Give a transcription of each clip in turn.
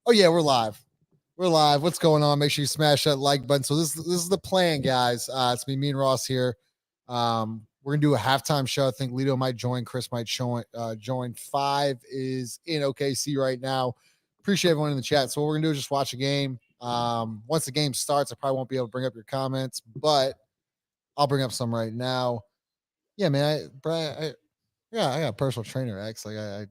Oh yeah, we're live. We're live. What's going on? Make sure you smash that like button. So this is the plan, guys. It's me and Ross here. We're gonna do a halftime show. I think Lito might join. Chris might join. Five is in OKC right now. Appreciate everyone in the chat. So what we're gonna do is just watch a game. Once the game starts, I probably won't be able to bring up your comments, but I'll bring up some right now. Yeah, man. Yeah, I got a personal trainer, X. Like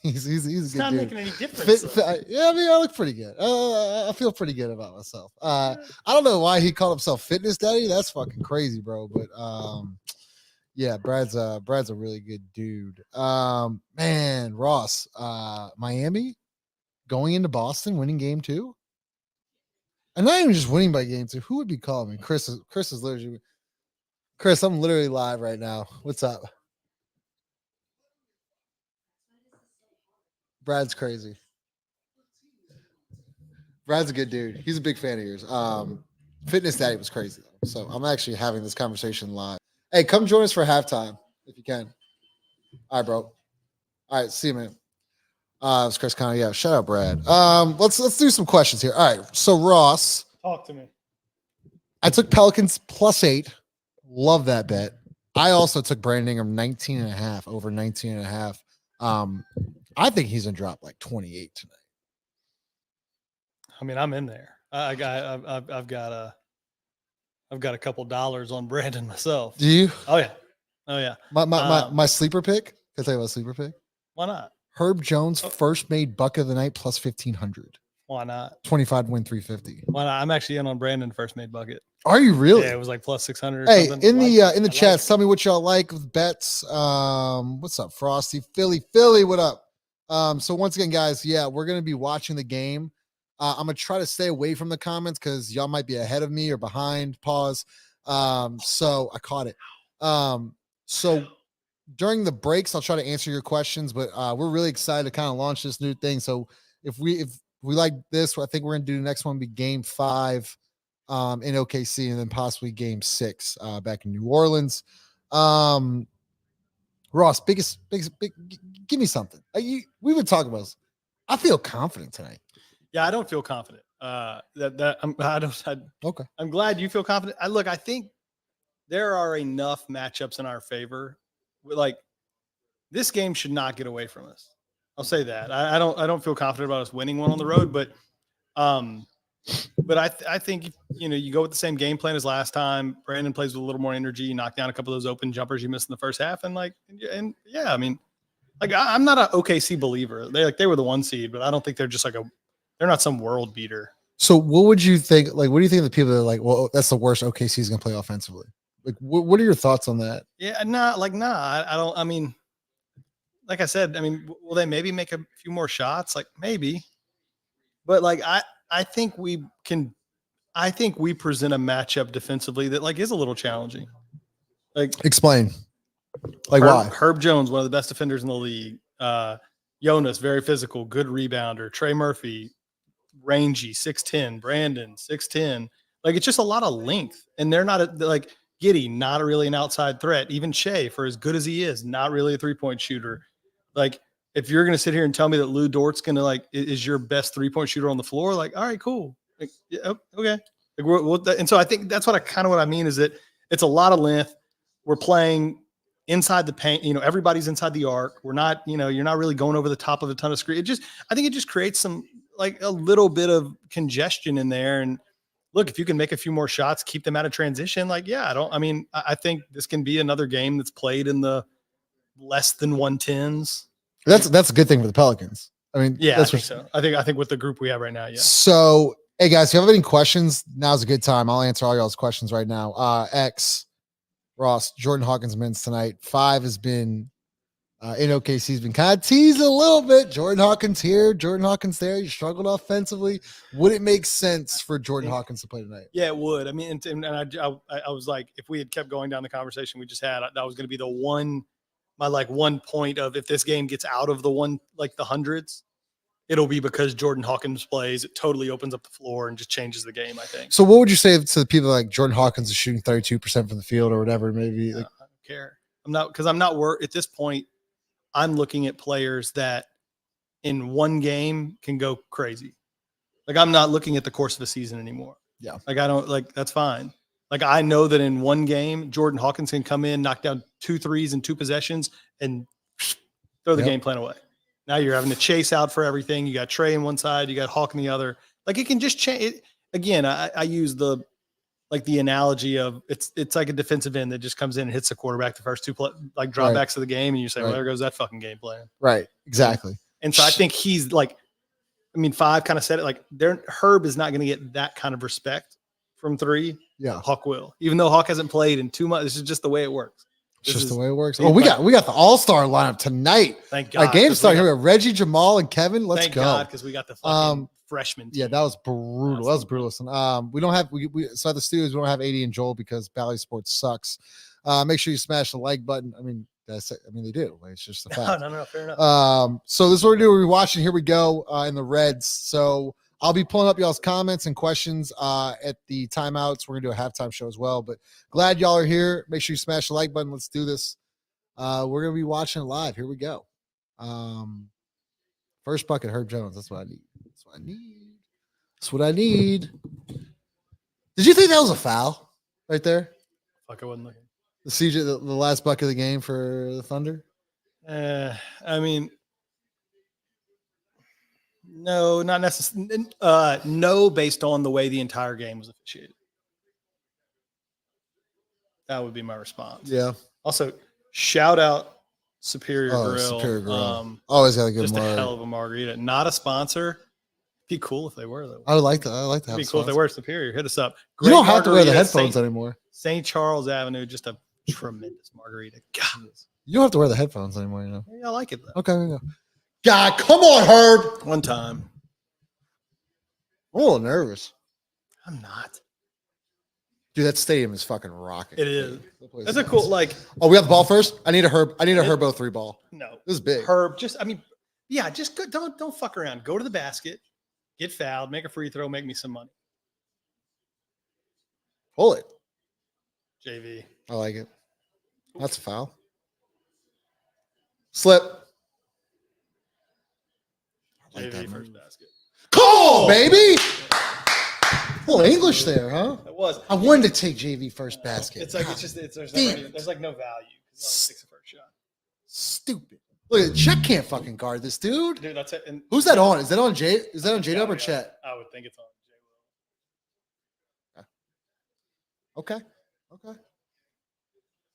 he's a It's good not dude. making any difference. Yeah, I mean, I look pretty good. I feel pretty good about myself. I don't know why he called himself Fitness Daddy. That's fucking crazy, bro. But yeah, Brad's a really good dude. Man, Ross, Miami going into Boston, winning game 2, and not even just winning by game 2. Who would be calling me? Chris is literally. Chris, I'm literally live right now. What's up? Brad's crazy. Brad's a good dude. He's a big fan of yours. Fitness Daddy was crazy though. So I'm actually having this conversation live. Hey, come join us for halftime if you can. All right, bro. All right, see you, man. It's Chris Connor. Yeah, shout out Brad. Let's do some questions here. All right. So Ross. Talk to me. I took Pelicans +8. Love that bet. I also took Brandon Ingram 19.5 over 19.5. I think he's gonna drop like 28 tonight. I mean, I'm in there. I've got a couple dollars on Brandon myself. Do you? Oh yeah. My sleeper pick. Can I tell you about a sleeper pick? Why not? Herb Jones first made buck of the night +1,500. Why not? 25 win 350. Why not? I'm actually in on Brandon first made bucket. Are you really? Yeah, it was like +600. Hey, something. in the chats, tell me what y'all like with bets. What's up, Frosty? Philly, what up? So once again, guys, yeah, we're gonna be watching the game. I'm gonna try to stay away from the comments because y'all might be ahead of me or behind. Pause. So I caught it. So during the breaks, I'll try to answer your questions, but we're really excited to kind of launch this new thing. So if we like this, I think we're gonna do the next one be game 5 in OKC and then possibly game 6 back in New Orleans. Ross, biggest, give me something. We've been talking about this. I feel confident tonight. Yeah, I don't feel confident. Okay. I'm glad you feel confident. I think there are enough matchups in our favor. Like this game should not get away from us. I'll say that. I don't feel confident about us winning one on the road, but I think you go with the same game plan as last time. Brandon plays with a little more energy. You knock down a couple of those open jumpers you missed in the first half, and yeah, I mean, like I'm not an OKC believer. They were the 1 seed, but I don't think they're just they're not some world beater. So what would you think? Like, what do you think of the people that are like, well, that's the worst OKC is going to play offensively? Like, what are your thoughts on that? Yeah, I don't. I mean, like I said, I mean, will they maybe make a few more shots? Like maybe, but like I think we can. I think we present a matchup defensively that is a little challenging. Like explain. Like why? Herb Jones, one of the best defenders in the league. Jonas, very physical, good rebounder. Trey Murphy, rangy, 6'10". Brandon, 6'10". Like it's just a lot of length, and they're not Giddey, not really an outside threat. Even Shea, for as good as he is, not really a 3-point shooter. Like if you're gonna sit here and tell me that Lou Dort's gonna is your best 3-point shooter on the floor, all right, cool. Yeah, okay. And so I think that's what I mean is that it's a lot of length. We're playing inside the paint, everybody's inside the arc. We're not, you're not really going over the top of a ton of screen. I think it just creates some a little bit of congestion in there. And look, if you can make a few more shots, keep them out of transition. I think this can be another game that's played in the less than 110s. That's a good thing for the Pelicans. I mean, yeah, I think so. I think with the group we have right now. Yeah. So, hey guys, if you have any questions, now's a good time. I'll answer all y'all's questions right now. Ross, Jordan Hawkins minutes tonight. 5 has been in OKC. He's been kind of teased a little bit. Jordan Hawkins here, Jordan Hawkins there. You struggled offensively. Would it make sense for Jordan Hawkins to play tonight? Yeah, it would. I mean, and I was like, if we had kept going down the conversation we just had, that was going to be my 1 point of if this game gets out of the hundreds, it'll be because Jordan Hawkins plays. It totally opens up the floor and just changes the game, I think. So what would you say to the people like Jordan Hawkins is shooting 32% from the field or whatever? Maybe I don't care. I'm not worried at this point. I'm looking at players that in one game can go crazy. Like I'm not looking at the course of a season anymore. Yeah. Like I don't like that's fine. Like I know that in one game, Jordan Hawkins can come in, knock down 2 threes in 2 possessions, and throw the game plan away. Now you're having to chase out for everything. You got Trey on one side, you got Hawk on the other. Like it can just change. Again, I use the analogy of it's like a defensive end that just comes in and hits the quarterback the first 2 like dropbacks of the game, and you say, well, there goes that fucking game plan. Right. Exactly. And so I think he's like, I mean, 5 kind of said it like Herb is not going to get that kind of respect from 3. Yeah. Hawk will, even though Hawk hasn't played in 2 months. This is just the way it works. It's just the way it works. Oh, we got the all-star lineup tonight. Thank God. Game starting here with Reggie, Jamal, and Kevin. Let's thank go. God, because we got the fucking freshman team. Yeah, that was brutal. That was brutal. Listen, we don't have so at the studios we don't have AD and Joel because Bally Sports sucks. Make sure you smash the like button. I mean, they do. Like, it's just the fact. No, fair enough. So this is what we're doing. We're watching. Here we go in the Reds. So I'll be pulling up y'all's comments and questions at the timeouts. We're gonna do a halftime show as well. But glad y'all are here. Make sure you smash the like button. Let's do this. We're gonna be watching it live. Here we go. First bucket, Herb Jones. That's what I need. That's what I need. Did you think that was a foul right there? Fuck, I wasn't looking. The CJ, the last bucket of the game for the Thunder. I mean, no, not necessarily. No, based on the way the entire game was officiated. That would be my response. Yeah. Also, shout out Superior Grill. Superior Grill. Always got to give just them a hell of a margarita. Not a sponsor. Be cool if they were though. I would like to. I like to have. Be cool if they were Superior. Hit us up. You don't have to wear the headphones anymore. St. Charles Avenue, just a tremendous margarita. God. You don't have to wear the headphones anymore. You know. Yeah, I like it though. Okay. God, come on, Herb. One time. I'm a little nervous. I'm not. Dude, that stadium is fucking rocking. It is. That's a cool like. Oh, we got the ball first. I need a Herbo 3 ball. No, this is big. Herb, just go, don't fuck around. Go to the basket, get fouled, make a free throw, make me some money. Pull it. JV. I like it. That's a foul. Slip. I like JV first basket. Come on, baby. Well, English there, huh? It was. I wanted to take JV first basket. It's like there's like no value. It's takes the first shot. Stupid. Look, Chet can't fucking guard this dude. Dude, that's it. And who's that on? Is that on J? Is that on J Dub or Chet? I would think it's on J Will. Okay.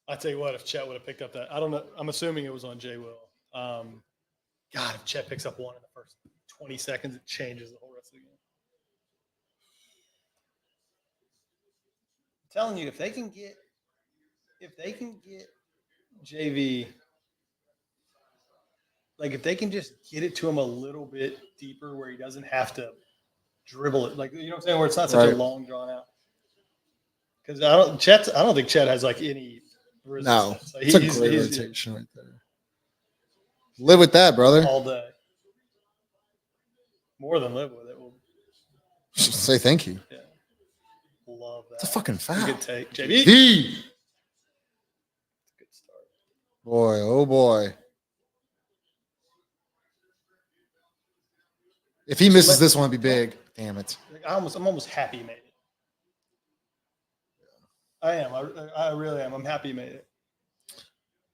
I tell you what, if Chet would have picked up that, I don't know. I'm assuming it was on J Will. God, if Chet picks up one in the first 20 seconds, it changes the whole rest of the game. Telling you, if they can get JV, like if they can just get it to him a little bit deeper where he doesn't have to dribble it, like, you know what I'm saying, where it's not such a long drawn out. Because I don't think Chet has like any resistance. No, like, it's a great rotation right there. Live with that, brother. All day. More than live with it. We'll say thank you. Yeah. Love that. It's a fucking foul. Good take, JB. Good start. Boy, oh boy. If he misses this one, it'd be big. Damn it. I'm almost happy he made it. I am. I really am. I'm happy he made it.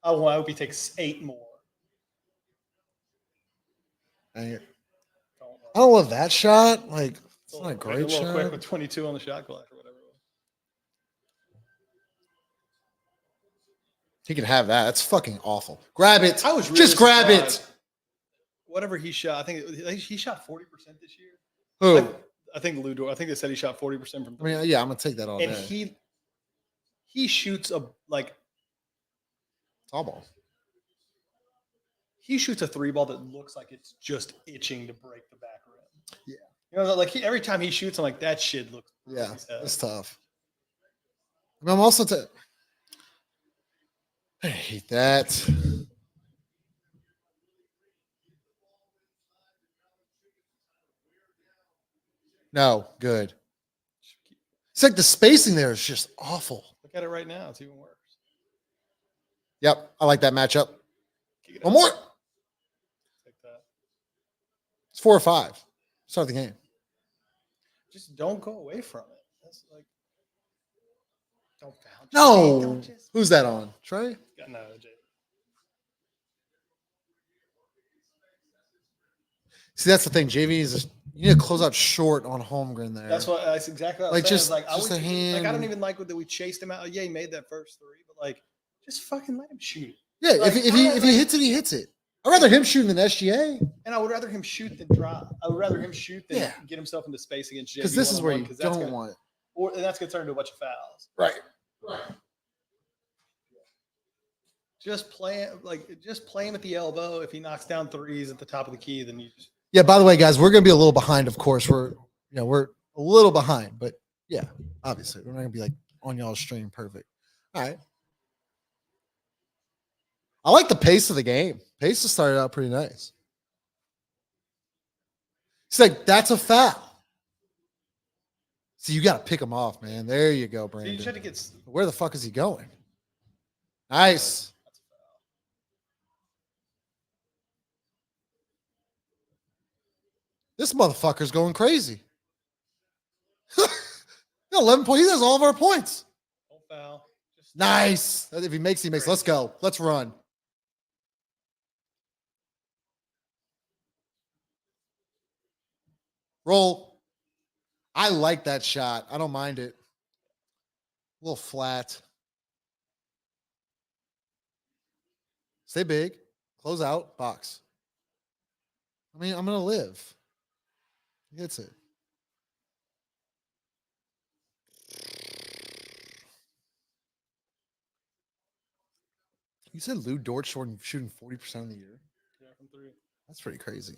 I hope he takes 8 more. I don't love that shot. Like, it's not a great shot. Quick with 22 on the shot clock or whatever. He can have that. That's fucking awful. Grab it. I was really just grab it. Whatever he shot, I think he shot 40% this year. Who? I think Ludor. I think they said he shot 40% from. I mean, yeah, I'm gonna take that all day. And he shoots a tall ball. He shoots a 3 ball that looks like it's just itching to break the back rim. Yeah. You know, like every time he shoots, I'm like, that shit looks. Yeah, it's tough. And I'm also I hate that. No, good. It's like the spacing there is just awful. Look at it right now. It's even worse. Yep, I like that matchup. One more. Take that. It's 4 or 5. Start the game. just don't go away from it. That's like, don't foul. Jay, No. don't just- Who's that on? Trey? No, Jay. See, that's the thing. JV is you need to close out short on Holmgren there. That's exactly what I was Like, saying. just- Like I just would, a hand. like I don't even like that we chased him out. Yeah, he made that first three, but like, just fucking let him shoot. Yeah, Like, if he hits it, he hits it. I'd rather him shooting than SGA. And I would rather him shoot than drive. I would rather him shoot than Yeah. get himself into space against JV. Because this is where you that's don't gonna, want it. and that's going to turn into a bunch of fouls. Right. Just play him at the elbow. If he knocks down threes at the top of the key, then you just. Yeah, by the way, guys, we're gonna be a little behind, of course. We're a little behind, but yeah, obviously. We're not gonna be like on y'all's stream perfect. All right. I like the pace of the game. Pace has started out pretty nice. It's like that's a foul. So you got to pick him off, man. There you go, Brandon. So you tried to get. Where the fuck is he going? Nice. This motherfucker's going crazy. 11 points. He has all of our points. Don't foul. Nice. If he makes, he makes. Let's go. Let's run. Roll. I like that shot. I don't mind it. A little flat. Stay big. Close out. Box. I mean, I'm going to live. He hits it. You said Lou Dort shooting 40% of the year? Yeah, from three. That's pretty crazy.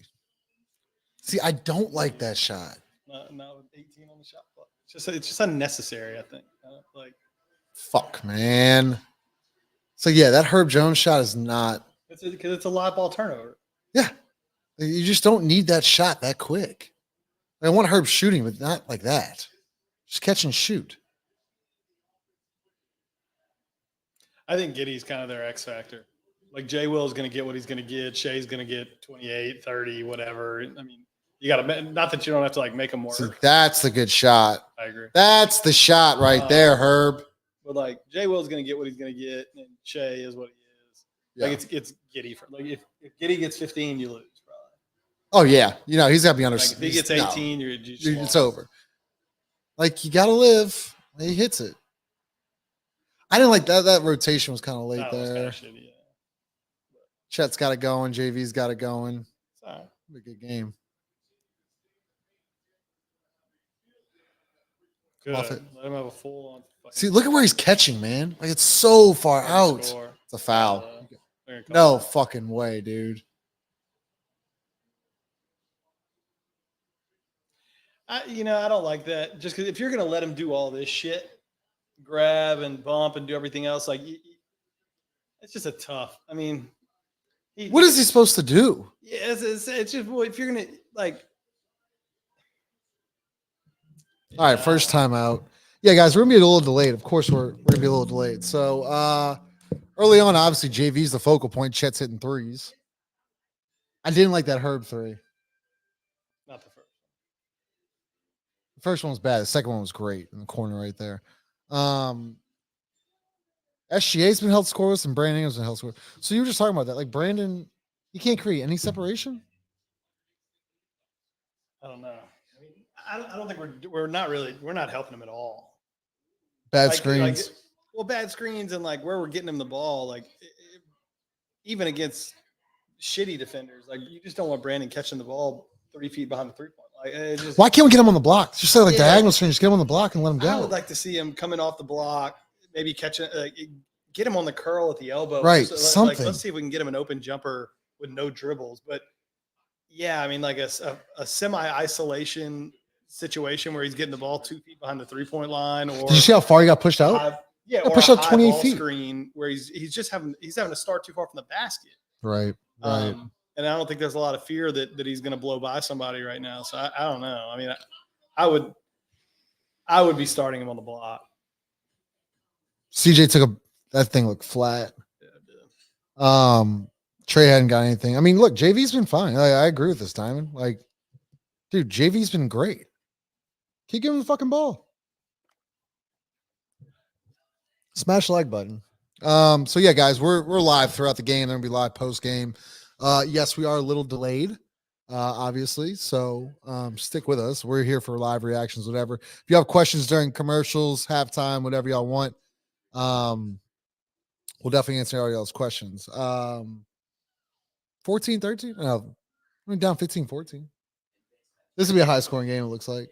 See, I don't like that shot. Not with 18 on the shot clock. It's just unnecessary, I think. Like, fuck, man. So yeah, that Herb Jones shot is not. Because it's a live ball turnover. Yeah, you just don't need that shot that quick. I want Herb shooting, but not like that. Just catch and shoot. I think Giddey's kind of their X factor. Like Jay Will's going to get what he's going to get. Shay's going to get 28, 30, whatever. I mean, you got to, not that you don't have to like make them work. See, that's the good shot. I agree. That's the shot right there, Herb. But like Jay Will's going to get what he's going to get, and Shay is what he is. Yeah. Like it's Giddey. Like if Giddey gets 15, you lose probably. Oh yeah, he's got to be under. Like if he gets 18, you're just it's over. Like you got to live. He hits it. I didn't like that. That rotation was kind of late there. Kind of shitty, yeah. Chet's got it going. JV's got it going. It's all right. Be a good game. Good. Off it. Let him have a full on. See, look at where he's catching, man. Like it's so far out. Score. It's a foul. They're gonna call No it. fucking way, dude. I don't like that. Just because if you're gonna let him do all this shit, grab and bump and do everything else, like it's just a tough. I mean, What is he supposed to do? Yeah, it's just well, if you're gonna like. All right, first time out. Yeah, guys, we're gonna be a little delayed. Of course, we're gonna be a little delayed. So early on, obviously, JV's the focal point. Chet's hitting threes. I didn't like that Herb three. Not the first. The first one was bad. The second one was great in the corner right there. SGA's been held scoreless and Brandon Ingram's been held scoreless. So you were just talking about that. Like Brandon, he can't create any separation? I don't know. I don't think we're not helping him at all. Bad screens. Bad screens and like where we're getting him the ball, like even against shitty defenders, like you just don't want Brandon catching the ball 3 feet behind the 3-point. Like, why can't we get him on the block? Just say like diagonal screen, just get him on the block and let him go. I would like to see him coming off the block, maybe catching, get him on the curl at the elbow. Right, So, something. Let's see if we can get him an open jumper with no dribbles. But yeah, I mean, like a semi-isolation situation where he's getting the ball 2 feet behind the 3-point line, or did you see how far he got pushed out? Or pushed a out 28 high ball feet. screen where he's having to start too far from the basket. Right. And I don't think there's a lot of fear that he's going to blow by somebody right now. So I don't know. I mean, I would be starting him on the block. CJ that thing looked flat. Yeah, Trey hadn't got anything. I mean, look, JV's been fine. I agree with this, Diamond. Like, dude, JV's been great. Keep giving him the fucking ball. Smash the like button. So yeah, guys, we're live throughout the game. They're gonna be live post game. Yes, we are a little delayed, obviously. So stick with us. We're here for live reactions, whatever. If you have questions during commercials, halftime, whatever y'all want, we'll definitely answer all y'all's questions. 14-13? No, I mean down 15-14. This will be a high scoring game, it looks like.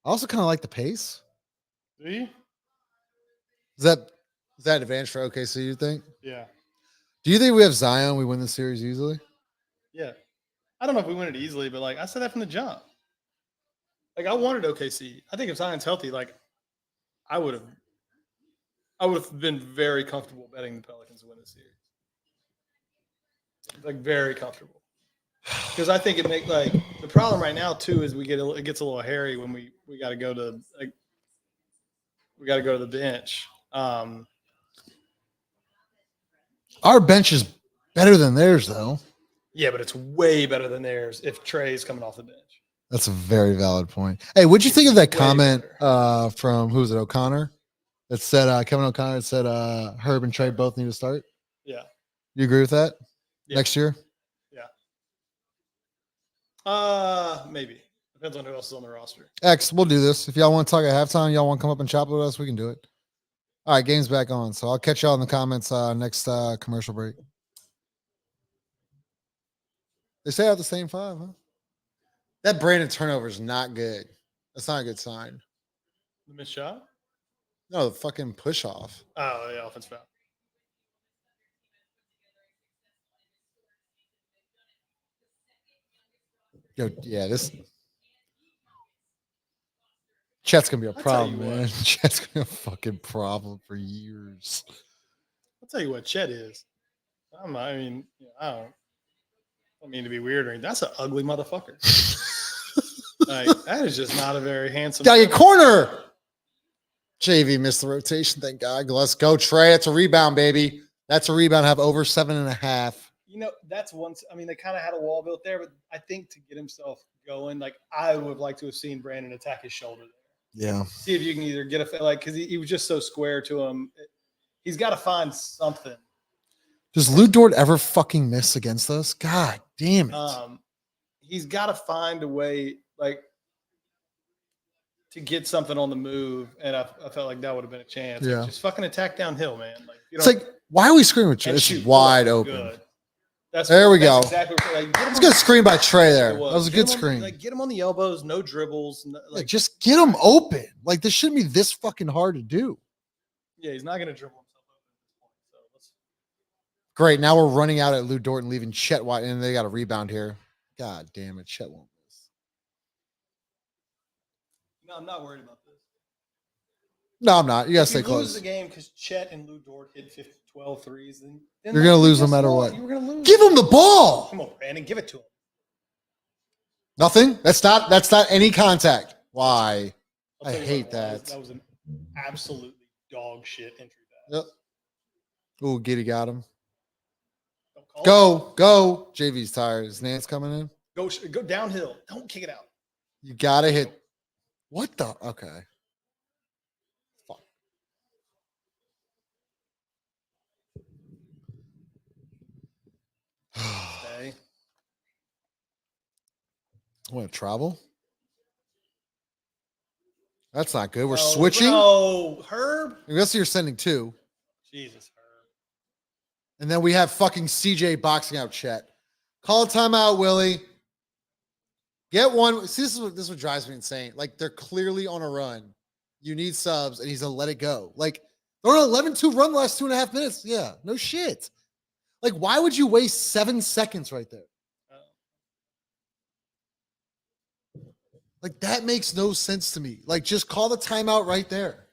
I also kind of like the pace. Do you? Is that advantage for OKC, you think? Yeah. Do you think we have Zion, we win the series easily? Yeah. I don't know if we win it easily, but like I said that from the jump. Like I wanted OKC. I think if Zion's healthy, like I would have been very comfortable betting the Pelicans to win this series. Like very comfortable. Because I think it make like the problem right now too is it gets a little hairy when we got to go to like we got to go to the bench. Our bench is better than theirs, though. Yeah, but it's way better than theirs if Trey's coming off the bench. That's a very valid point. Hey, what'd you think of that comment from who was it, O'Connor? That said Kevin O'Connor said Herb and Trey both need to start. Yeah, you agree with that? Yeah. Next year? Yeah. Maybe depends on who else is on the roster. X, we'll do this. If y'all want to talk at halftime, y'all want to come up and chop with us, we can do it. All right, game's back on. So I'll catch y'all in the comments next commercial break. They say out the same five, huh? That Brandon turnover is not good. That's not a good sign. The missed shot? No, the fucking push off. Oh, yeah, offense foul. Yo, yeah, this Chet's gonna be a problem, man. Chet's gonna be a fucking problem for years. I'll tell you what Chet is. I mean, I don't mean to be weird or anything. That's an ugly motherfucker. Like that is just not a very handsome. Got your corner. JV missed the rotation. Thank God. Let's go, Trey. That's a rebound, baby. That's a rebound. Have over 7.5. You know, that's once. I mean, they kind of had a wall built there, but I think to get himself going, like I would have liked to have seen Brandon attack his shoulder there. Yeah. See if you can either get a because he was just so square to him. He's got to find something. Does Lou Dort ever fucking miss against us? God damn it. He's got to find a way, like, to get something on the move, and I felt like that would have been a chance. Yeah. Like, just fucking attack downhill, man. Like, it's like, why are we screaming? It's wide open. Good. There we go. Exactly. It's a good screen by Trey there. That was a good screen. Like, get him on the elbows, no dribbles. Like, just get him open. Like, this shouldn't be this fucking hard to do. Yeah, he's not going to dribble himself open. So great. Now we're running out at Lou Dort and leaving Chet wide, and they got a rebound here. God damn it. Chet won't miss. No, I'm not worried about this. No, I'm not. You got to stay close. Lose the game because Chet and Lou Dort hit 12 threes. Then you're going to lose no matter what. You were going to lose. Give him the ball. Come on, Brandon. Give it to him. Nothing? That's not any contact. Why? I hate that. That was an absolutely dog shit entry pass. Yep. Ooh, Giddy got him. Go. JV's tired. Is Nance coming in? Go downhill. Don't kick it out. You got to hit. What the? Okay. Fuck. Okay. Want to travel? That's not good. We're switching. Oh, Herb. I guess you're sending two. Jesus, Herb. And then we have fucking CJ boxing out Chet. Call a timeout, Willie. Get one. See, this is what drives me insane. Like, they're clearly on a run. You need subs, and he's going to let it go. Like, they're on an 11-2 run the last 2.5 minutes. Yeah, no shit. Like, why would you waste 7 seconds right there? Like, that makes no sense to me. Like, just call the timeout right there.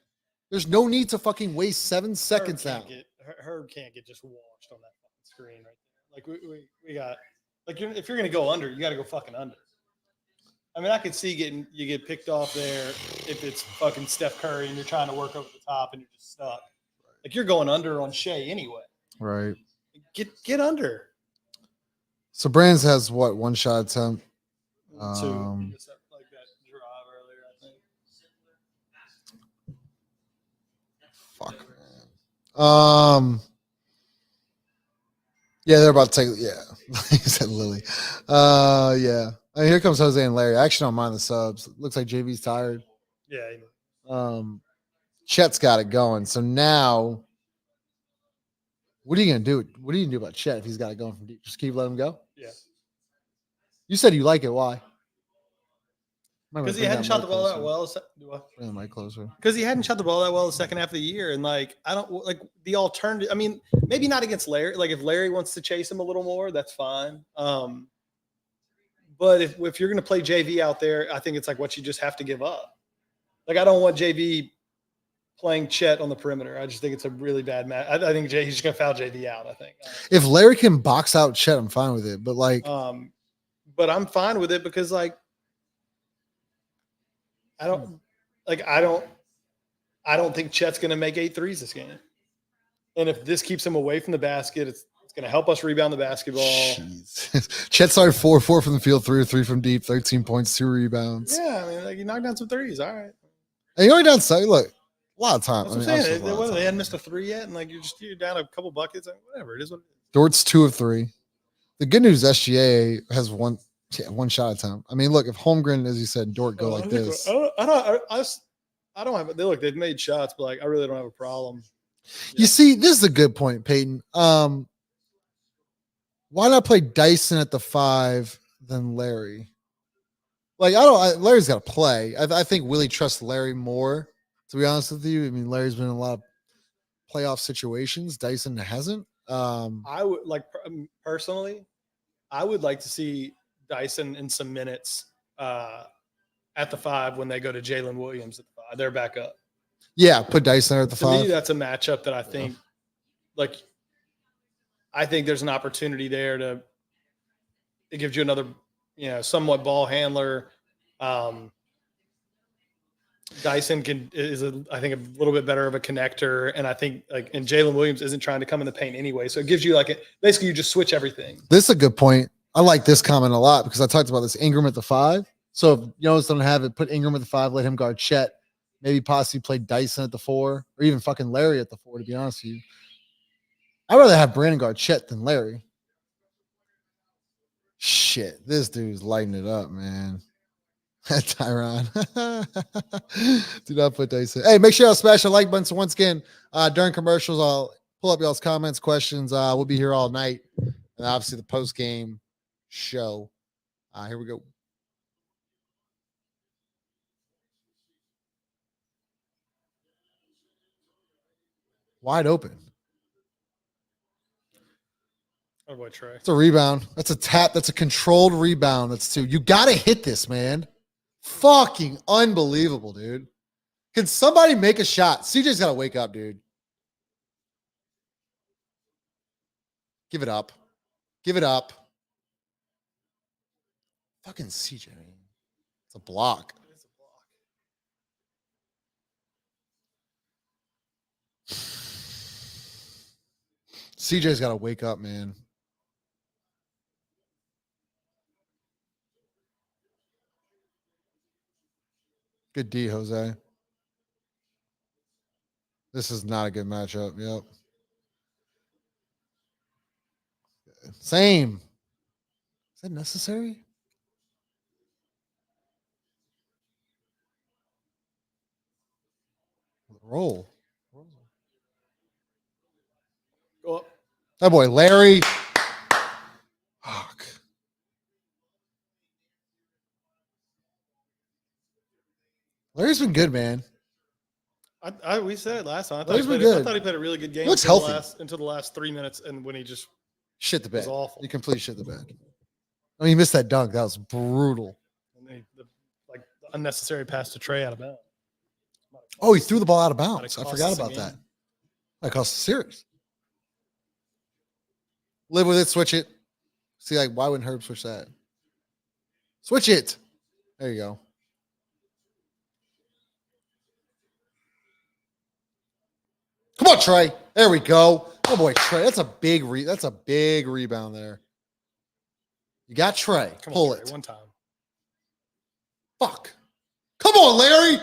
There's no need to fucking waste 7 seconds now. Herb can't get just washed on that fucking screen right there. Like, we got, like, if you're going to go under, you got to go fucking under. I mean, I could see you get picked off there if it's fucking Steph Curry and you're trying to work over the top and you're just stuck. Like, you're going under on Shea anyway. Right. Get under. So Brands has what, one shot attempt? Two. Like that drive Yeah, they're about to take. Yeah, he said Lily. Yeah. I mean, here comes Jose and Larry. I actually don't mind the subs. Looks like JV's tired. Yeah. Chet's got it going. So now, what are you gonna do? What are you gonna do about Chet if he's got it going from deep? Just keep letting him go. Yeah. You said you like it. Why? Because he hadn't shot the ball that well. Bring the mic closer. Because he hadn't shot the ball that well the second half of the year, and like I don't like the alternative. I mean, maybe not against Larry. Like if Larry wants to chase him a little more, that's fine. But if you're going to play JV out there, I think it's like what you just have to give up. Like I don't want JV playing Chet on the perimeter. I just think it's a really bad match. I think he's just going to foul JV out. I think if Larry can box out Chet, I'm fine with it. But like, but I'm fine with it because like I don't think Chet's going to make 8 threes this game. And if this keeps him away from the basket, it's going to help us rebound the basketball. Jeez. Chet started 4-4 from the field, 3-3 from deep, 13 points, 2 rebounds. Yeah, I mean, like you knocked down some threes. All right. And you only down so look, a lot of time. That's what I'm saying. They hadn't missed a 3 yet, and like you're down a couple buckets. Like, whatever it is. What it is. Dort's 2 of 3. The good news, SGA has one shot attempt. I mean, look, if Holmgren, as you said, Dort go like this. I don't have. Look, they've made shots, but like I really don't have a problem. You see, this is a good point, Peyton. Why not play Dyson at the 5 than Larry? Like Larry's got to play. I think Willie trusts Larry more. To be honest with you, I mean Larry's been in a lot of playoff situations. Dyson hasn't. I would like personally, I would like to see Dyson in some minutes at the 5 when they go to Jalen Williams at the 5. They're back up. Yeah, put Dyson there at the 5. To me, that's a matchup that I think, I think there's an opportunity there to. It gives you another, somewhat ball handler. Dyson is I think a little bit better of a connector, and I think and Jalen Williams isn't trying to come in the paint anyway, so it gives you basically you just switch everything. This is a good point. I like this comment a lot because I talked about this Ingram at the 5. So if Jonas doesn't have it, put Ingram at the 5, let him guard Chet. Maybe possibly play Dyson at the 4, or even fucking Larry at the 4. To be honest with you, I'd rather have Brandon guard Chet than Larry. Shit, this dude's lighting it up, man. Tyron. Do not put Dyson. Hey, make sure y'all smash the like button. So once again, during commercials, I'll pull up y'all's comments, questions. We'll be here all night. And obviously the post-game show. Here we go. Wide open. Oh boy, Trey. It's a rebound. That's a tap. That's a controlled rebound. That's 2. You got to hit this, man. Fucking unbelievable, dude. Can somebody make a shot? CJ's got to wake up, dude. Give it up. Give it up. Fucking CJ, man. It's a block. It's a block. CJ's got to wake up, man. Good D, Jose. This is not a good matchup. Yep. Same. Is that necessary? Roll. Go up. That boy, Larry. Fuck. Larry's been good, man. We said it last time. I Larry's been I good. thought he played a really good game. He looks healthy. Until the last 3 minutes, and when he just Shit the bed. was awful. He completely shit the bed. I mean, he missed that dunk. That was brutal. And the unnecessary pass to Trey out of bounds. Oh, he threw the ball out of bounds. I forgot about that. That cost the series. Live with it. Switch it. See, why wouldn't Herb switch that? Switch it. There you go. Come on, Trey. There we go. Oh boy, Trey. That's a big rebound there. You got Trey. Pull it. One time. Fuck. Come on, Larry.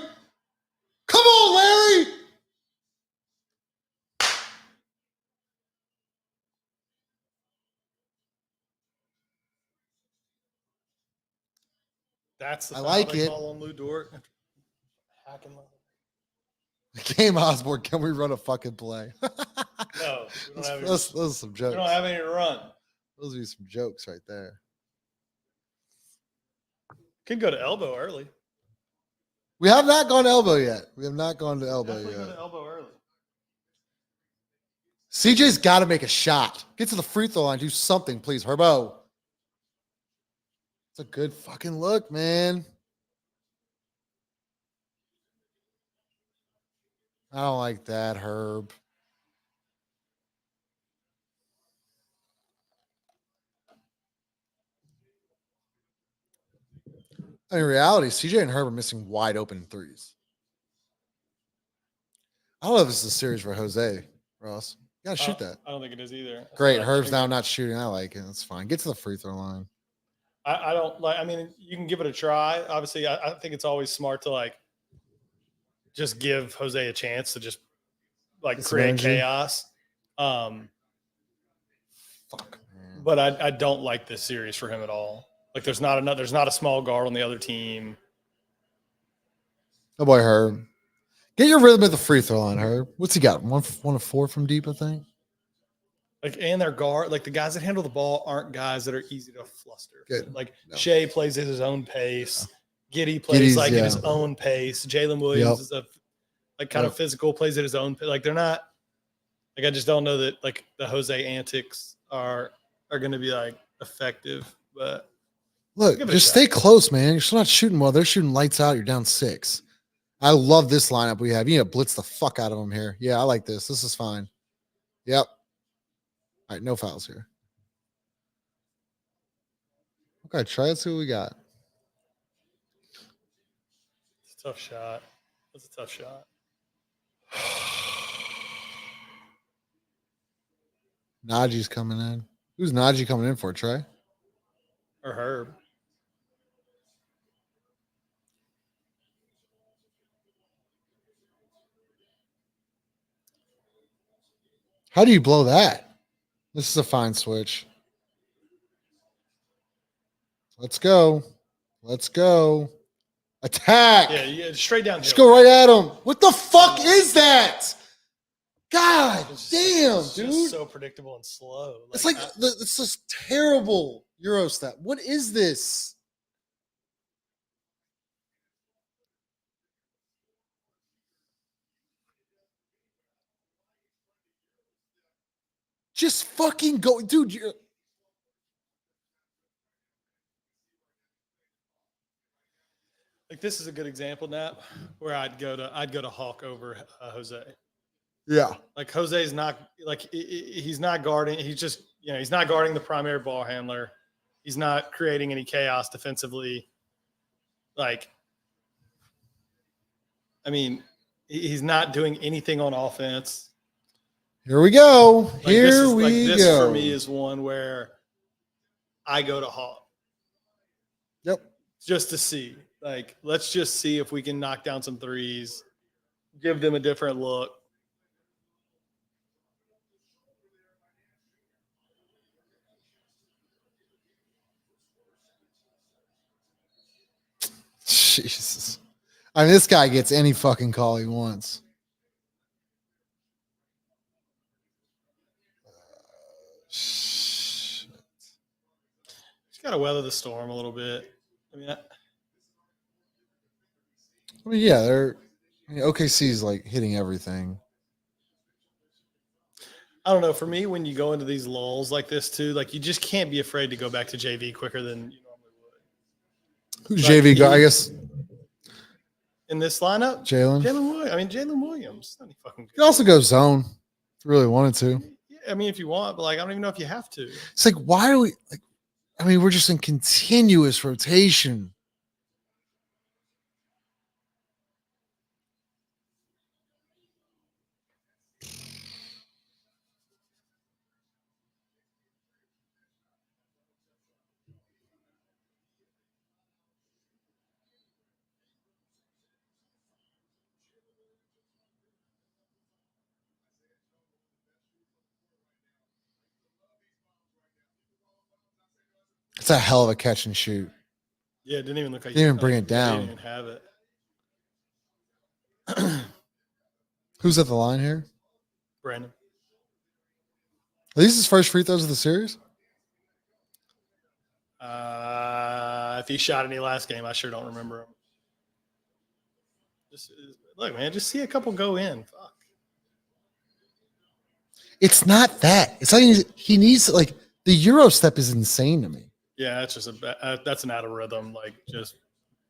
Come on, Larry. That's the I foul like they it. call on Lou Dort. Hacking Game Osborne, can we run a fucking play? No, we don't have any. Those are some We jokes. don't have any to run. Those would be some jokes right there. Could go to elbow early. We have not gone to elbow yet. We have not gone to elbow Definitely go yet. to elbow early. CJ's got to make a shot. Get to the free throw line. Do something, please, Herbo. It's a good fucking look, man. I don't like that, Herb. In reality, CJ and Herb are missing wide open threes. I don't know if this is a series for Jose, Ross. You gotta shoot that. I don't think it is either. Great. Herb's now not shooting. I like it. That's fine. Get to the free throw line. I don't like. I mean, you can give it a try. Obviously, I think it's always smart to like just give Jose a chance to just like create chaos. Fuck, man. But I don't like this series for him at all. Like, there's not a small guard on the other team. Oh boy, Herb. Get your rhythm at the free throw line, Herb. What's he got? One of 4 from deep, I think. Like, and their guard, like the guys that handle the ball aren't guys that are easy to fluster. Good. Like No. Shea plays at his own pace. Giddy plays at his own pace. Jalen Williams is a kind of physical, plays at his own pace. Like, they're not like, I just don't know that like the Jose antics are going to be like effective. But look, just stay close, man. You're still not shooting well. They're shooting lights out. You're down 6. I love this lineup we have. You need to blitz the fuck out of them here. Yeah, I like this. This is fine. Yep. All right, no fouls here. Okay, try it. See what we got. It's a tough shot. That's a tough shot. Najee's coming in. Who's Najee coming in for, Trey? Or Herb. How do you blow that? This is a fine switch. Let's go. Let's go. Attack. Yeah, straight down. Just go right at him. What the fuck is that? God damn, dude. Just so predictable and slow. It's like it's just terrible Euro step. What is this? Just fucking go, dude. Like, this is a good example, Nap, where I'd go to Hawk over Jose. Yeah. Like, Jose's not like he's not guarding. He's just he's not guarding the primary ball handler. He's not creating any chaos defensively. Like, I mean, he's not doing anything on offense. Here we go. Like, Here we this go. For me is one where I go to Hawk. Yep. Just to see. Like, let's just see if we can knock down some threes, give them a different look. Jesus. I mean, this guy gets any fucking call he wants. Just got to weather the storm a little bit. I mean, yeah, OKC's like hitting everything. I don't know. For me, when you go into these lulls like this too, like, you just can't be afraid to go back to JV quicker than you normally would. Who's JV guy? I guess in this lineup, Jalen Williams. I mean, Jalen Williams. Not fucking good. You could also go zone if you really wanted to. Yeah, I mean, if you want, but like, I don't even know if you have to. It's like, why are we like? I mean, we're just in continuous rotation. It's a hell of a catch and shoot. Yeah, it didn't even look like Didn't even bring it He down. didn't even have it. Who's at the line here? Brandon. Are these his first free throws of the series? If he shot any last game, I sure don't remember him. Just look, man, just see a couple go in. Fuck. It's not that. It's like he needs like the Euro step is insane to me. Yeah, that's just that's an out of rhythm, like just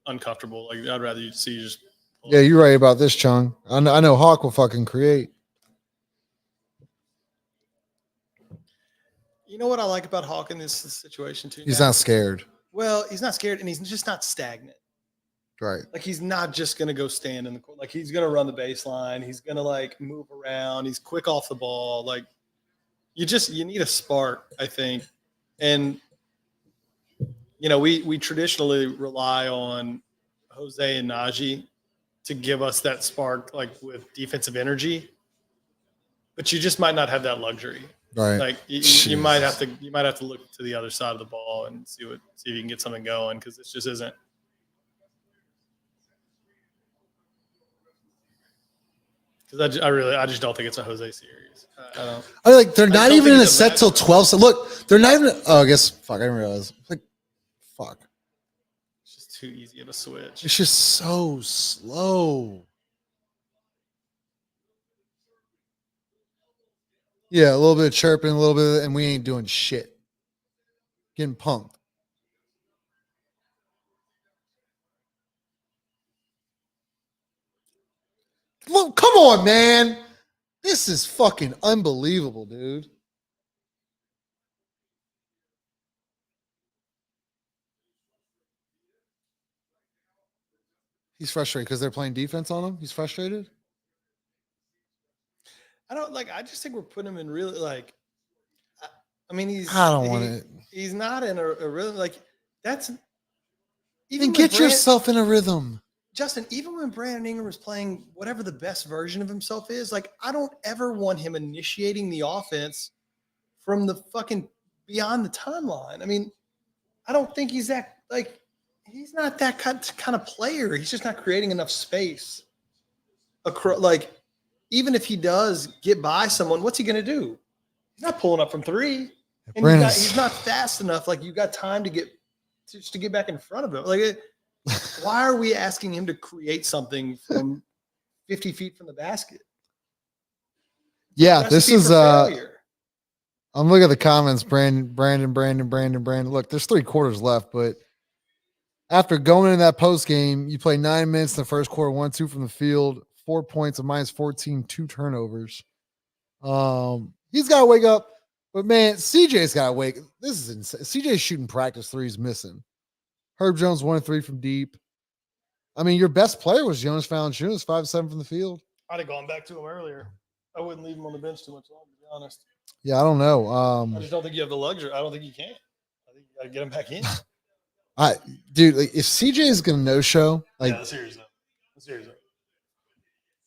uncomfortable. Like I'd rather you see you just. Yeah, you're right about this, Chung. I know Hawk will fucking create. You know what I like about Hawk in this situation too? He's now? not scared. Well, he's not scared, and he's just not stagnant. Right. Like he's not just gonna go stand in the court. Like he's gonna run the baseline. He's gonna like move around. He's quick off the ball. Like you need a spark, I think. And you know, we traditionally rely on Jose and Najee to give us that spark, like with defensive energy. But you just might not have that luxury. Right. Like you might have to look to the other side of the ball and see if you can get something going, because this just isn't. Because I just don't think it's a Jose series. I don't. I like they're not even in a it's a set till 12. So look, they're not even. Oh, I guess. Fuck, I didn't realize. Like, fuck. It's just too easy of a switch. It's just so slow. Yeah, a little bit of chirping, a little bit, and we ain't doing shit. Getting punked. Look, come on, man. This is fucking unbelievable, dude. He's frustrated because they're playing defense on him. He's frustrated. I don't like. I just think we're putting him in really like. I mean, I don't want it. He's not in a really like. That's Then get yourself in a rhythm. Justin, even when Brandon Ingram is playing whatever the best version of himself is, like I don't ever want him initiating the offense from the fucking beyond the timeline. I mean, I don't think he's that like he's not that kind of player. He's just not creating enough space. Like even if he does get by someone, what's he going to do? He's not pulling up from three, and he's not fast enough. Like you got time to get back in front of him. Like. Why are we asking him to create something from 50 feet from the basket? Yeah, this is I'm looking at the comments. Brandon. Look, there's 3 quarters left, but after going in that post game, you play 9 minutes in the first quarter, 1-2 from the field, 4 points, a -14, 2 turnovers. He's got to wake up, but man, CJ's got to wake. This is insane. CJ's shooting practice threes missing. Herb Jones 1-3 from deep. I mean, your best player was Jonas Valanciunas, 5-7 from the field. I'd have gone back to him earlier. I wouldn't leave him on the bench too much longer, to be honest. Yeah, I don't know. I just don't think you have the luxury. I don't think you can. I think you got to get him back in. Dude, like, if CJ is gonna no show, like the series though.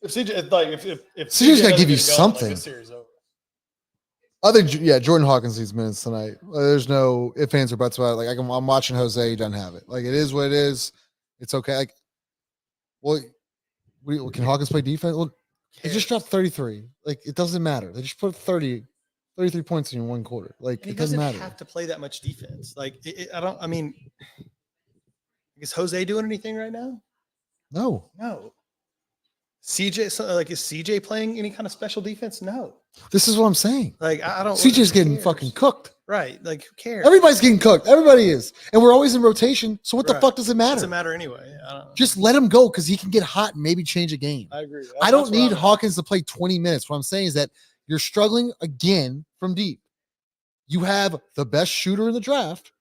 If CJ like if CJ's gotta give you something. Like, the series over. Jordan Hawkins needs minutes tonight. There's no ifs, ands, or buts about it. Like I'm watching Jose, he doesn't have it. Like it is what it is. It's okay. Like, well, can Hawkins play defense? Well, he just dropped 33. Like it doesn't matter. They just put 33 points in one quarter. Like it doesn't matter. Have to play that much defense. Like I mean, is Jose doing anything right now? No. CJ, like, is CJ playing any kind of special defense? No. This is what I'm saying. Like, I don't. CJ's getting fucking cooked. Right. Like, who cares? Everybody's getting cooked. Everybody is. And we're always in rotation. So what the fuck does it matter? Doesn't matter anyway. Just let him go because he can get hot and maybe change a game. I agree. I don't need Hawkins to play 20 minutes. What I'm saying is that you're struggling again from deep. You have the best shooter in the draft,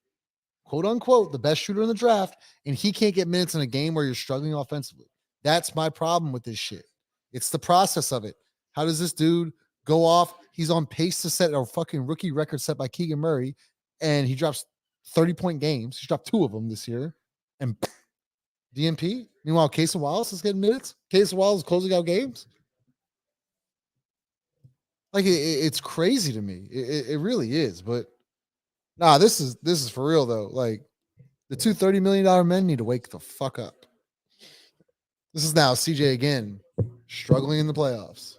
quote unquote, the best shooter in the draft, and he can't get minutes in a game where you're struggling offensively. That's my problem with this shit. It's the process of it. How does this dude go off? He's on pace to set a fucking rookie record set by Keegan Murray, and he drops 30-point games. He dropped 2 of them this year, and DNP. Meanwhile, Case Wallace is getting minutes. Case Wallace is closing out games. Like it's crazy to me. It really is. But nah, this is for real though. Like The two $30 million men need to wake the fuck up. This is now CJ again, struggling in the playoffs.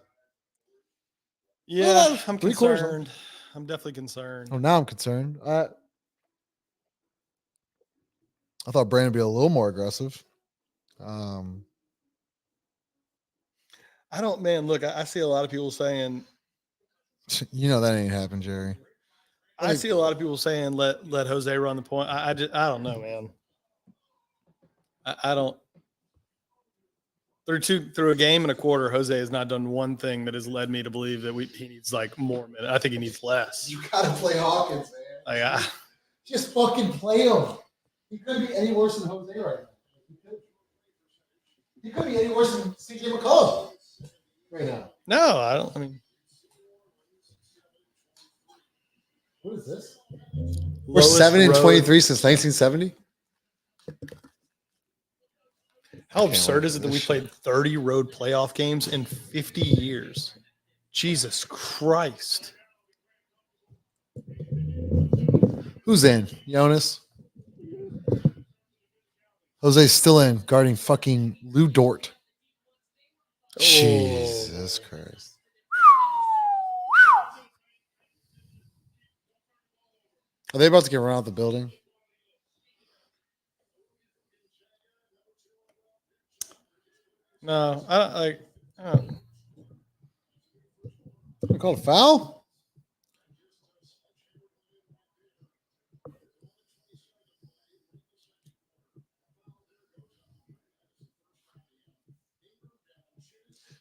Yeah, I'm 3 quarters. concerned. I'm definitely concerned. Oh, now I'm concerned. I thought Brandon would be a little more aggressive. I don't, man. Look, I see a lot of people saying. You know that ain't happened, Jerry. I see a lot of people saying let Jose run the point. I don't know, man. I don't. Through a game and a quarter, Jose has not done one thing that has led me to believe that he needs like more minutes. I think he needs less. You gotta play Hawkins, man. Just fucking play him. He couldn't be any worse than Jose right now. He could be any worse than CJ McCollum right now. No, I don't. I mean, what is this? We're 7-23 since 1970. How absurd is it that we played 30 road playoff games in 50 years? Jesus Christ. Who's in? Jonas? Jose's still in, guarding fucking Lou Dort. Oh. Jesus Christ. Are they about to get run out the building? No, I don't. You called a foul?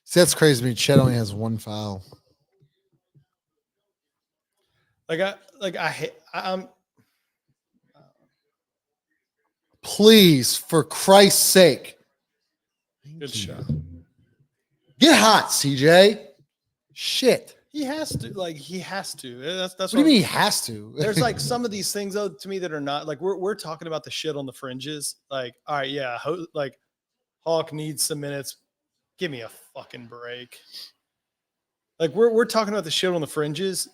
See, that's crazy to me. Chet only has 1 foul. I'm. Please, for Christ's sake. Good shot. Get hot, CJ. Shit. He has to. He has to. That's what do you mean he has to? There's like some of these things though to me that are not like we're talking about the shit on the fringes. Like, all right, yeah, like Hawk needs some minutes. Give me a fucking break. Like we're talking about the shit on the fringes.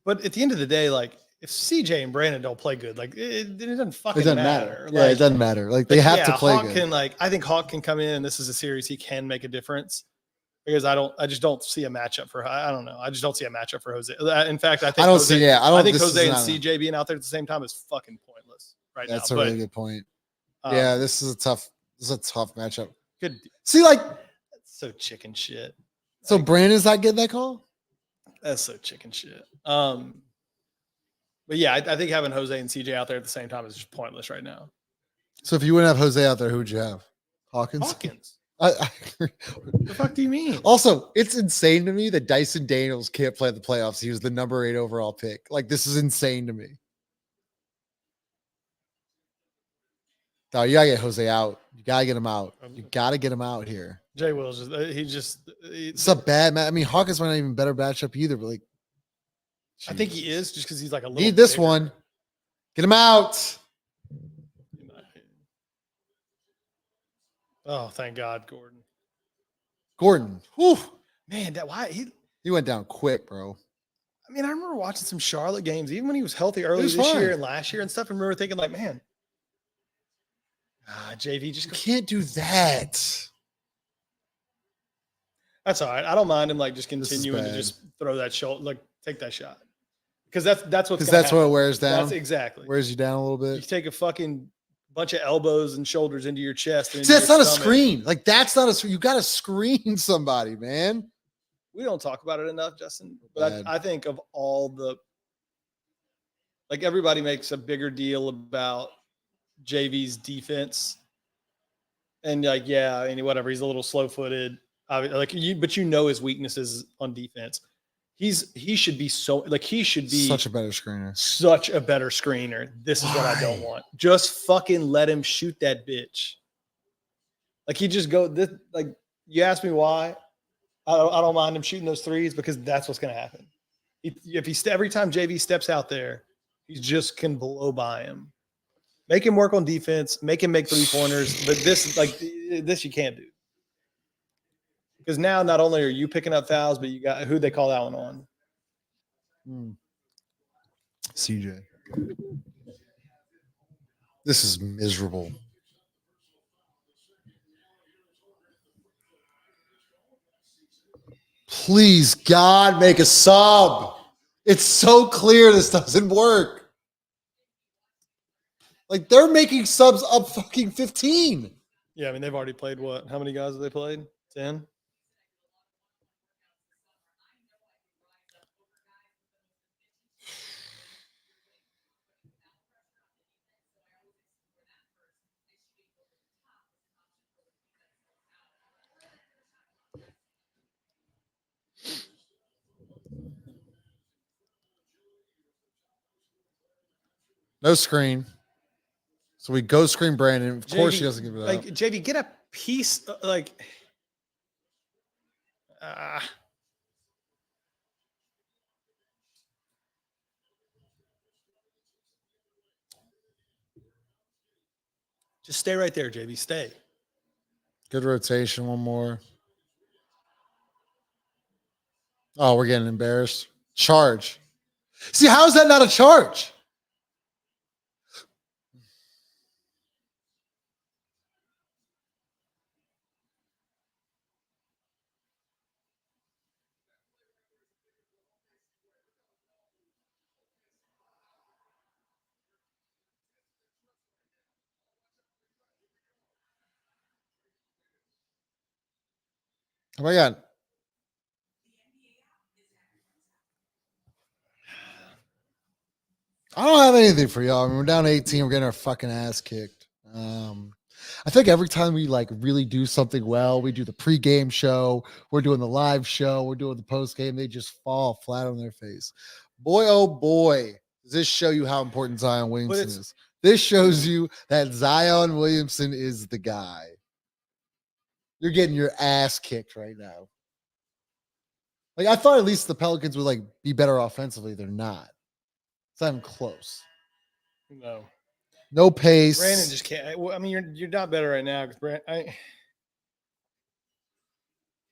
But at the end of the day, like if CJ and Brandon don't play good, like it doesn't fucking matter. Yeah, it doesn't matter. Like they have to play Hawk good. I think Hawk can come in and this is a series he can make a difference. Because I just don't see a matchup for. I don't know. I just don't see a matchup for Jose. In fact, I think Jose and CJ being out there at the same time is fucking pointless right now. That's a really good point. Yeah, this is a tough matchup. Good. See, like that's so chicken shit. So Brandon's not getting that call. That's so chicken shit. But yeah, I think having Jose and CJ out there at the same time is just pointless right now. So if you wouldn't have Jose out there, who'd you have? Hawkins. I the fuck do you mean? Also, it's insane to me that Dyson Daniels can't play the playoffs. He was the number 8 overall pick. Like, this is insane to me. No, you gotta get Jose out. You gotta get him out. You gotta get him out here. Jay Will's it's a bad match. I mean, Hawkins might not even better matchup either, but like, I think he is just because he's like a little. Need this bigger. One. Get him out. Oh, thank God, Gordon. Whew. Man, why he went down quick, bro. I mean, I remember watching some Charlotte games, even when he was healthy early this year and last year and stuff. I remember thinking, like, man, JV just can't do that. That's all right. I don't mind him like just continuing to just throw that shot, like take that shot, because that's what it wears down. That's exactly wears you down a little bit. You take a fucking bunch of elbows and shoulders into your chest. See, that's not a screen. Like that's not a. You got to screen somebody, man. We don't talk about it enough, Justin. But I think of all the, like everybody makes a bigger deal about JV's defense, and like whatever. He's a little slow-footed, but you know his weaknesses on defense. He should be he should be such a better screener. This is what I don't want. Just fucking let him shoot that bitch. Like he just you ask me why. I don't mind him shooting those threes because that's what's going to happen. Every time JV steps out there, he just can blow by him. Make him work on defense. Make him make 3-pointers. But this you can't do. Because now not only are you picking up fouls, but you got who they call that one on. CJ. This is miserable. Please, God, make a sub. It's so clear this doesn't work. Like they're making subs up fucking 15. Yeah, I mean they've already played what? How many guys have they played? 10. No screen. So we go screen Brandon. Of course, she JV, doesn't give it like up. JV, get a piece like. Uh, just stay right there, JV. Stay. Good rotation. One more. Oh, we're getting embarrassed. Charge. See, how is that not a charge? Oh my God. I don't have anything for y'all. I mean, we're down 18. We're getting our fucking ass kicked. I think every time we like really do something well, we do the pregame show, we're doing the live show, we're doing the postgame, they just fall flat on their face. Boy, oh boy, does this show you how important Zion Williamson is. This shows you that Zion Williamson is the guy. You're getting your ass kicked right now. Like I thought at least the Pelicans would like be better offensively. They're not. It's not even close. No. No pace. Brandon just can't. I mean, you're not better right now because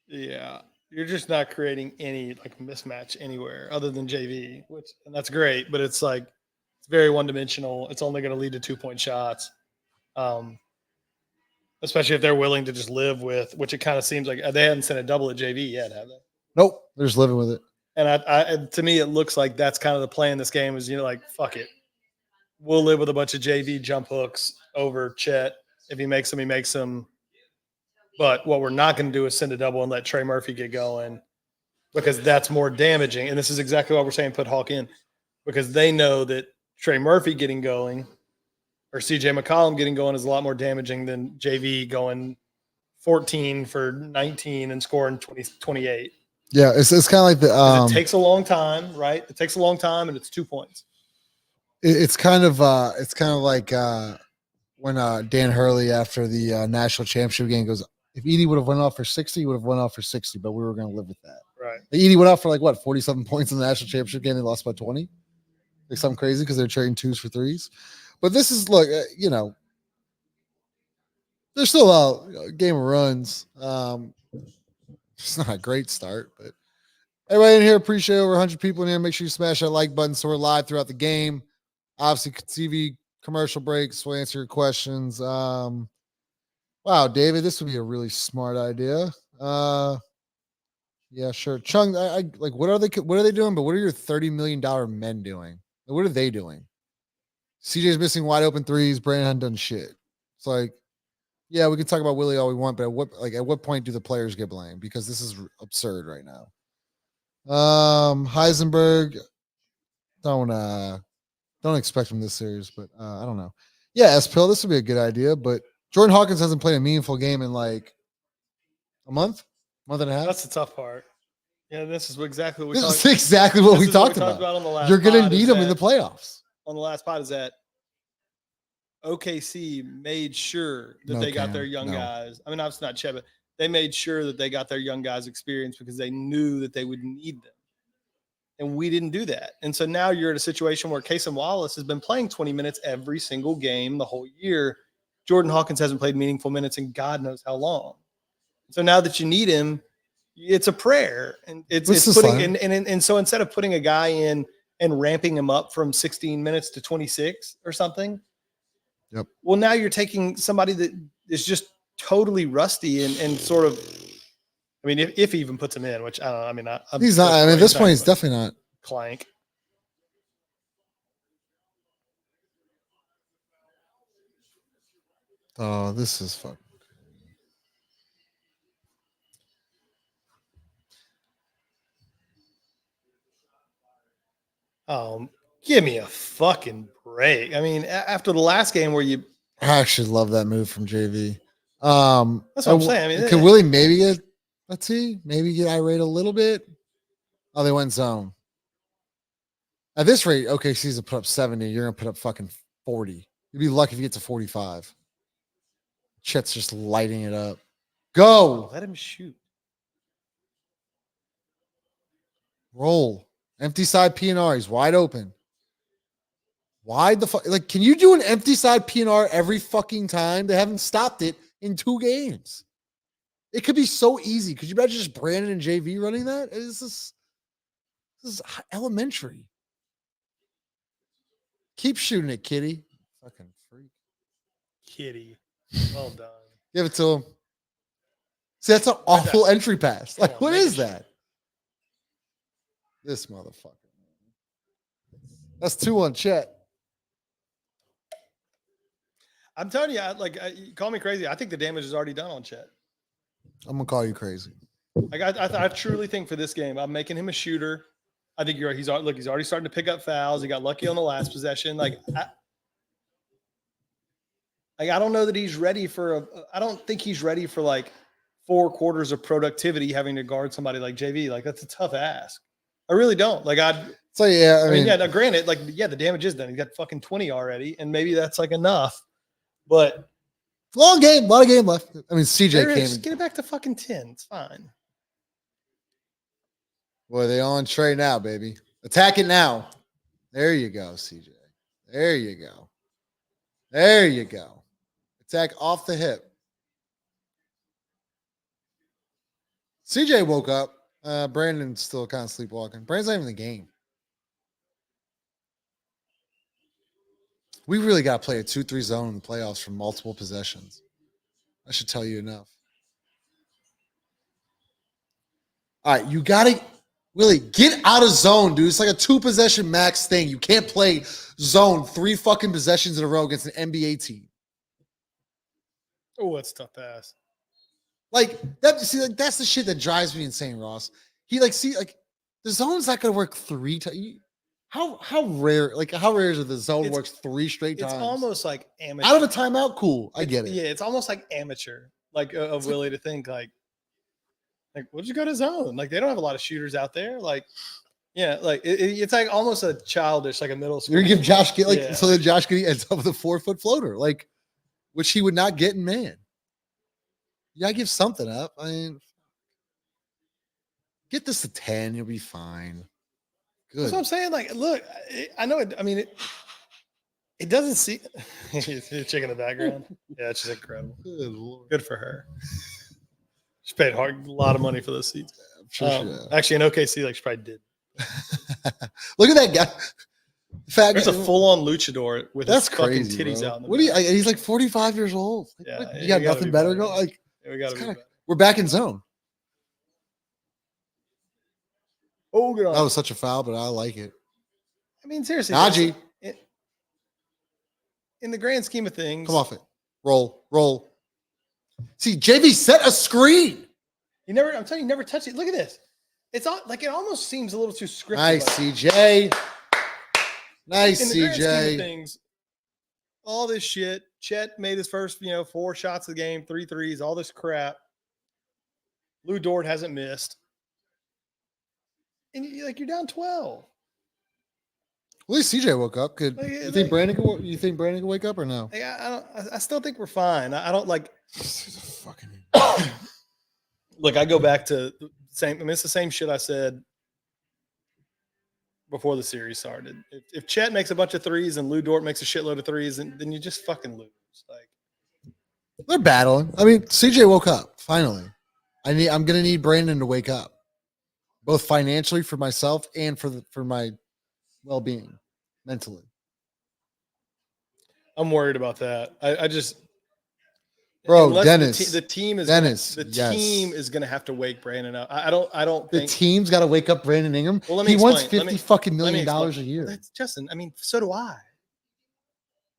yeah, you're just not creating any like mismatch anywhere other than JV, and that's great, but it's like it's very one dimensional. It's only going to lead to 2-point shots, especially if they're willing to just live with, which it kind of seems like they haven't sent a double at JV yet, have they? Nope, they're just living with it. And to me, it looks like that's kind of the play in this game is like fuck it. We'll live with a bunch of JV jump hooks over Chet. If he makes them, he makes them. But what we're not going to do is send a double and let Trey Murphy get going because that's more damaging. And this is exactly what we're saying, put Hawk in, because they know that Trey Murphy getting going or CJ McCollum getting going is a lot more damaging than JV going 14 for 19 and scoring 28. Yeah, it's kind of like the it takes a long time, right? It takes a long time and it's 2 points. It's kind of like when Dan Hurley after the national championship game goes, if Edie would have went off for 60, he would have went off for 60, but we were going to live with that. Right. Like Edie went off for like what 47 points in the national championship game. They lost by 20, like something crazy because they're trading twos for threes. But this is look, there's still a game of runs. It's not a great start, but everybody in here, appreciate over 100 people in here. Make sure you smash that like button so we're live throughout the game. Obviously, TV commercial breaks will answer your questions. Wow, David, this would be a really smart idea. Yeah, sure. Chung, I like what are they doing? But what are your $30 million men doing? What are they doing? CJ's missing wide open threes. Brandon hadn't done shit. It's like, yeah, we can talk about Willie all we want, but at what point do the players get blamed? Because this is absurd right now. Heisenberg, don't expect him this series, but I don't know. Yeah, S-Pill, this would be a good idea, but Jordan Hawkins hasn't played a meaningful game in like a month and a half. That's the tough part. Yeah, this is exactly what we talked about. Exactly what we talked about on the last. You're going to need him in the playoffs. On the last pod is that OKC made sure that they got their young guys. I mean, obviously not Chet, but they made sure that they got their young guys experience because they knew that they would need them. And we didn't do that. And so now you're in a situation where Casey Wallace has been playing 20 minutes every single game the whole year. Jordan Hawkins hasn't played meaningful minutes in God knows how long. So now that you need him, it's a prayer. And it's putting and so instead of putting a guy in and ramping him up from 16 minutes to 26 or something, Yep. Well, now you're taking somebody that is just totally rusty and sort of. I mean, if he even puts him in, which I don't know. I mean, He's not. I mean, at this point, he's definitely not. Clank. Oh, this is fun. Give me a fucking break. I mean, after the last game where you, I actually love that move from JV. that's what I'm saying. I mean, could Willie maybe get? Let's see, maybe get irate a little bit. Oh, they went zone. At this rate, OKC's to put up 70. You're gonna put up fucking 40. You'd be lucky if you get to 45. Chet's just lighting it up. Go. let him shoot. Roll. Empty side PNR. He's wide open. Wide the fuck? Like, can you do an empty side PNR every fucking time? They haven't stopped it in 2 games. It could be so easy. Could you imagine just Brandon and JV running that? This is elementary. Keep shooting it, kitty. Fucking freak. Kitty. Well done. Give it to him. See, that's an awful entry pass. Like, what is that? This motherfucker. That's 2 on Chet. I'm telling you, you call me crazy. I think the damage is already done on Chet. I'm gonna call you crazy. Like I truly think for this game, I'm making him a shooter. I think you're right. He's already starting to pick up fouls. He got lucky on the last possession. I don't know that he's ready for I don't think he's ready for like 4 quarters of productivity having to guard somebody like JV. Like, that's a tough ask. I really don't. Like, so yeah, I mean, yeah, now, granted, like, yeah, the damage is done. He got fucking 20 already, and maybe that's like enough. But long game, a lot of game left. I mean, CJ came. Just get it back to fucking 10. It's fine. Boy, they on Trey now, baby. Attack it now. There you go, CJ. There you go. There you go. Attack off the hip. CJ woke up. Brandon's still kind of sleepwalking. Brandon's not even in the game. We really got to play a 2-3 zone in the playoffs for multiple possessions. I should tell you enough. All right, you got to really get out of zone, dude. It's like a 2-possession max thing. You can't play zone 3 fucking possessions in a row against an NBA team. Oh, that's tough pass. Like that. See, like that's the shit that drives me insane, Ross. He the zone's not gonna work 3 times. How rare? Like, how rare is it the zone works 3 straight times? It's almost like amateur. Out of a timeout, cool. I get it. Yeah, it's almost like amateur, like of Willie to think like, what'd you go to zone? Like, they don't have a lot of shooters out there. Like, yeah, like it's like almost a childish, like a middle school. You're gonna give Josh so that Josh Giddey ends up with a 4-foot floater, like, which he would not get in man. You gotta give something up. I mean, get this to 10, you'll be fine. Good. That's what I'm saying. Like, look, I know it. I mean, it doesn't see. Chick in the background. Yeah, she's incredible. Good Lord. Good for her. She paid a lot of money for those seats. I'm sure actually, in OKC, like, she probably did. Look at that guy. There's a full-on luchador with that's his crazy, fucking titties bro. out. What do you? He's like 45 years old. Like, Yeah, you got nothing better to go. Like, yeah, we gotta be we're back in zone. Oh, good. That was such a foul, but I like it. I mean, seriously, Najee. In the grand scheme of things, come off it. Roll. See, JV set a screen. I'm telling you, never touch it. Look at this. It's all like it almost seems a little too scripted. Nice, CJ. Nice, in the grand scheme CJ. of things, all this shit. Chet made his first, 4 shots of the game, 3 threes, all this crap. Lou Dort hasn't missed. And you're down 12. At least CJ woke up. You think Brandon can wake up or no? Like, I still think we're fine. I don't like. Fucking. Look, I go back to the same. I mean, it's the same shit I said before the series started. If Chet makes a bunch of threes and Lou Dort makes a shitload of threes, then you just fucking lose. Like, they're battling. I mean, CJ woke up finally. I'm gonna need Brandon to wake up, both financially for myself and for my well-being mentally. I'm worried about that. I just, Bro, unless Dennis. the team is Dennis, team is going to have to wake Brandon up. I don't the think team's got to wake up Brandon Ingram. Well, let me He wants explain. $50 Let me million explain. a year. Well, that's Justin. I mean, so do I.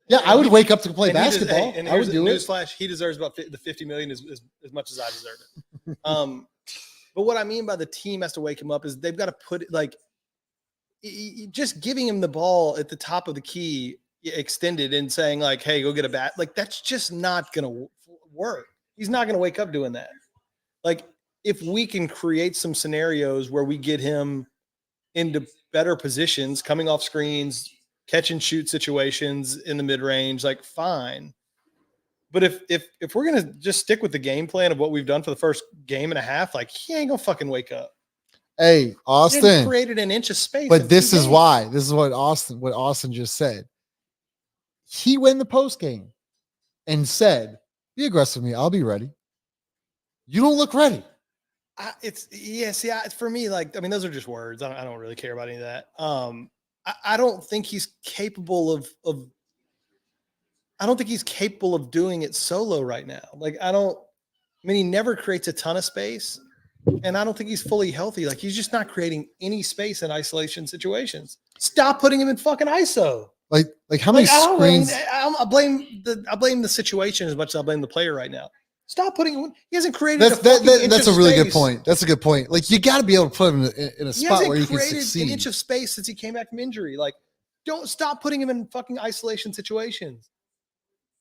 Yeah, I would he- wake up to play and he does- basketball. hey, and I would here's do it. newsflash: he deserves about the 50 million as much as I deserve it. But what I mean by the team has to wake him up is they've got to put it like just giving him the ball at the top of the key extended and saying like, "Hey, go get a bat." Like that's just not going to work. He's not going to wake up doing that. Like if we can create some scenarios where we get him into better positions, coming off screens, catch and shoot situations in the mid range, like fine. But if we're gonna just stick with the game plan of what we've done for the first game and a half, like he ain't gonna fucking wake up. Hey, Austin created an inch of space. But this is why. This is what Austin just said. He went in the post game and said, "Be aggressive with me. I'll be ready." You don't look ready. For me, like I mean, those are just words. I don't really care about any of that. I don't think he's capable of. I don't think he's capable of doing it solo right now. Like I mean, he never creates a ton of space, and I don't think he's fully healthy. Like he's just not creating any space in isolation situations. Stop putting him in fucking ISO. Like how many screens? I blame the situation as much as I blame the player right now. Stop putting him. He hasn't created. That's a really good point. That's a good point. Like you got to be able to put him in a spot where he can succeed. He hasn't created an inch of space since he came back from injury. Like, don't stop putting him in fucking isolation situations.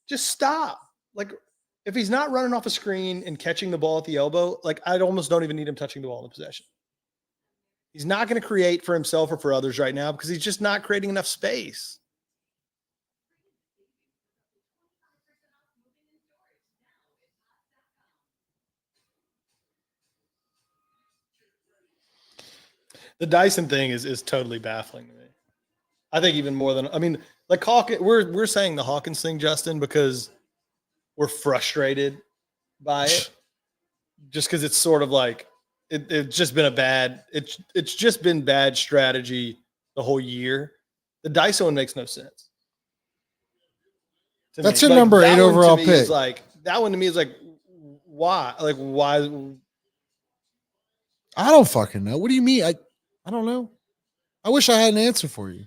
Just stop. Like, if he's not running off a screen and catching the ball at the elbow, like I almost don't even need him touching the ball in the possession. He's not going to create for himself or for others right now because he's just not creating enough space. The Dyson thing is totally baffling to me. I think even more than like Hawkins. We're saying the Hawkins thing, Justin, because we're frustrated by it. Just because it's sort of like it's just been it's just been bad strategy the whole year. The Dyson one makes no sense. That's your number 8 overall pick. That one to me is like why? Like why? I don't fucking know. What do you mean? I don't know. I wish I had an answer for you.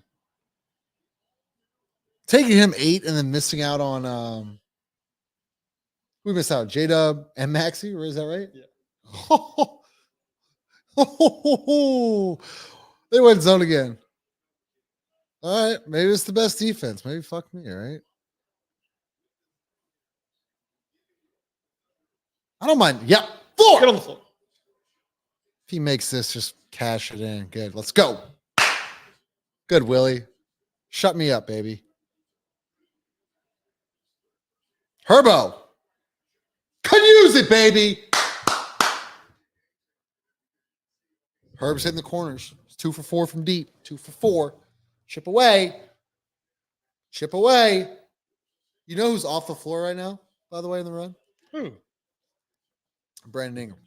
Taking him 8 and then missing out on we missed out J-Dub and Maxey, or is that right? Yeah. They went zone again. All right, maybe it's the best defense. Maybe fuck me, all right? I don't mind. Yep. Floor. Get on the floor. If he makes this, just cash it in. Good. Let's go. Good, Willie. Shut me up, baby. Herbo. Could use it, baby. Herb's hitting the corners. It's 2 for 4 from deep. 2 for 4. Chip away. Chip away. You know who's off the floor right now, by the way, in the run? Who? Brandon Ingram.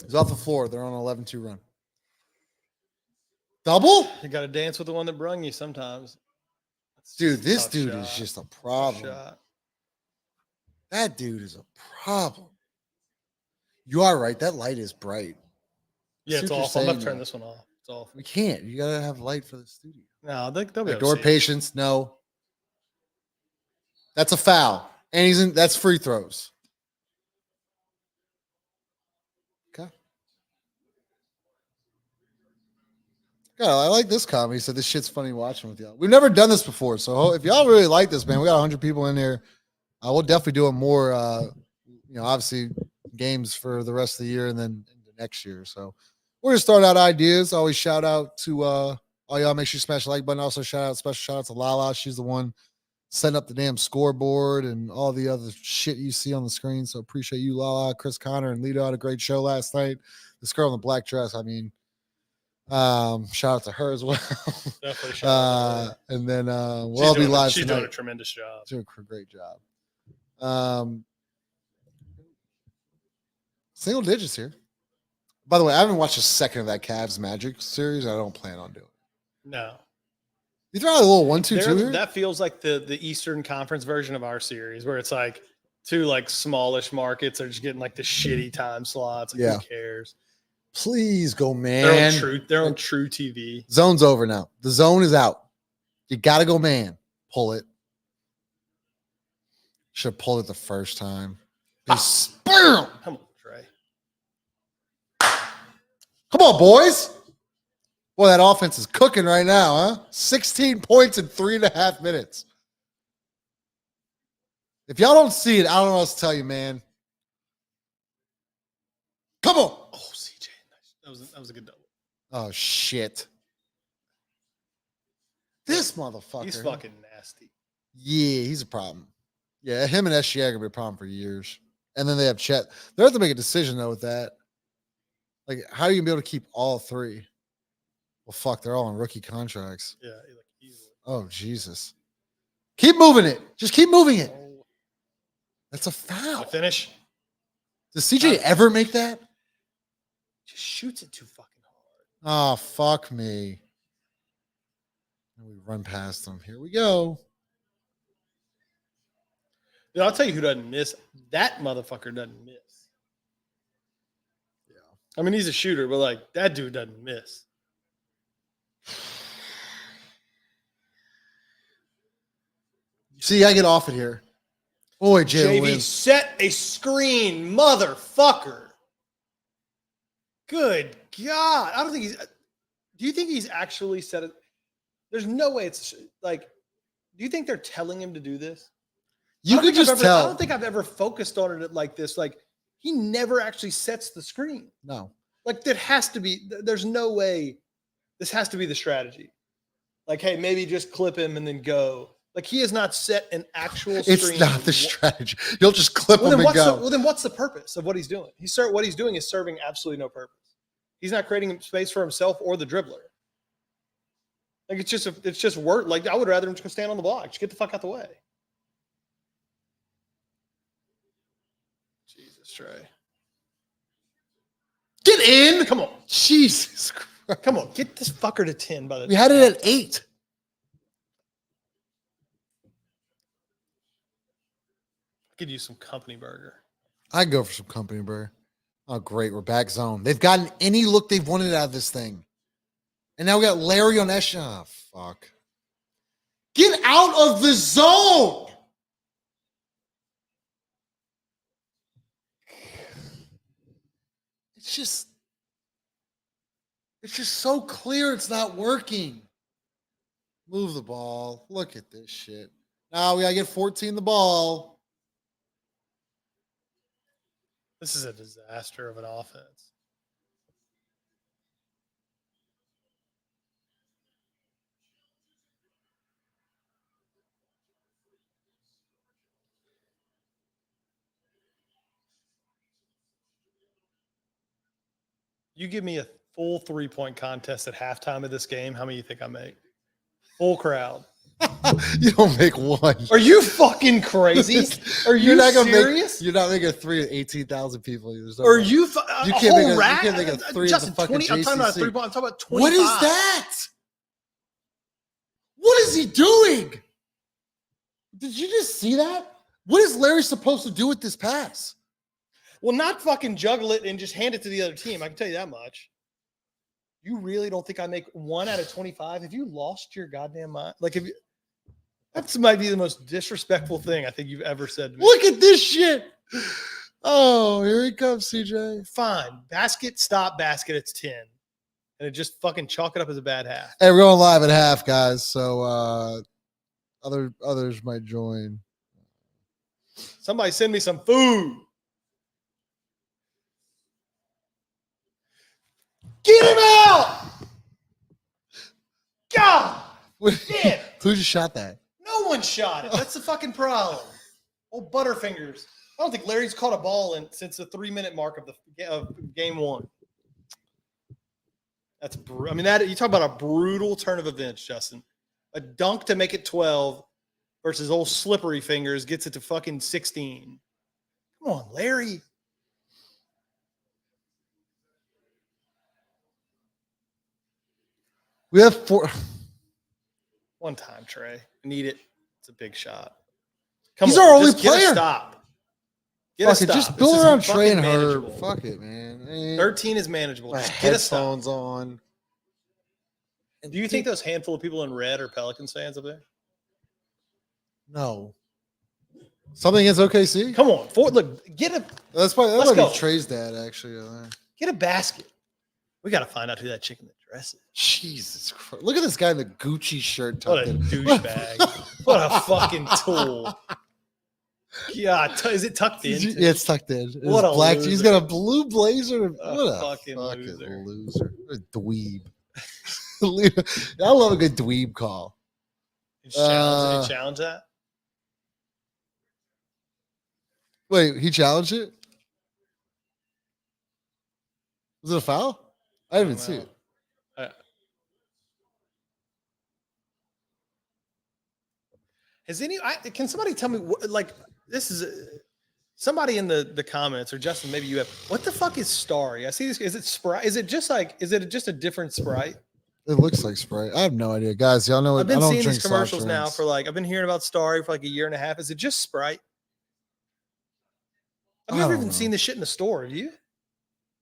He's off the floor. They're on an 11-2 run. Double? You got to dance with the one that brung you sometimes. Dude, this dude is just a problem. That dude is a problem. You are right. That light is bright. Yeah, it's awful. I'm about to turn this one off. It's awful. We can't. You got to have light for the studio. No, they'll be door patience. No. That's a foul. And that's free throws. Okay. God, I like this comment. He said this shit's funny watching with y'all. We've never done this before. So if y'all really like this, man, we got 100 people in there. We'll definitely do it more, obviously games for the rest of the year and then into next year. So we're going to start out ideas. Always shout out to all y'all. Make sure you smash the like button. Also special shout out to Lala. She's the one setting up the damn scoreboard and all the other shit you see on the screen. So appreciate you, Lala. Chris Connor and Lito had a great show last night. This girl in the black dress, shout out to her as well. Definitely shout out to her. And then we'll all be live She's tonight. doing a tremendous job. Doing a great job. Single digits here. By the way, I haven't watched a second of that Cavs Magic series. I don't plan on doing it. No. You throw out a little 1-2-2 here? That feels like the Eastern Conference version of our series, where it's like two like smallish markets are just getting like the shitty time slots. Like, who cares? Please go, man. They're on True TV. Zone's over now. The zone is out. You got to go, man. Pull it. Should have pulled it the first time. Bam! Come on, Trey. Come on, boys. Boy, that offense is cooking right now, huh? 16 points in 3.5 minutes. If y'all don't see it, I don't know what else to tell you, man. Come on. Oh, CJ. That was a good double. Oh, shit. This motherfucker. He's fucking nasty. Yeah, he's a problem. Yeah, him and SGA are going to be a problem for years. And then they have Chet. They have to make a decision, though, with that. Like, how are you going to be able to keep all three? Well, fuck, they're all on rookie contracts. Yeah, like easily. Oh, Jesus. Keep moving it. Just keep moving it. Oh. That's a foul. Finish. Does CJ ever make that? Just shoots it too fucking hard. Oh, fuck me. And we run past them. Here we go. Dude, I'll tell you who doesn't miss. That motherfucker doesn't miss. Yeah. I mean, he's a shooter, but like that dude doesn't miss. See, I get off it here. Boy, Jalen JV, Williams. set a screen, motherfucker. Good God. I don't think he's. Do you think he's actually set it? There's no way it's like. Do you think they're telling him to do this? You could just tell. I don't think I've ever focused on it like this. Like, he never actually sets the screen. No. Like, there has to be. There's no way. This has to be the strategy. Like, hey, maybe just clip him and then go. Like, he has not set an actual screen. It's not the strategy. You'll just clip him and go. Well, then what's the purpose of what he's doing? What he's doing is serving absolutely no purpose. He's not creating space for himself or the dribbler. Like, it's just work. Like, I would rather him just go stand on the block. Just get the fuck out the way. Jesus, Trey. Get in. Come on. Jesus Christ. Come on. Get this fucker to 10 by the We had it at 8. Could use some company burger. I'd go for some company burger. Oh, great. We're back zone. They've gotten any look they've wanted out of this thing. And now we got Larry on Esh. Oh, fuck. Get out of the zone. It's just so clear it's not working. Move the ball. Look at this shit. Now we got to get 14 the ball. This is a disaster of an offense. You give me a full 3-point contest at halftime of this game, how many you think I make? Full crowd. You don't make one. Are you fucking crazy? Are you serious? You're not making a 3 of 18,000 people. Are you? You can't make a 3 Justin, of the fucking 20, I'm talking about a 3-point. I'm talking about 25. What is that? What is he doing? Did you just see that? What is Larry supposed to do with this pass? Well, not fucking juggle it and just hand it to the other team. I can tell you that much. You really don't think I make 1 out of 25? Have you lost your goddamn mind? Like, that might be the most disrespectful thing I think you've ever said to me. Look at this shit. Oh, here he comes, CJ. Fine. Basket, stop, basket. It's 10. And it just fucking chalk it up as a bad half. Hey, we're going live at half, guys. So others might join. Somebody send me some food. Get him out! God! Damn. Who just shot that? No one shot it. That's the fucking problem. Old Butterfingers. I don't think Larry's caught a ball since the 3-minute mark of game 1. That's you talk about a brutal turn of events, Justin. A dunk to make it 12 versus old slippery fingers gets it to fucking 16. Come on, Larry. We have 4. One time, Trey. Need it. It's a big shot. He's our only player. Get a stop. Fuck it. Just build around Trey and Herb. Fuck it, man. 13 is manageable. Just get headphones on. Do you think those handful of people in red are Pelicans fans up there? No. Something against OKC? Come on. Look, get a. That might be Trey's dad, actually. Get a basket. We got to find out who that chick in the dress is. Jesus Christ. Look at this guy in the Gucci shirt. What a douchebag. What a fucking tool. Yeah, is it tucked in? Yeah, it's tucked in. What a black. loser. He's got a blue blazer. What a fucking loser. What a dweeb. I love a good dweeb call. Challenge that? Wait, he challenged it? Was it a foul? I didn't even see it. Can somebody tell me this is somebody in the comments, or Justin, maybe you have, what the fuck is Starry? I see this. Is it Sprite? Is it just a different Sprite? It looks like Sprite. I have no idea. Guys, y'all know I've been seeing these commercials now for I've been hearing about Starry for a year and a half. Is it just Sprite? I've never even seen this shit in the store. Have you?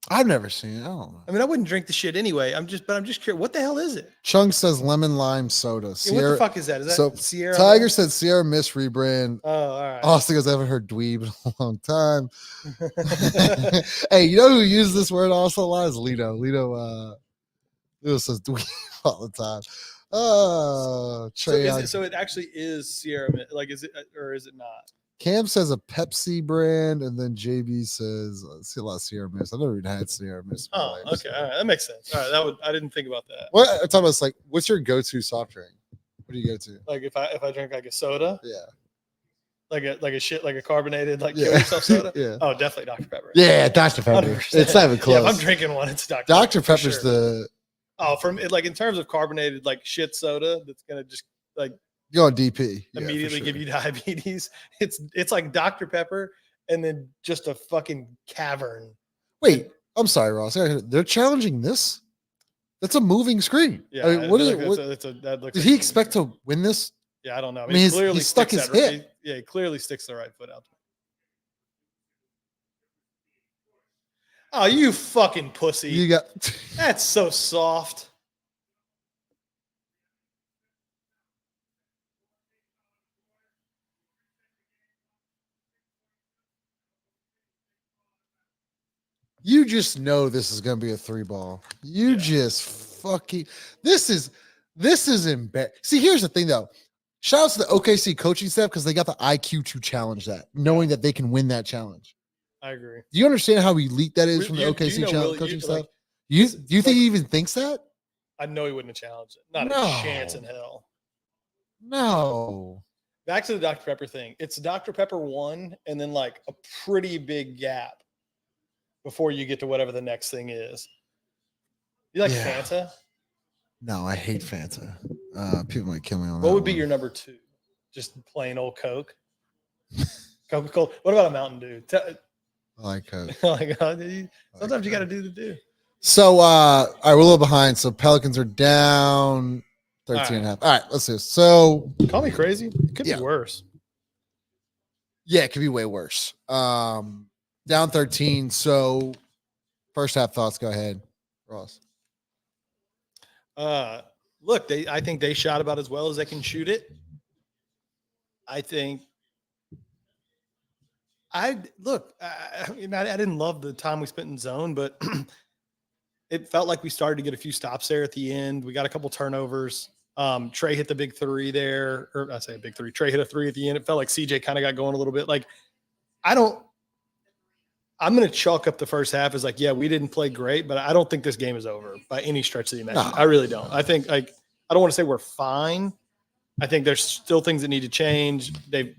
I've never seen it. I don't know. I mean, I wouldn't drink the shit anyway. I'm just curious. What the hell is it? Chunk says lemon lime soda. Yeah, what the fuck is that? Is that Sierra? Tiger said Sierra Mist rebrand. Oh, all right. Austin goes, I haven't heard dweeb in a long time. Hey, you know who uses this word also a lot is Lito. Lito says dweeb all the time. Trey. So it actually is Sierra Mist. Is it or is it not? Cam says a Pepsi brand, and then JB says, I see a lot of Sierra Mist. I've never even had Sierra Mist. Oh, okay. All right. That makes sense. All right. I didn't think about that. What I'm talking about is what's your go-to soft drink? What do you go to? If I drink a soda? Yeah. Like a carbonated, kill yourself soda? Yeah. Oh, definitely Dr. Pepper. Yeah, Dr. Pepper. 100%. It's not even close. Yeah, if I'm drinking one, it's Dr. Dr. Pepper's sure. In terms of carbonated shit soda that's gonna just go on DP. Immediately give you diabetes. It's like Dr. Pepper and then just a fucking cavern. Wait, I'm sorry, Ross. They're challenging this? That's a moving screen. Yeah. I mean, did he expect to win this? Yeah, I don't know. I mean, he stuck his hip. He clearly sticks the right foot out. Oh, you fucking pussy. That's so soft. You just know this is going to be a 3-ball. Just fucking. This is embarrassing. See, here's the thing, though. Shout out to the OKC coaching staff because they got the IQ to challenge that, knowing that they can win that challenge. I agree. Do you understand how elite that is from the OKC coaching staff? Do you think he even thinks that? I know he wouldn't have challenged it. Not a chance in hell. No. Back to the Dr. Pepper thing. It's Dr. Pepper 1 and then a pretty big gap before you get to whatever the next thing is. You like Fanta? No, I hate Fanta. People might kill me on that. What would be your number 2? Just plain old Coke? Coca-Cola. What about a Mountain Dew? I like Coke. Sometimes you got to do the do. So, all right, we're a little behind. So Pelicans are down 13 and a half. All right, let's do this. So call me crazy. It could be worse. Yeah, it could be way worse. Down 13. So first half thoughts. Go ahead, Ross. Look, I think they shot about as well as they can shoot it. I think I didn't love the time we spent in zone, but it felt like we started to get a few stops there at the end. We got a couple turnovers. Trey hit the big 3 there, or I say a big 3. Trey hit a 3 at the end. It felt like CJ kind of got going a little bit. I'm going to chalk up the first half as we didn't play great, but I don't think this game is over by any stretch of the imagination. No. I really don't. I think I don't want to say we're fine. I think there's still things that need to change. They've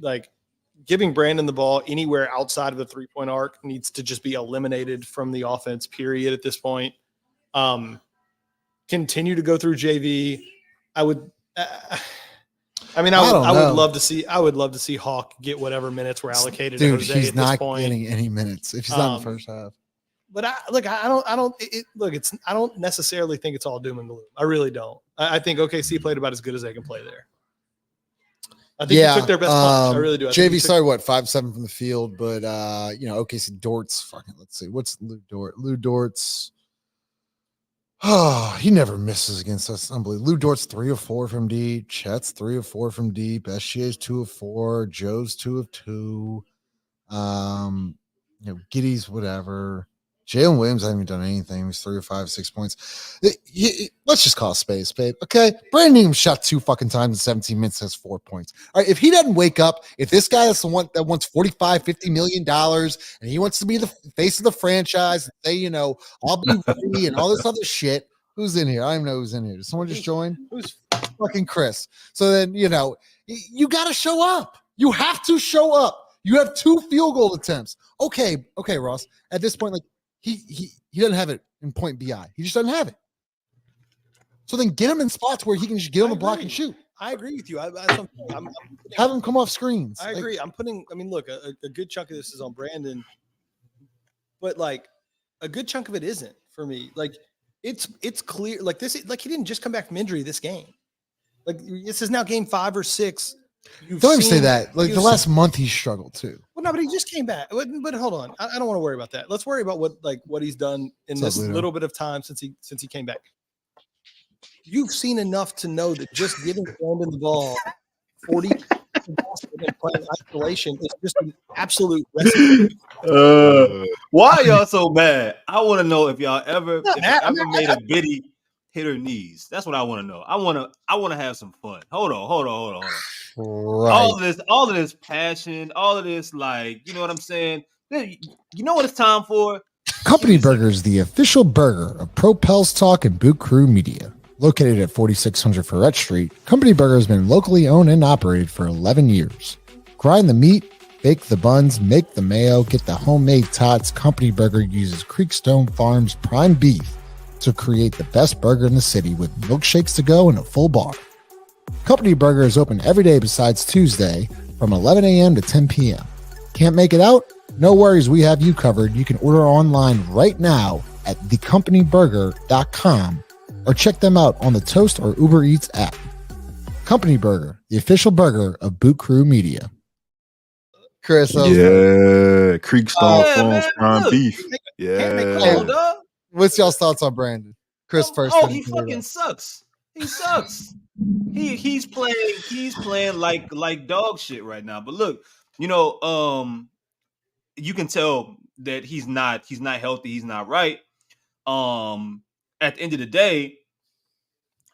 giving Brandon the ball anywhere outside of the 3-point arc needs to just be eliminated from the offense, period, at this point. Continue to go through JV. I would love to see Hawk get whatever minutes were allocated. Dude, he's not getting any minutes if he's not in the first half. But I don't necessarily think it's all doom and gloom. I really don't. I think OKC played about as good as they can play there. I think you took their best punch. I really do. JV started 5-7 from the field, but OKC Dort's fucking. Let's see, what's Lou Dort? Lou Dort's. Oh, he never misses against us. Unbelievable. Lou Dort's 3 of 4 from deep. Chet's 3 of 4 from deep. SGA's 2 of 4. Joe's 2 of 2. Giddy's whatever. Jalen Williams hasn't even done anything. He's 3 or 5, 6 points. Let's just call a spade a spade. Okay. Brandon Ingram shot 2 fucking times in 17 minutes, has 4 points. All right. If he doesn't wake up, if this guy is the one that wants $45-50 million and he wants to be the face of the franchise and say, I'll be ready and all this other shit, who's in here? I don't even know who's in here. Did someone just join? Who's fucking Chris? So then, you got to show up. You have to show up. You have 2 field goal attempts. Okay, Ross. At this point, he doesn't have it in point BI. He just doesn't have it. So then get him in spots where he can just get on the block and shoot. I agree with you. I'm have him come off screens. I agree. Look, a good chunk of this is on Brandon, but a good chunk of it isn't for me. It's clear. This, he didn't just come back from injury this game. This is now game 5 or 6. Don't even say that. The last month he struggled too. Well, no, but he just came back. But hold on, I don't want to worry about that. Let's worry about what he's done in this little bit of time since he came back. You've seen enough to know that just giving Brandon the ball 40 and playing isolation is just an absolute recipe. Why are y'all so mad? I want to know if y'all ever made a biddy hit her knees. That's what I want to know. I want to have some fun. Hold on. Right. All of this passion, all of this, you know what I'm saying? You know what it's time for? Company Burger is the official burger of Propels Talk and Boot Crew Media. Located at 4600 Ferret Street, Company Burger has been locally owned and operated for 11 years. Grind the meat, bake the buns, make the mayo, get the homemade tots. Company Burger uses Creekstone Farms prime beef to create the best burger in the city with milkshakes to go and a full bar. Company Burger is open every day besides Tuesday from 11 a.m. to 10 p.m. Can't make it out? No worries, we have you covered. You can order online right now at thecompanyburger.com or check them out on the Toast or Uber Eats app. Company Burger, the official burger of Boot Crew Media. Chris. Creekstone Farms prime beef. What's y'all's thoughts on Brandon? Chris first. Oh, he fucking sucks. He sucks. He's playing like dog shit right now. But look, you can tell that he's not healthy. He's not right. At the end of the day,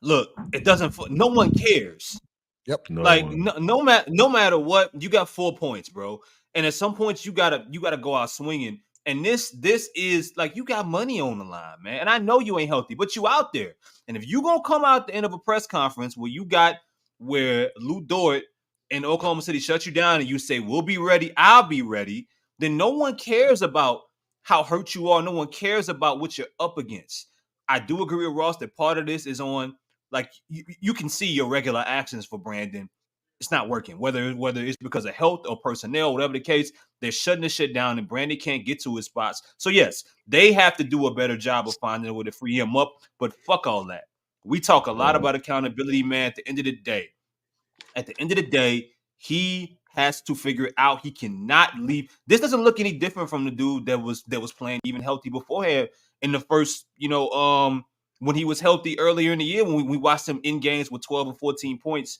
look, it doesn't. No one cares. Yep. No matter what, you got 4 points, bro. And at some points, you gotta go out swinging. And this is you got money on the line, man. And I know you ain't healthy, but you out there. And if you gonna come out at the end of a press conference where Lou Dort in Oklahoma City shut you down and you say, we'll be ready, I'll be ready, then no one cares about how hurt you are. No one cares about what you're up against. I do agree with Ross that part of this is on, you can see your regular actions for Brandon. It's not working, whether it's because of health or personnel, whatever the case, they're shutting the shit down and Brandon can't get to his spots. So yes, they have to do a better job of finding a way to free him up, but fuck all that. We talk a lot about accountability, man. At the end of the day, he has to figure it out. He cannot leave. This doesn't look any different from the dude that was playing even healthy beforehand in the first, when he was healthy earlier in the year, when we watched him in games with 12 and 14 points.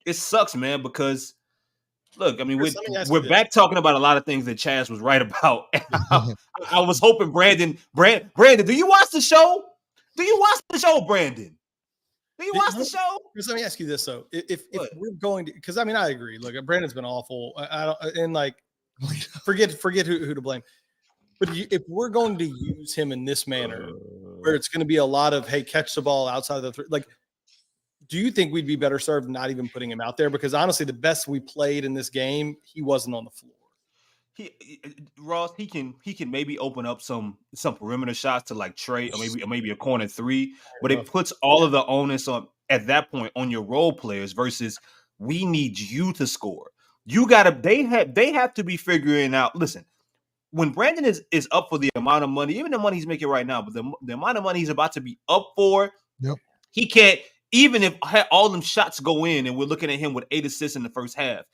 It sucks, man, because look, I mean, we're back talking about a lot of things that Chaz was right about. I was hoping Brandon, do you watch the show? Brandon? Do you watch the show? Let me ask you this though: if we're going to, because I agree. Look, Brandon's been awful. Forget who to blame. But if we're going to use him in this manner, where it's going to be a lot of catch the ball outside of the do you think we'd be better served not even putting him out there? Because honestly, the best we played in this game, he wasn't on the floor. Ross, he can maybe open up some perimeter shots to Trey or maybe a corner three, but it puts all of the onus on at that point on your role players versus we need you to score. They have to be figuring out. Listen, when Brandon is up for the amount of money, even the money he's making right now, but the amount of money he's about to be up for, he can't, even if all them shots go in and we're looking at him with 8 assists in the first half,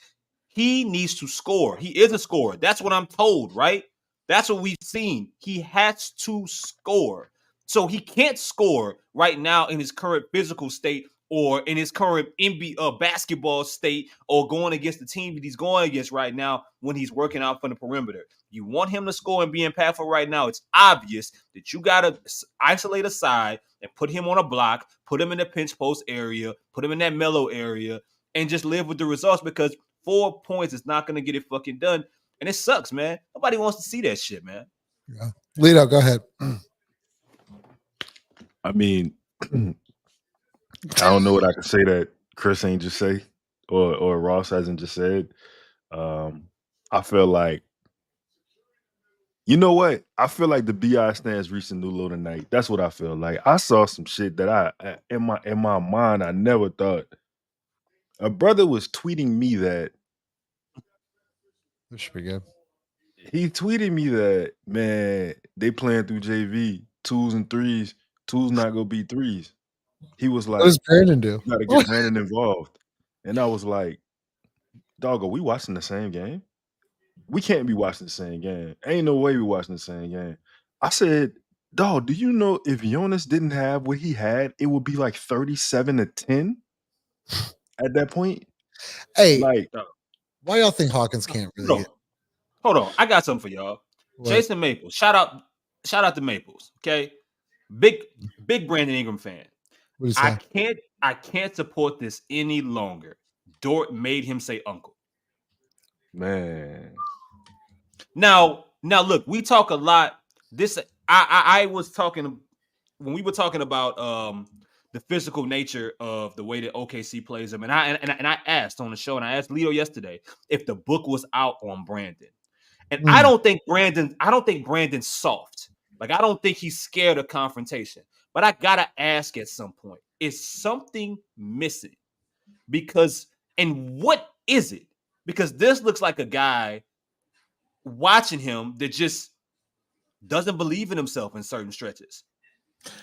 he needs to score. He is a scorer. That's what I'm told, right? That's what we've seen. He has to score. So he can't score right now in his current physical state or in his current NBA basketball state or going against the team that he's going against right now when he's working out from the perimeter. You want him to score and be impactful right now. It's obvious that you got to isolate a side and put him on a block, put him in the pinch post area, put him in that mellow area, and just live with the results, because 4 points is not going to get it fucking done. And it sucks, man. Nobody wants to see that shit, man. Yeah. Lito, go ahead. I mean, I don't know what I can say that Chris ain't just say or Ross hasn't just said. I feel like, you know what? I feel like the BI stands reached a new low tonight. That's what I feel like. I saw some shit that I in my mind I never thought. A brother was tweeting me that This should be good. he tweeted me that, man, they playing through JV, 2s and 3s. 2s not gonna be 3s. He was like, What does Brandon do? you gotta get Brandon involved. And I was like, dog, are we watching the same game? We can't be watching the same game. Ain't no way we watching the same game. I said, dog, do you know if Jonas didn't have what he had, it would be like 37-10 at that point? Hey, Like, why y'all think Hawkins can't really get? Hold on. I got something for y'all. What? Jason Maples. Shout out to Maples. Okay. Big Brandon Ingram fan. What is that? I can't support this any longer. Dort made him say uncle. man. Now look, we talk a lot. This I was talking when we were talking about the physical nature of the way that OKC plays them, and I asked on the show, and I asked Leo yesterday if the book was out on Brandon. And I don't think Brandon's soft. Like, I don't think he's scared of confrontation. But I gotta ask at some point, is something missing? And what is it? Because this looks like a guy watching him that just doesn't believe in himself in certain stretches.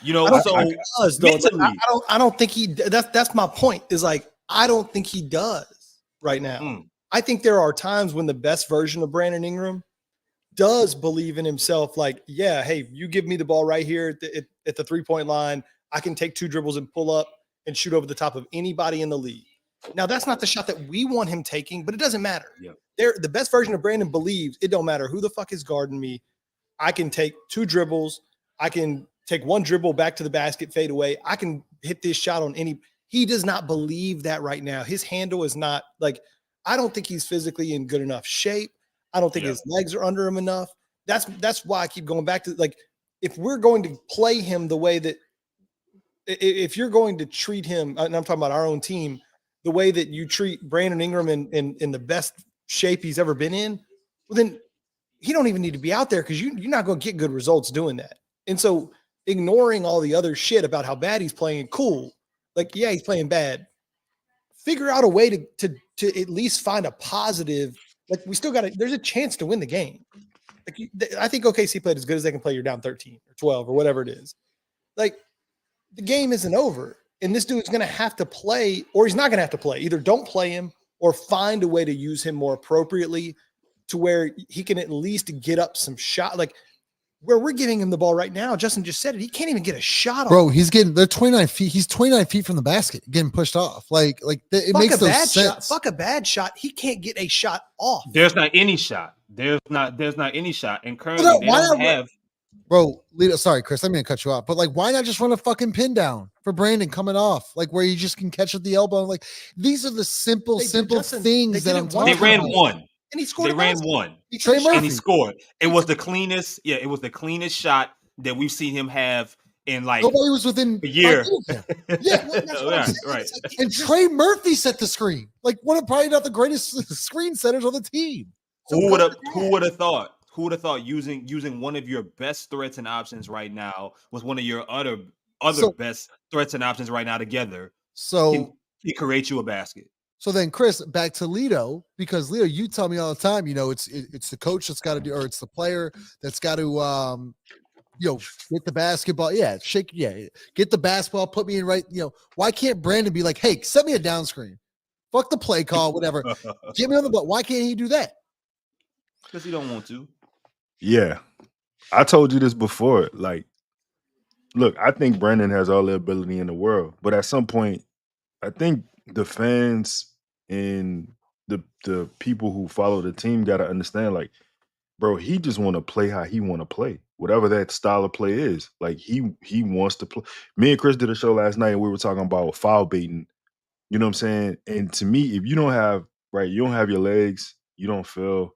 You know, I don't think he. That's my point. Is like, I don't think he does right now. I think there are times when the best version of Brandon Ingram does believe in himself. Like, yeah, hey, you give me the ball right here at the 3-point line, I can take 2 dribbles and pull up and shoot over the top of anybody in the league. Now, that's not the shot that we want him taking, but it doesn't matter. Yeah. The best version of Brandon believes it don't matter who the fuck is guarding me. I can take 2 dribbles. I can take 1 dribble back to the basket, fade away. I can hit this shot on any. He does not believe that right now. His handle is not like, I don't think he's physically in good enough shape. I don't think his legs are under him enough. That's why I keep going back to, like, if we're going to play him the way that, if you're going to treat him, and I'm talking about our own team, the way that you treat Brandon Ingram in the best shape he's ever been in, well, then he don't even need to be out there, because you're not going to get good results doing that. And so ignoring all the other shit about how bad he's playing, cool. Like, yeah, he's playing bad. Figure out a way to at least find a positive. Like, we still got there's a chance to win the game. Like, I think OKC played as good as they can play. You're down 13 or 12 or whatever it is. Like, the game isn't over. And this dude's going to have to play, or he's not going to have to play. Either don't play him or find a way to use him more appropriately to where he can at least get up some shot. Like, where we're giving him the ball right now, Justin just said it. He can't even get a shot. Bro, they're 29 feet. He's 29 feet from the basket, getting pushed off. It makes no sense. Fuck a bad shot. He can't get a shot off. There's not any shot. There's not any shot. And currently they don't have. Bro, Lito, sorry, Chris, I'm going to cut you off. But, like, why not just run a fucking pin down for Brandon coming off? Like, where you just can catch at the elbow. Like, these are the simple things that I'm talking about. They ran one. And he scored. They ran one. And he scored. It was the cleanest. Yeah, it was the cleanest shot that we've seen him have in, like, nobody was within a year. Yeah, right. And Trey Murphy set the screen. Like, one of probably not the greatest screen setters on the team. So who would have thought? Who would have thought using one of your best threats and options right now with one of your other best threats and options right now together? So he creates you a basket. So then, Chris, back to Lito, because Lito, you tell me all the time, it's the coach that's got to do, or it's the player that's got to, get the basketball. Yeah, get the basketball, put me in right. Why can't Brandon be like, hey, set me a down screen, fuck the play call, whatever, get me on the ball? Why can't he do that? Because he don't want to. Yeah, I told you this before. Like, look, I think Brandon has all the ability in the world, but at some point, I think the fans and the people who follow the team got to understand, like, bro, he just want to play how he want to play, whatever that style of play is. Like he wants to play. Me and Chris did a show last night, and we were talking about foul baiting. You know what I'm saying? And to me, if you don't have you don't have your legs, you don't feel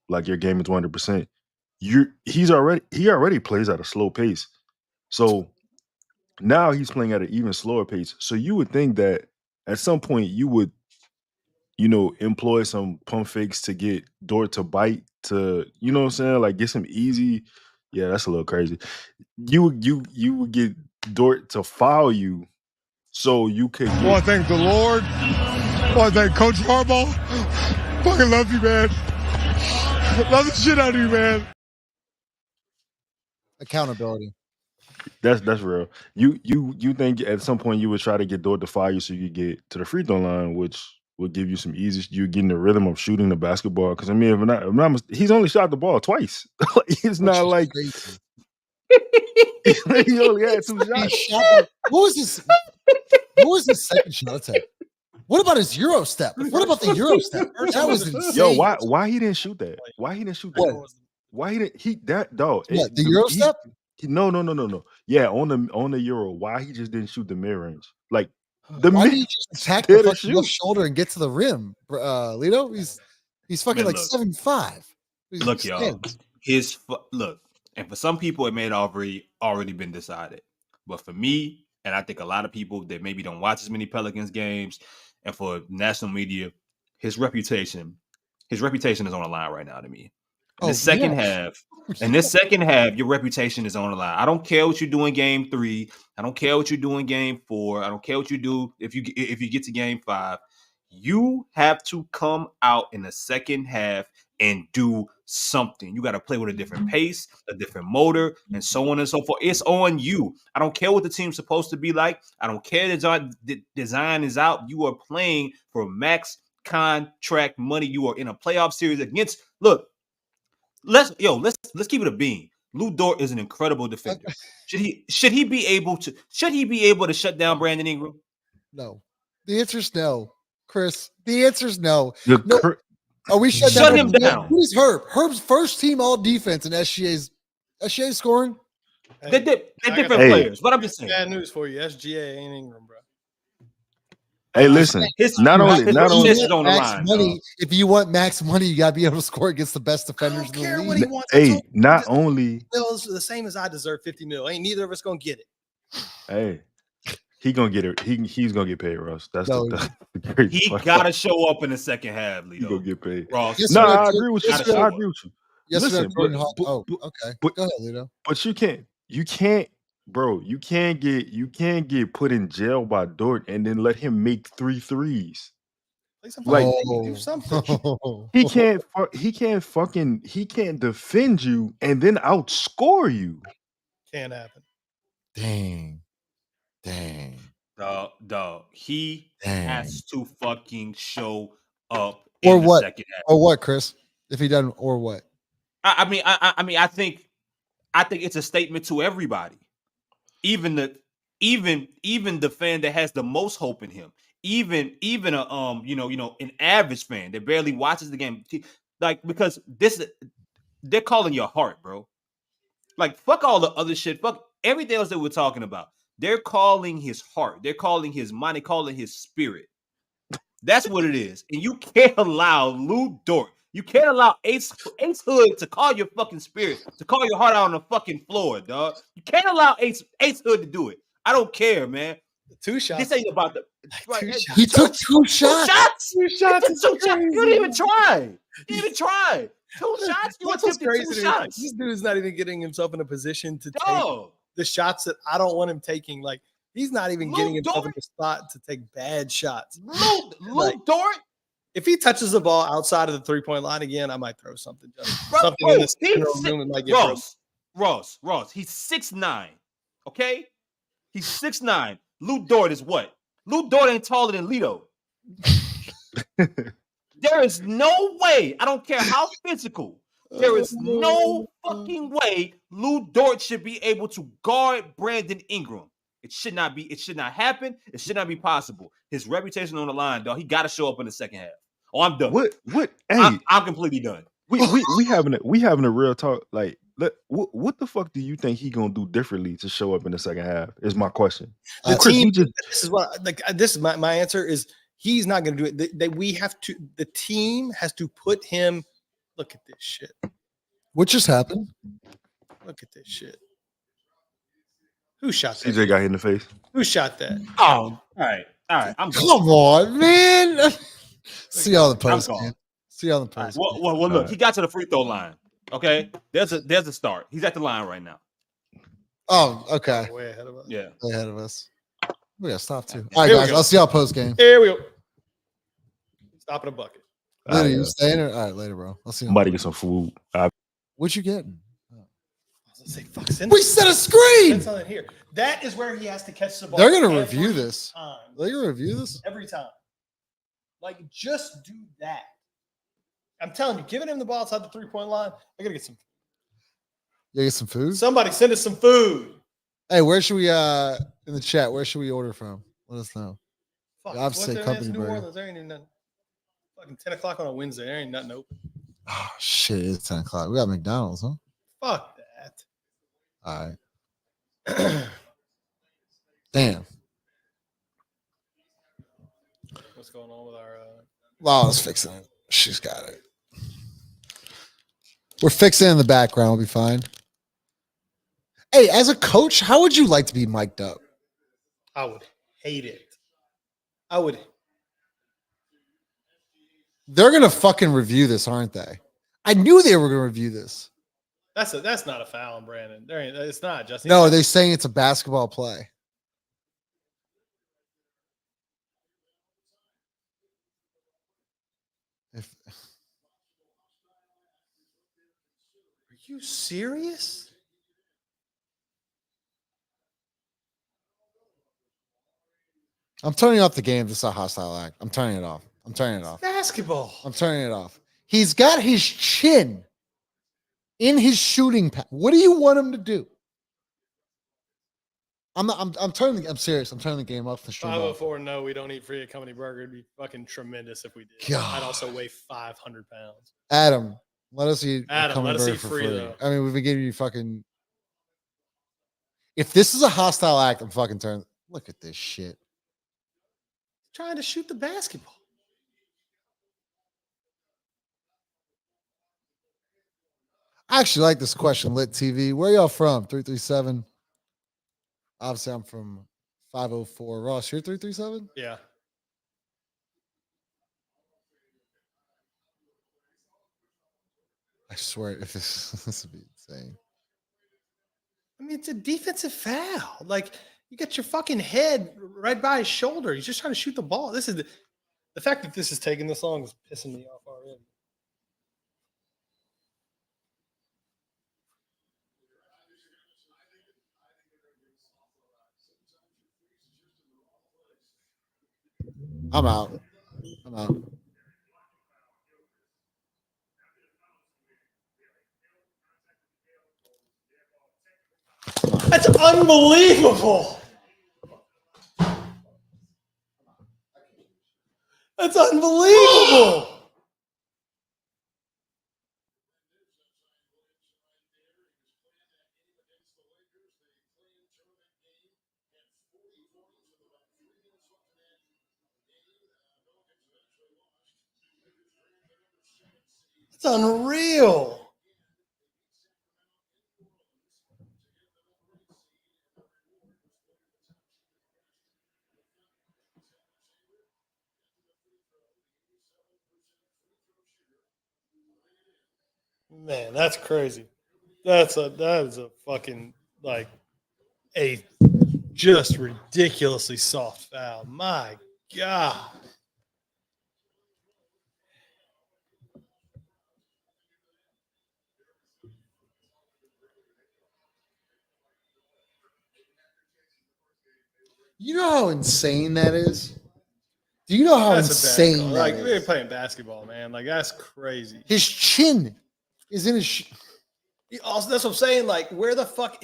like your game is 100%. He already plays at a slow pace, so now he's playing at an even slower pace. So you would think that at some point you would employ some pump fakes to get Dort to bite to, you know what I'm saying? Like get some easy. Yeah, that's a little crazy. You would get Dort to foul you so you could I want to thank the Lord. I want to thank Coach Harbaugh. Fucking love you, man. Love the shit out of you, man. Accountability. That's real. You think at some point you would try to get Dort to foul you so you get to the free throw line, which would give you some easy. You getting the rhythm of shooting the basketball. Because I mean, he's only shot the ball twice. It's not like he only had 2 shots. What was his second shot attempt? What about his Euro step? What about the Euro step? That was insane. Yo, why he didn't shoot that? Why he didn't shoot that? What? Why he didn't that dog? What, the Euro step? No. Yeah, on the Euro. Why he just didn't shoot the mid range? Like why did he just attack the fucking left shoulder and get to the rim? Lito, he's fucking like 7'5". Look, y'all. Look, and for some people it may have already been decided, but for me, and I think a lot of people that maybe don't watch as many Pelicans games, and for national media, his reputation is on the line right now to me. In this second half, your reputation is on the line. I don't care what you do in game 3. I don't care what you do in game 4. I don't care what you do if you get to game 5. You have to come out in the second half and do something. You got to play with a different pace, a different motor, and so on and so forth. It's on you. I don't care what the team's supposed to be like. I don't care the design is out. You are playing for max contract money. You are in a playoff series against. Look, let's keep it a bean. Lou Dort is an incredible defender. Should he be able to shut down Brandon Ingram? No. The answer is no. Chris, the answer is no. Are we shut him down? Who's Herb? Herb's first team all defense in SGA's scoring. They're different players. But I'm just saying. Bad news for you. SGA ain't Ingram, bro. Hey, listen. Not only money. If you want max money, you gotta be able to score against the best defenders in the league. Hey, not only the same as I deserve 50 mil. Ain't neither of us gonna get it. Hey. He gonna get it. He's gonna get paid, Ross. That's the he gotta show up in the second half, Lito. He gonna get paid. Ross. Yes, I agree with you. I agree with you. Yes, listen, okay. But go ahead, Lito. But you can't, bro. You can't get put in jail by Dort and then let him make 3 threes. Like do something. He can't defend you and then outscore you. Can't happen. Dang. Dog. He has to fucking show up or in what? The second half. Or what, Chris? If he doesn't, or what? I mean, I think it's a statement to everybody, even the fan that has the most hope in him, even an average fan that barely watches the game, like, because they're calling your heart, bro. Like, fuck all the other shit, fuck everything else that we're talking about. They're calling his heart. They're calling his mind. They're calling his spirit. That's what it is. And you can't allow Lou Dort. You can't allow Ace Hood to call your fucking spirit, to call your heart out on the fucking floor, dog. You can't allow Ace Hood to do it. I don't care, man. 2 shots. This ain't about the. Right, he took 2 shots. 2 shots. 2 shots. You didn't even try. 2 shots. You attempted 2 shots. This dude is not even getting himself in a position to take the shots that I don't want him taking. Like, He's not even Lou getting himself Dort? in the spot to take bad shots. Lou Like, Dort? if he touches the ball outside of the 3-point line again, I might throw something. Bro, Something in this he's general room that might get broken. Ross, he's 6'9". Okay? He's 6'9". Lou Dort is what? Lou Dort ain't taller than Lito. There is no way. I don't care how physical. There is no fucking way Lou Dort should be able to guard Brandon Ingram. It should not be. It should not happen. It should not be possible. His reputation on the line, dog. He got to show up in the second half. Oh, I'm done. What? Hey, I'm completely done. we having a real talk. Like, what the fuck do you think he gonna do differently to show up in the second half? Is my question. The Chris, team. we just This is what. Like, this is my answer is he's not going to do it. That we have to. The team has to put him. Look at this shit. What just happened? Look at this shit. Who shot that? CJ got hit in the face. Who shot that? Oh, all right. I'm Come gone. on, man. See all the posts, gone. man. See all the All right. posts. Well, look, he got to the free throw line. Okay, there's a start. He's at the line right now. Oh, okay. Way ahead of us. Yeah. Way ahead of us. We gotta stop too. All right, Here we guys. go. I'll see y'all post game. Here we go. Stop in a bucket. Later, you staying? All right, later, bro. I'll see you. I'm about to get some food. What you getting? I was gonna say, fuck, send We set a screen. send something here. That is where he has to catch the ball. They're gonna every review this. time. They're gonna review this. Every time. Like, just do that. I'm telling you, giving him the ball outside the 3-point line, I gotta get some. You get some food. Somebody send us some food. Hey, where should we? In the chat, where should we order from? Let us know. Fuck, I'd say there? company It's New burger. Orleans. There ain't even nothing. Fucking 10 o'clock on a Wednesday. There ain't nothing open. Oh shit! It's 10 o'clock. We got McDonald's, huh? Fuck that. All right. Damn. What's going on with our? Lala's fixing it. She's got it. We're fixing it in the background. We'll be fine. Hey, as a coach, how would you like to be mic'd up? I would hate it. I would. They're gonna fucking review this, aren't they? I knew they were gonna review this. That's not a foul, Brandon. There ain't. It's not, Justin. No, they're saying it's a basketball play. If Are you serious? I'm turning off the game, this is a hostile act. I'm turning it off. I'm turning it off. Basketball. I'm turning it off. He's got his chin in his shooting pad. What do you want him to do? I'm serious. I'm turning the game off the stream. off. 504. No, we don't eat free at Company Burger. It'd be fucking tremendous if we did. God. I'd also weigh 500 pounds. Adam, let us eat. Adam, Coming let us Burger eat for free, though. I mean, we've been giving you fucking. If this is a hostile act, I'm fucking turning. Look at this shit. Trying to shoot the basketball. I actually like this question, Lit TV. Where y'all from? 337. Obviously, I'm from 504. Ross, you're 337? Yeah. I swear, if this would be insane. I mean, it's a defensive foul. Like, you got your fucking head right by his shoulder. He's just trying to shoot the ball. This is the fact that this is taking this long is pissing me off already. I'm out. I'm out. That's unbelievable. That's unbelievable. It's unreal. Man, that's crazy. That is a fucking like a Just ridiculously soft foul. My God. You know how insane that is? Do you know how That's a bad insane call. that Like, is? we're playing basketball, man. Like, that's crazy. His chin is in his. Also, that's what I'm saying. Like, where the fuck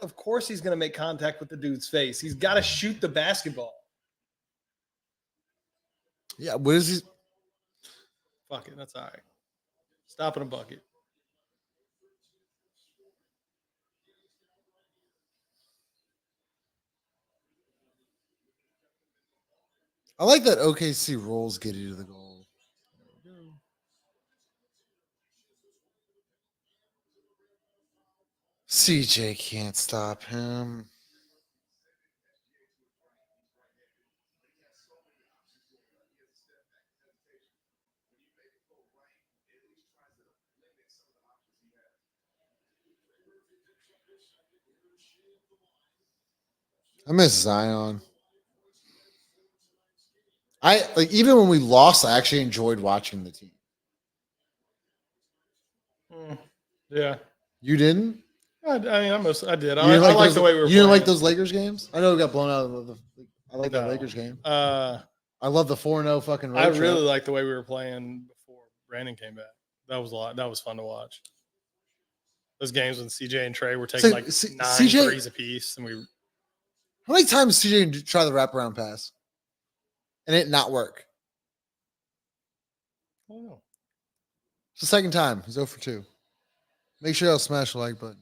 of course he's gonna make contact with the dude's face. He's got to shoot the basketball. Yeah, what is he? Fuck it, that's all right. Stop in a bucket. I like that OKC rolls get you to the goal. CJ can't stop him. I miss Zion. I like even when we lost, I actually enjoyed watching the team. Yeah. You didn't? I mean, I did. You I didn't like those, the way we were You didn't like playing. those Lakers games? I know we got blown out of the. I like that No. Lakers game. I I love the 4-0 fucking road trip. really like the way we were playing before Brandon came back. That was a lot. That was fun to watch. Those games when CJ and Trey were taking So, like C- 9 CJ threes apiece, and we. How many times did CJ try the wraparound pass and it not work? I don't know. It's the second time. He's 0 for 2. Make sure y'all smash the like button.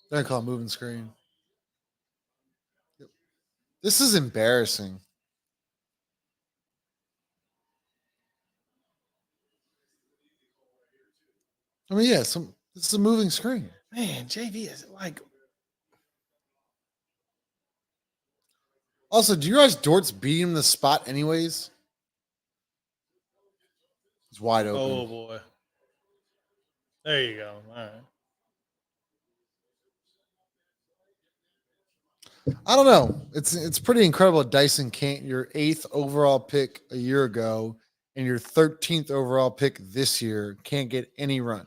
They're gonna call it moving screen. Yep. This is embarrassing. I mean, yeah, this is a moving screen. Man, JV is like. Also, do you realize Dort's beat him the spot anyways? It's wide open. Oh boy. There you go. All right. I don't know. It's pretty incredible. Dyson can't your 8th overall pick a year ago and your 13th overall pick this year can't get any run.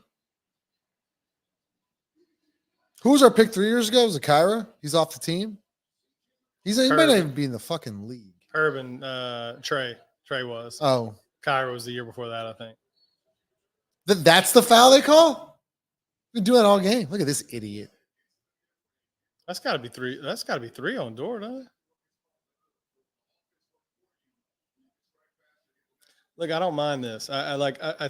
Who was our pick 3 years ago? Was it Kyra? He's off the team. He might not even be in the fucking league. Herb and Trey. Trey was. Oh, Kyra was the year before that, I think. that's the foul they call? Been doing that all game. Look at this idiot. That's got to be 3. That's got to be 3 on Dort, huh? Look, I don't mind this. I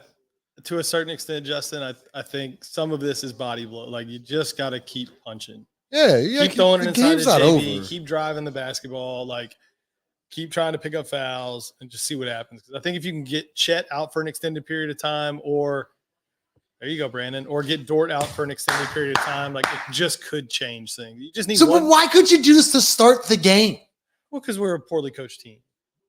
to a certain extent, Justin. I think some of this is body blow. Like you just got to keep punching. Yeah, Keep throwing it the inside game's the not JV. over. Keep driving the basketball. Like keep trying to pick up fouls and just see what happens. Because I think if you can get Chet out for an extended period of time, or there you go, Brandon, or get Dort out for an extended period of time, like it just could change things. You just need So one. but why could you do this to start the game? Well, because we're a poorly coached team.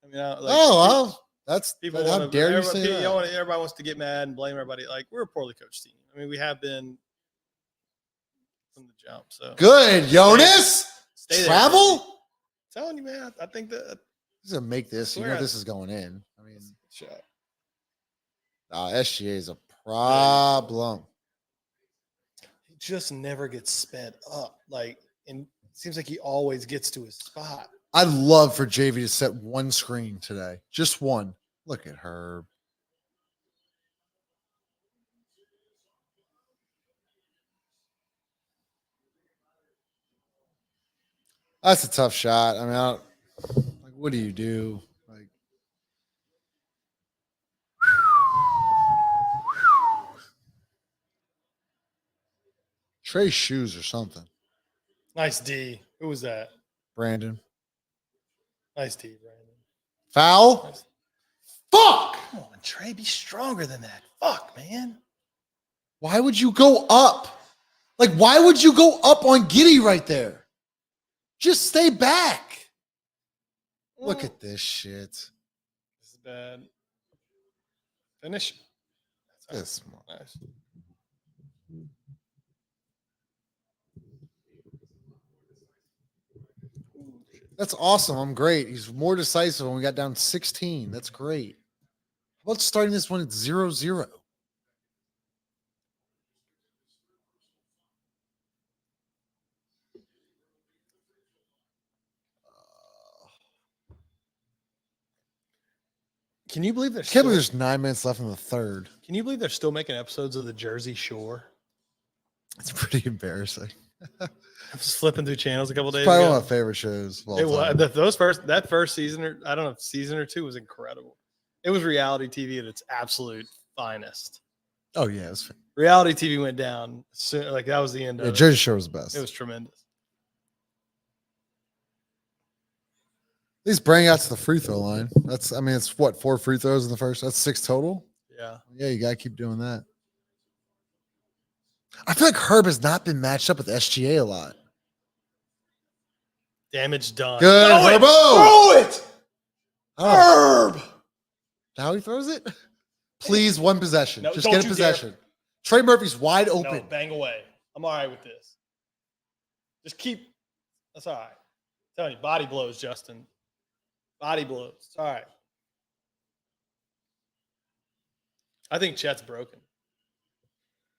I mean, that's people how want to. dare you say that? Everybody wants to get mad and blame everybody. Like we're a poorly coached team. I mean, we have been from the jump. So Good, Jonas. Stay there, Travel? baby. Telling you, man. I think that. He's gonna make this. You know this is going in. I mean, Shot. SGA is a problem. He just never gets sped up. Like, and it seems like he always gets to his spot. I'd love for JV to set one screen today. Just one. Look at her. That's a tough shot. I mean, like, what do you do? Like, Trey's shoes or something. Nice D. Who was that? Brandon. Nice D, Brandon. Foul? Nice. Fuck! Come on, Trey. Be stronger than that. Fuck, man. Why would you go up? Like, why would you go up on Giddy right there? Just stay back. Look at this shit. This is bad. Finish. This Nice. That's awesome. I'm great. He's more decisive when we got down 16. That's great. How about starting this one at 0-0? Can you believe I can't believe there's 9 minutes left in the third. Can you believe they're still making episodes of the Jersey Shore? It's pretty embarrassing. I was flipping through channels a couple It's days probably ago. one of my favorite shows. Of all It was time. that first season, or I don't know, if season or two was incredible. It was reality TV at its absolute finest. Oh yeah, it was, Reality TV went down soon, like that was the end of it. Jersey Shore was the best. It was tremendous. At least bring out to the free throw line. It's what, 4 free throws in the first. That's 6 total. Yeah. Yeah, you gotta keep doing that. I feel like Herb has not been matched up with SGA a lot. Damage done. Good, Herbo. Throw it. Oh, Herb. how he throws it? Please, one possession. No, Just don't get a you possession. Trey Murphy's wide open. No, bang away. I'm all right with this. Just keep. That's all right. I'm telling you, body blows, Justin. Body blows. It's all right. I think Chet's broken.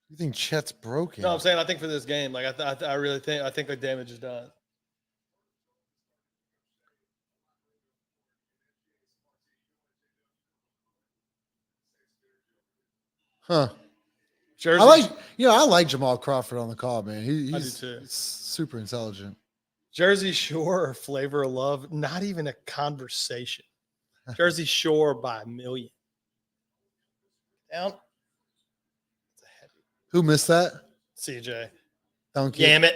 You think Chet's broken? No, I'm saying I think for this game, like I really think the damage is done. Huh. Jersey, I like Jamal Crawford on the call, man. He's too. super intelligent. Jersey Shore or Flavor of Love, not even a conversation. Jersey Shore by a million. Down. Who missed that? CJ. Donkey. Damn it.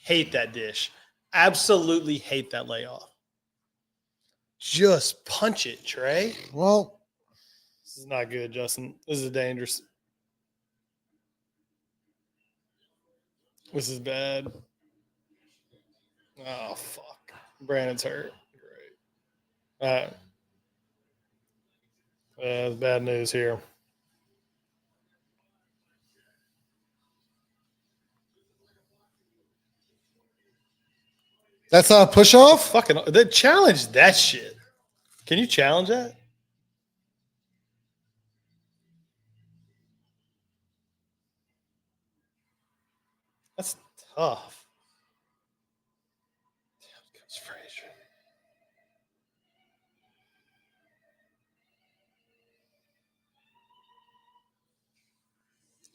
Hate that dish. Absolutely hate that layoff. Just punch it, Trey. Well, This is not good, Justin. This is dangerous. This is bad. Oh, fuck. Brandon's hurt. Great. All right. It's bad news here. that's not a push off. Fucking, they challenge that shit. Can you challenge that? That's tough. Damn, Coach Frazier.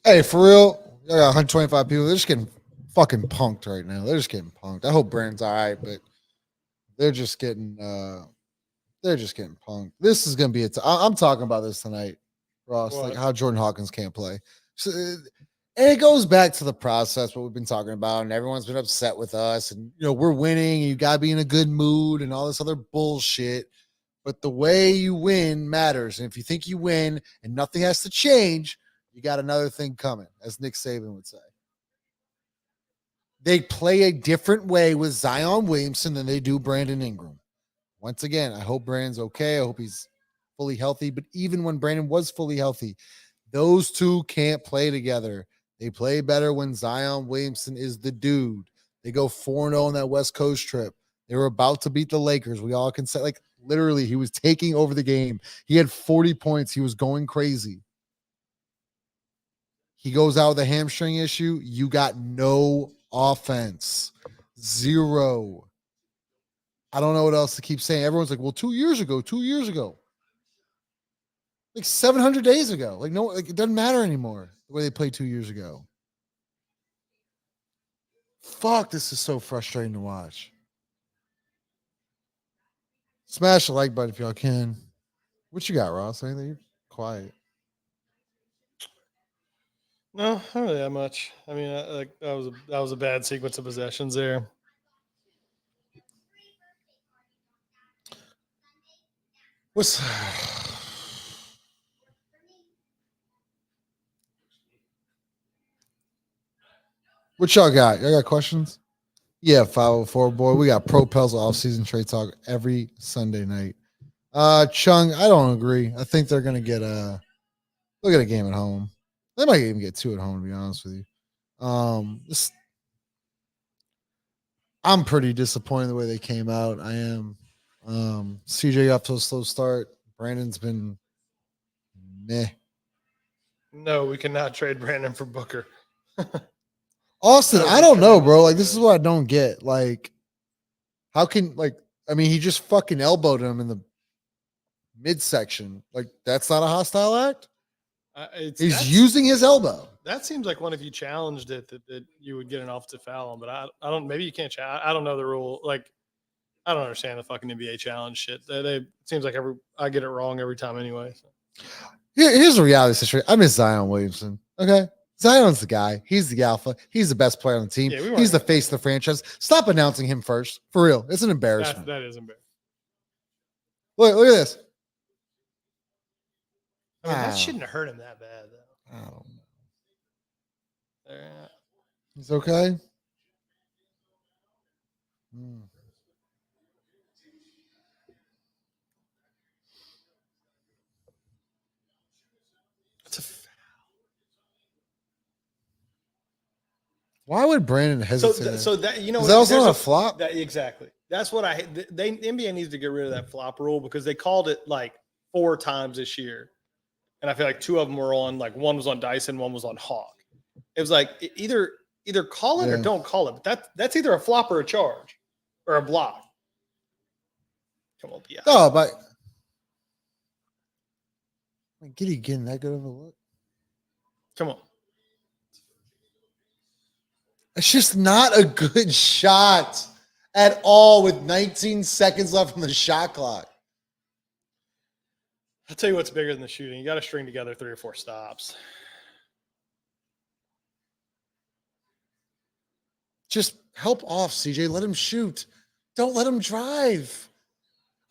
Hey, for real, I got 125 people. They're just getting fucking punked right now. They're just getting punked. I hope Brandon's all right, but they're just getting punked. This is gonna be I'm talking about this tonight, Ross. What? Like how Jordan Hawkins can't play. So, and it goes back to the process, what we've been talking about, and everyone's been upset with us. And we're winning, and you gotta be in a good mood and all this other bullshit. But the way you win matters. And if you think you win and nothing has to change, you got another thing coming, as Nick Saban would say. They play a different way with Zion Williamson than they do Brandon Ingram. Once again, I hope Brandon's okay. I hope he's fully healthy. But even when Brandon was fully healthy, those two can't play together. They play better when Zion Williamson is the dude. They go 4-0 on that West Coast trip. They were about to beat the Lakers. We all can say, like, literally, he was taking over the game. He had 40 points. He was going crazy. He goes out with a hamstring issue. You got no offense. Zero. I don't know what else to keep saying. Everyone's like, well, 2 years ago. Like 700 days ago. Like, no, like it doesn't matter anymore the way they played 2 years ago. Fuck, this is so frustrating to watch. Smash the like button if y'all can. What you got, Ross? Anything? You're quiet. No, not really that much. I mean, that was a bad sequence of possessions there. What's what y'all got? Y'all got questions? Yeah, 504 boy. We got Propels off-season trade talk every Sunday night. Chung, I don't agree. I think they're gonna get they'll get a game at home. They might even get 2 at home, to be honest with you. I'm pretty disappointed in the way they came out. I am. CJ got to a slow start. Brandon's been meh. No, we cannot trade Brandon for Booker. Austin, That would I be don't know, bro. Like, tremendously this is good. what I don't get. Like, how can, like, I mean, he just fucking elbowed him in the midsection. Like, that's not a hostile act. He's using his elbow. That seems like one if you challenged it that you would get an offensive foul on, but I don't. Maybe you can't challenge. I don't know the rule. Like, I don't understand the fucking NBA challenge shit. They it seems like I get it wrong every time anyway. So. Here's the reality situation. I miss Zion Williamson. Okay. Zion's the guy. He's the alpha. He's the best player on the team. Yeah, we weren't He's the gonna- face of the franchise. Stop announcing him first. For real. It's an embarrassment. That is embarrassing. Look at this. I mean, Wow. that shouldn't have hurt him that bad though. I don't know. There- He's okay. It's a Why would Brandon hesitate? so that you know Is that also there's not a flop? That exactly. That's what I hate. The NBA needs to get rid of that flop rule because they called it like 4 times this year, and I feel like 2 of them were on like one was on Dyson, one was on Hawk. It was like either call it or Yeah. don't call it. But that's either a flop or a charge or a block. Come on, yeah. Oh, but Giddy getting that good of a look. Come on. It's just not a good shot at all with 19 seconds left on the shot clock. I'll tell you what's bigger than the shooting. You got to string together 3 or 4 stops. Just help off, CJ. Let him shoot. Don't let him drive.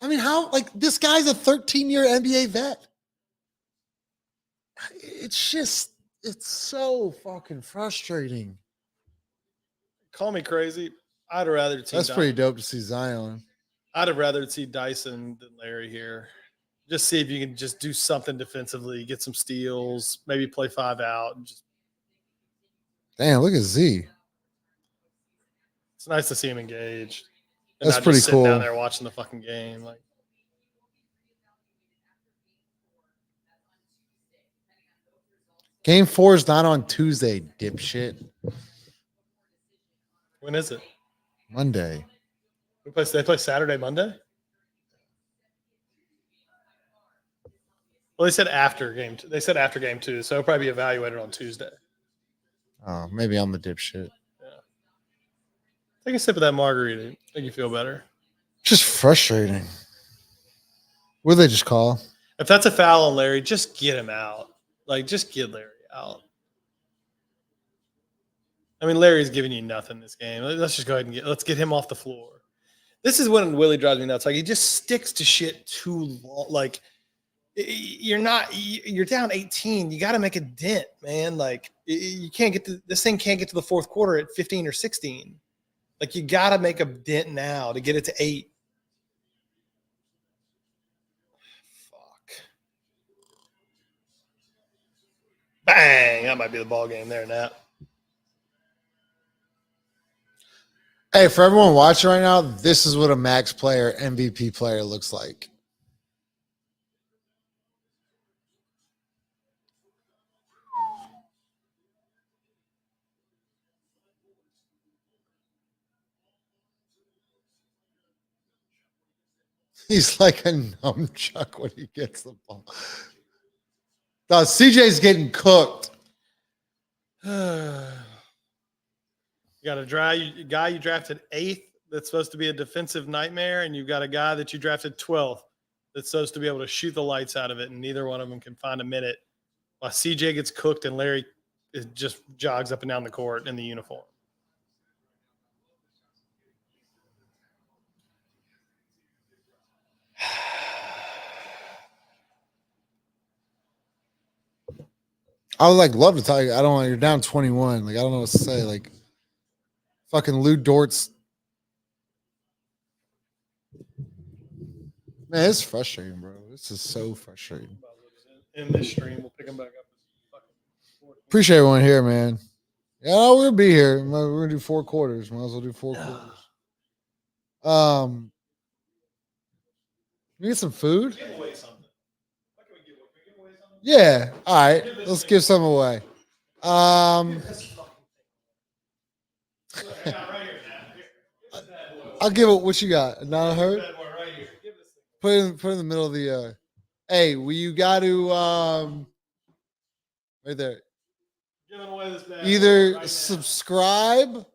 I mean, how, like, this guy's a 13-year NBA vet. It's so fucking frustrating. Call me crazy. I'd rather see That's pretty dope to see Zion. I'd have rather see Dyson than Larry here. Just see if you can just do something defensively, get some steals, maybe play 5 out. And just, Damn, look at Z. it's nice to see him engaged. And That's not pretty just sitting cool. down there watching the fucking game. Like, Game 4 is not on Tuesday, dipshit. when is it? Monday. They play Saturday, Monday? Well, they said after game 2. They said after game 2, so it'll probably be evaluated on Tuesday. Oh, maybe I'm the dipshit. Take a sip of that margarita. Make you feel better. Just frustrating. What did they just call? If that's a foul on Larry, just get him out. Like, just get Larry out. I mean, Larry's giving you nothing this game. Let's just go ahead and let's get him off the floor. This is when Willie drives me nuts. Like, he just sticks to shit too long. Like, you're down 18. You got to make a dent, man. Like, you can't this thing can't get to the fourth quarter at 15 or 16. Like, you got to make a dent now to get it to 8. Fuck. Bang. That might be the ball game there, Nat. Hey, for everyone watching right now, this is what a max player, MVP player looks like. He's like a nunchuck when he gets the ball. No, CJ's getting cooked. You got a guy you drafted 8th that's supposed to be a defensive nightmare, and you've got a guy that you drafted 12th that's supposed to be able to shoot the lights out of it, and neither one of them can find a minute while CJ gets cooked and Larry just jogs up and down the court in the uniform. I would like love to tell you. I don't want you're down 21. Like, I don't know what to say. Like, fucking Lou Dort's. Man, it's frustrating, bro. This is so frustrating. In this stream, we'll pick him back up. Appreciate everyone here, man. Yeah, we'll be here. We're gonna do 4 quarters. Might as well do 4 quarters. You get some food? Give away something. What can we give away? Can we give away something? Yeah. All right. Let's give some away. I'll give it. What you got? Not heard. Put it in the middle of the. Hey, you got to right there. Giving away this bad Either right now. subscribe,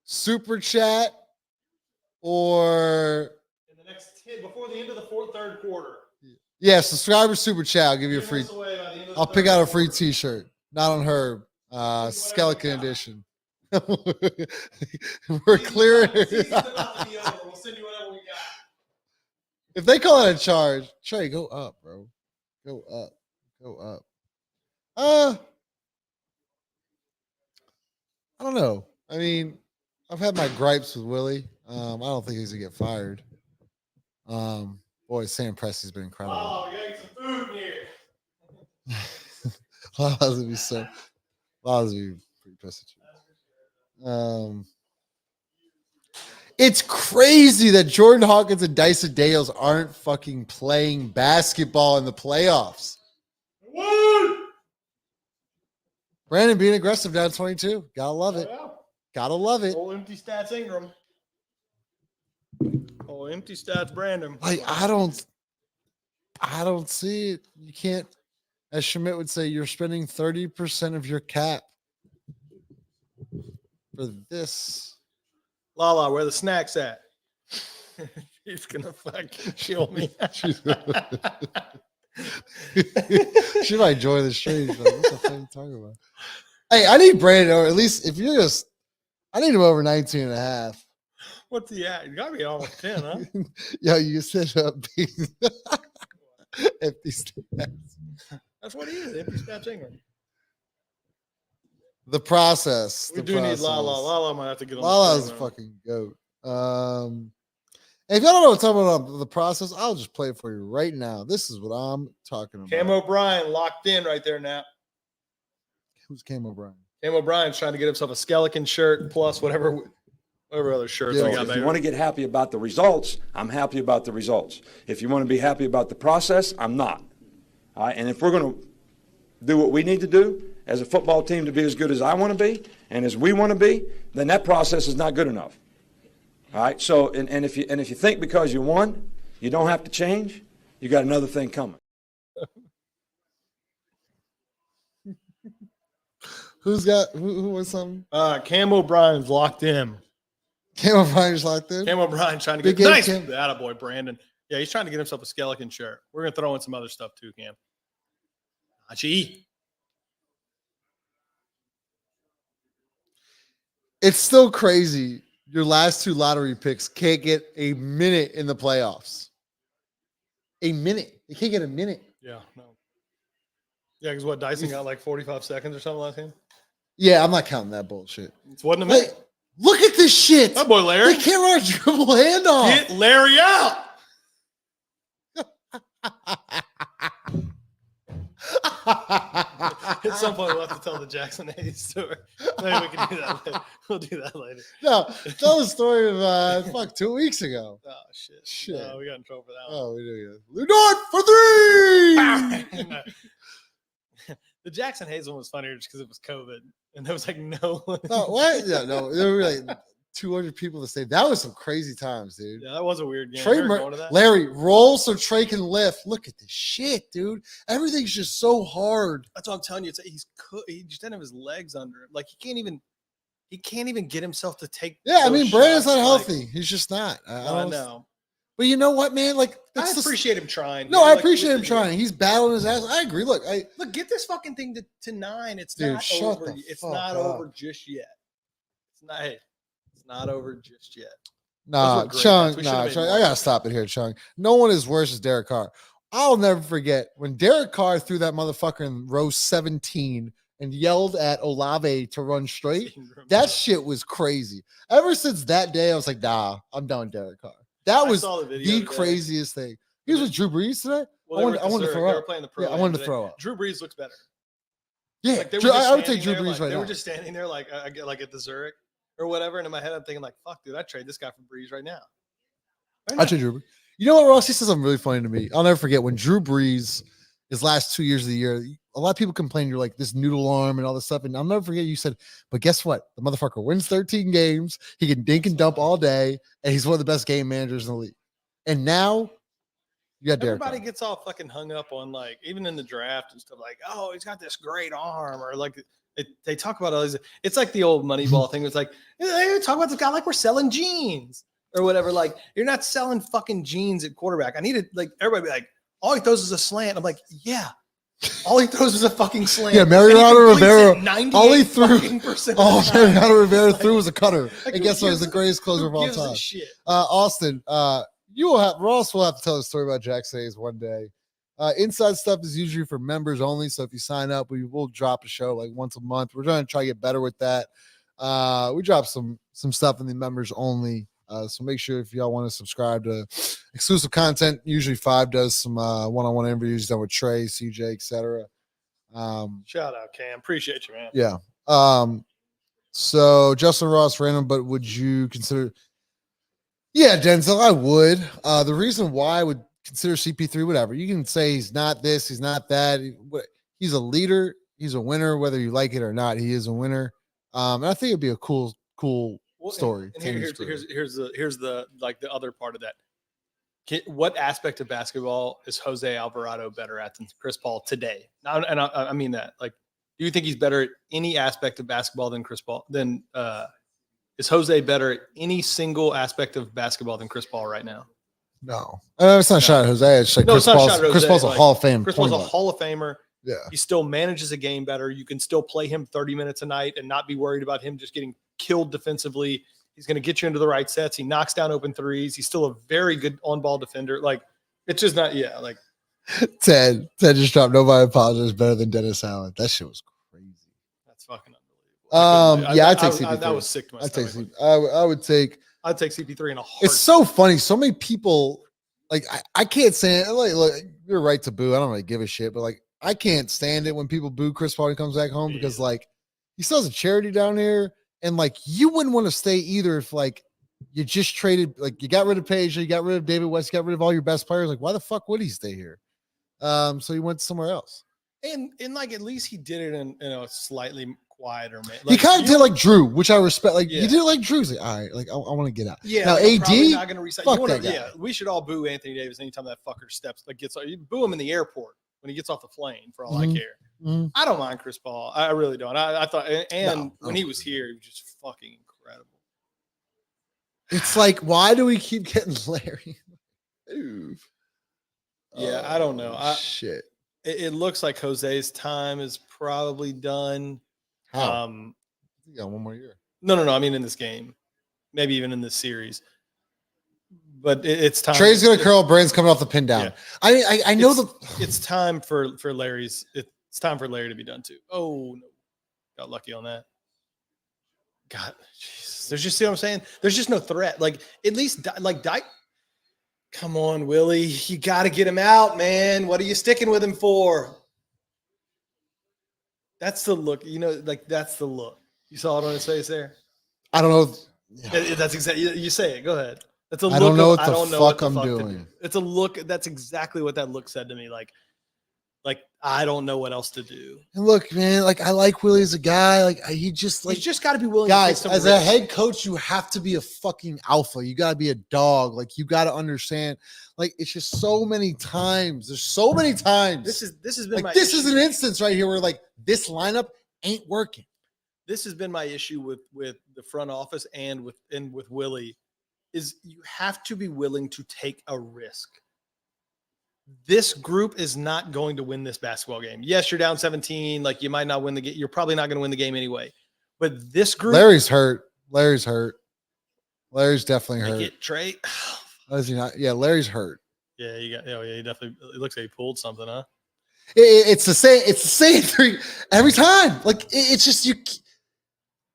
super chat, or In the next 10, before the end of the third quarter. yeah, subscribe or super chat. I'll give you a Give free. this away by the end of the I'll pick third out a free quarter. T-shirt. Not on her. Skeleton you got. edition. We're clearing. Season's about to be over. We'll send you whatever we got. If they call it a charge, Trey, go up, bro. Go up. Go up. I don't know. I mean, I've had my gripes with Willie. I don't think he's gonna get fired. Boy, Sam Presti's been incredible. Oh, we gotta get some food in here. Lala's gonna be so. Lala's gonna be pretty pissed at you. It's crazy that Jordan Hawkins and Dyson Dales aren't fucking playing basketball in the playoffs. What? Brandon being aggressive down 22. Gotta love it. Yeah. Gotta love it. Old empty stats Ingram. Oh, empty stats Brandon. Like I don't see it. You can't, as Schmidt would say, you're spending 30% of your cap for this. Lala, where the snacks at? He's gonna fucking kill me. She might join the stream. Like, what the fuck are you talking about? Hey, I need Brandon, or at least if you're just, I need him over 19 and a half. What's he at? You gotta be almost 10, huh? Yo, you said empty stats. That's what he is. Empty stats Ingram. The process. We the do process. need Lala. Lala might have to get on. Lala's the a fucking goat. If y'all don't know what I'm talking about the process, I'll just play it for you right now. This is what I'm talking about. Cam O'Brien locked in right there now. Who's Cam O'Brien? Cam O'Brien's trying to get himself a skeleton shirt plus whatever other shirts Yeah. we got If back. you want to get happy about the results, I'm happy about the results. If you want to be happy about the process, I'm not. All right? And if we're going to do what we need to do as a football team to be as good as I want to be and as we want to be, then that process is not good enough. All right? So, and if you think because you won, you don't have to change, you got another thing coming. Who was something? Cam O'Brien's locked in. Cam O'Brien's locked in. Cam O'Brien trying to Big get game, nice. Cam. Attaboy, Brandon. Yeah, he's trying to get himself a skeleton shirt. We're gonna throw in some other stuff too, Cam. Gee. It's still crazy. Your last two lottery picks can't get a minute in the playoffs. A minute. You can't get a minute. Yeah, no. Yeah, because what Dyson got like 45 seconds or something last game. Yeah, I'm not counting that bullshit. It wasn't a Hey, minute. look at this shit. That boy Larry. They can't run a dribble handoff. Get Larry out. At some point, we'll have to tell the Jackson Hayes story. Maybe we can do that later. We'll do that later. No, tell the story of 2 weeks ago. Oh, shit. Shit. No, we got in trouble for that one. Oh, we do. Lou Dort for three. The Jackson Hayes one was funnier just because it was COVID. And there was like no one. No, what? Yeah, no, there were like 200 people to say that was some crazy times, dude. Yeah, that was a weird game. Trey You ever going to that? Larry, roll so Trey can lift. Look at this shit, dude. Everything's just so hard. That's what I'm telling you. It's he just didn't have his legs under him. Like he can't even get himself to take. Yeah, I those mean, Brandon's not shots, healthy. He's just not. I know. But you know what, man? Like, I that's appreciate him trying. No, You know, I like, appreciate him listen, trying. He's battling his ass. I agree. Look, Look, get this fucking thing to 9. It's Dude, not shut over. the It's fuck not up. over just yet. It's not over just yet. nah, look great, Chung. guys. We should've Nah, made Chung. more. I gotta stop it here, Chung. No one is worse as Derek Carr. I'll never forget when Derek Carr threw that motherfucker in row 17 and yelled at Olave to run straight. That shit was crazy. Ever since that day, I was like, nah, I'm done with Derek Carr. That I was saw the video the today. craziest thing. He was with Drew Brees today. Well, I wanted to Zurich. throw They were up. playing the pro. Yeah, I Am wanted to today. throw up. Drew Brees looks better. Yeah, Like they were Drew, just I would take standing Drew there, Brees like, right They now. were just standing there like I get like at the Zurich or whatever, and in my head I'm thinking like, fuck, dude, I'd trade this guy for Brees right now. I trade Drew Brees. You know what, Ross? He said something really funny to me. I'll never forget when Drew Brees, his last 2 years of the year, a lot of people complain you're like this noodle arm and all this stuff. And I'll never forget you said, but guess what? The motherfucker wins 13 games. He can dink and dump all day, and he's one of the best game managers in the league. And now you got Derek. Everybody gets all fucking hung up on like, even in the draft and stuff, like, oh, he's got this great arm, or like they talk about all these. It's like the old Moneyball thing. It's like they talk about this guy like we're selling jeans or whatever. Like, you're not selling fucking jeans at quarterback. I need it. Like, everybody be like, all he throws is a slant. I'm like, yeah. All he throws is a fucking slant. Yeah, Mariano Rivera. All he threw, all Mariano Mariano Rivera threw was a cutter. And guess what? He's the greatest closer of all gives a time. shit? Austin, Ross will have to tell a story about Jackson Hayes one day. Inside stuff is usually for members only. So if you sign up, we will drop a show like once a month. We're trying to try to get better with that. We drop some stuff in the members only. So make sure if y'all want to subscribe to exclusive content, usually 5 does some one-on-one interviews done with Trey, CJ, etc. Shout out, Cam. Appreciate you, man. Yeah. So Justin Ross random, but would you consider? Yeah, Denzel, I would. The reason why I would consider CP3, whatever. You can say he's not this, he's not that. He's a leader. He's a winner, whether you like it or not. He is a winner. And I think it'd be a cool story. And here's the like the other part of that. What aspect of basketball is Jose Alvarado better at than Chris Paul today? And I mean that. Like, do you think he's better at any aspect of basketball than Chris Paul? Is Jose better at any single aspect of basketball than Chris Paul right now? No, it's not a shot at Jose. It's like Chris Paul's a Hall of Fame. Chris Paul's a Hall of Famer. Yeah, he still manages a game better. You can still play him 30 minutes a night and not be worried about him just getting killed defensively. He's going to get you into the right sets. He knocks down open threes. He's still a very good on-ball defender. Like, it's just not, like. Ted just dropped nobody apologizes better than Dennis Allen. That shit was crazy. That's fucking unbelievable. I'd take CP3. That was sick to my stomach. I'd take CP3 in a heartbeat. It's so funny. So many people, like, I can't stand it. Like, look, you're right to boo. I don't really give a shit, but like, I can't stand it when people boo Chris Paul when he comes back home because like he still has a charity down here. And like, you wouldn't want to stay either if like you just traded, like you got rid of Page, you got rid of David West, you got rid of all your best players. Like, why the fuck would he stay here? So he went somewhere else. And like, at least he did it in a slightly quieter man. Like, he kind of did like Drew, which I respect. Like, yeah. He did it like Drew's like, all right, like I want to get out. Yeah. Now like, AD, not gonna resign. Yeah, we should all boo Anthony Davis anytime that fucker steps. Like, you boo him in the airport when he gets off the plane. For all I care. Mm-hmm. I don't mind Chris Paul. I really don't. I thought, when he was here, he was just fucking incredible. It's like, why do we keep getting Larry? Yeah, I don't know. Shit. It looks like Jose's time is probably done. How? You got one more year. No. I mean, in this game, maybe even in this series. But it's time. Trey's gonna curl. Brand's coming off the pin down. Yeah. I know it's time for Larry's. It's time for Larry to be done too. Oh no, got lucky on that. God, Jesus. There's just, see what I'm saying? There's just no threat. Like, at least like Dyke. Come on, Willie. You got to get him out, man. What are you sticking with him for? That's the look. Like, that's the look. You saw it on his face there? I don't know. That's exactly. You say it. Go ahead. That's a look. I don't know what the fuck I'm doing. It's a look. That's exactly what that look said to me. Like I don't know what else to do. And look, man, like I like Willie as a guy. Like he just got to be willing. Guys, to take some risks. A head coach, you have to be a fucking alpha. You got to be a dog. Like you got to understand. Like it's just so many times. There's so many times. This has been like this is an instance right here where like this lineup ain't working. This has been my issue with the front office and with Willie, is you have to be willing to take a risk. This group is not going to win this basketball game. Yes, you're down 17. Like you might not win the game. You're probably not going to win the game anyway. But this group, Larry's hurt. Larry's definitely hurt. Get Trey. Is he not? Yeah, Larry's hurt. Yeah, he definitely. It looks like he pulled something, huh? It's the same. It's the same thing every time. Like it's just you.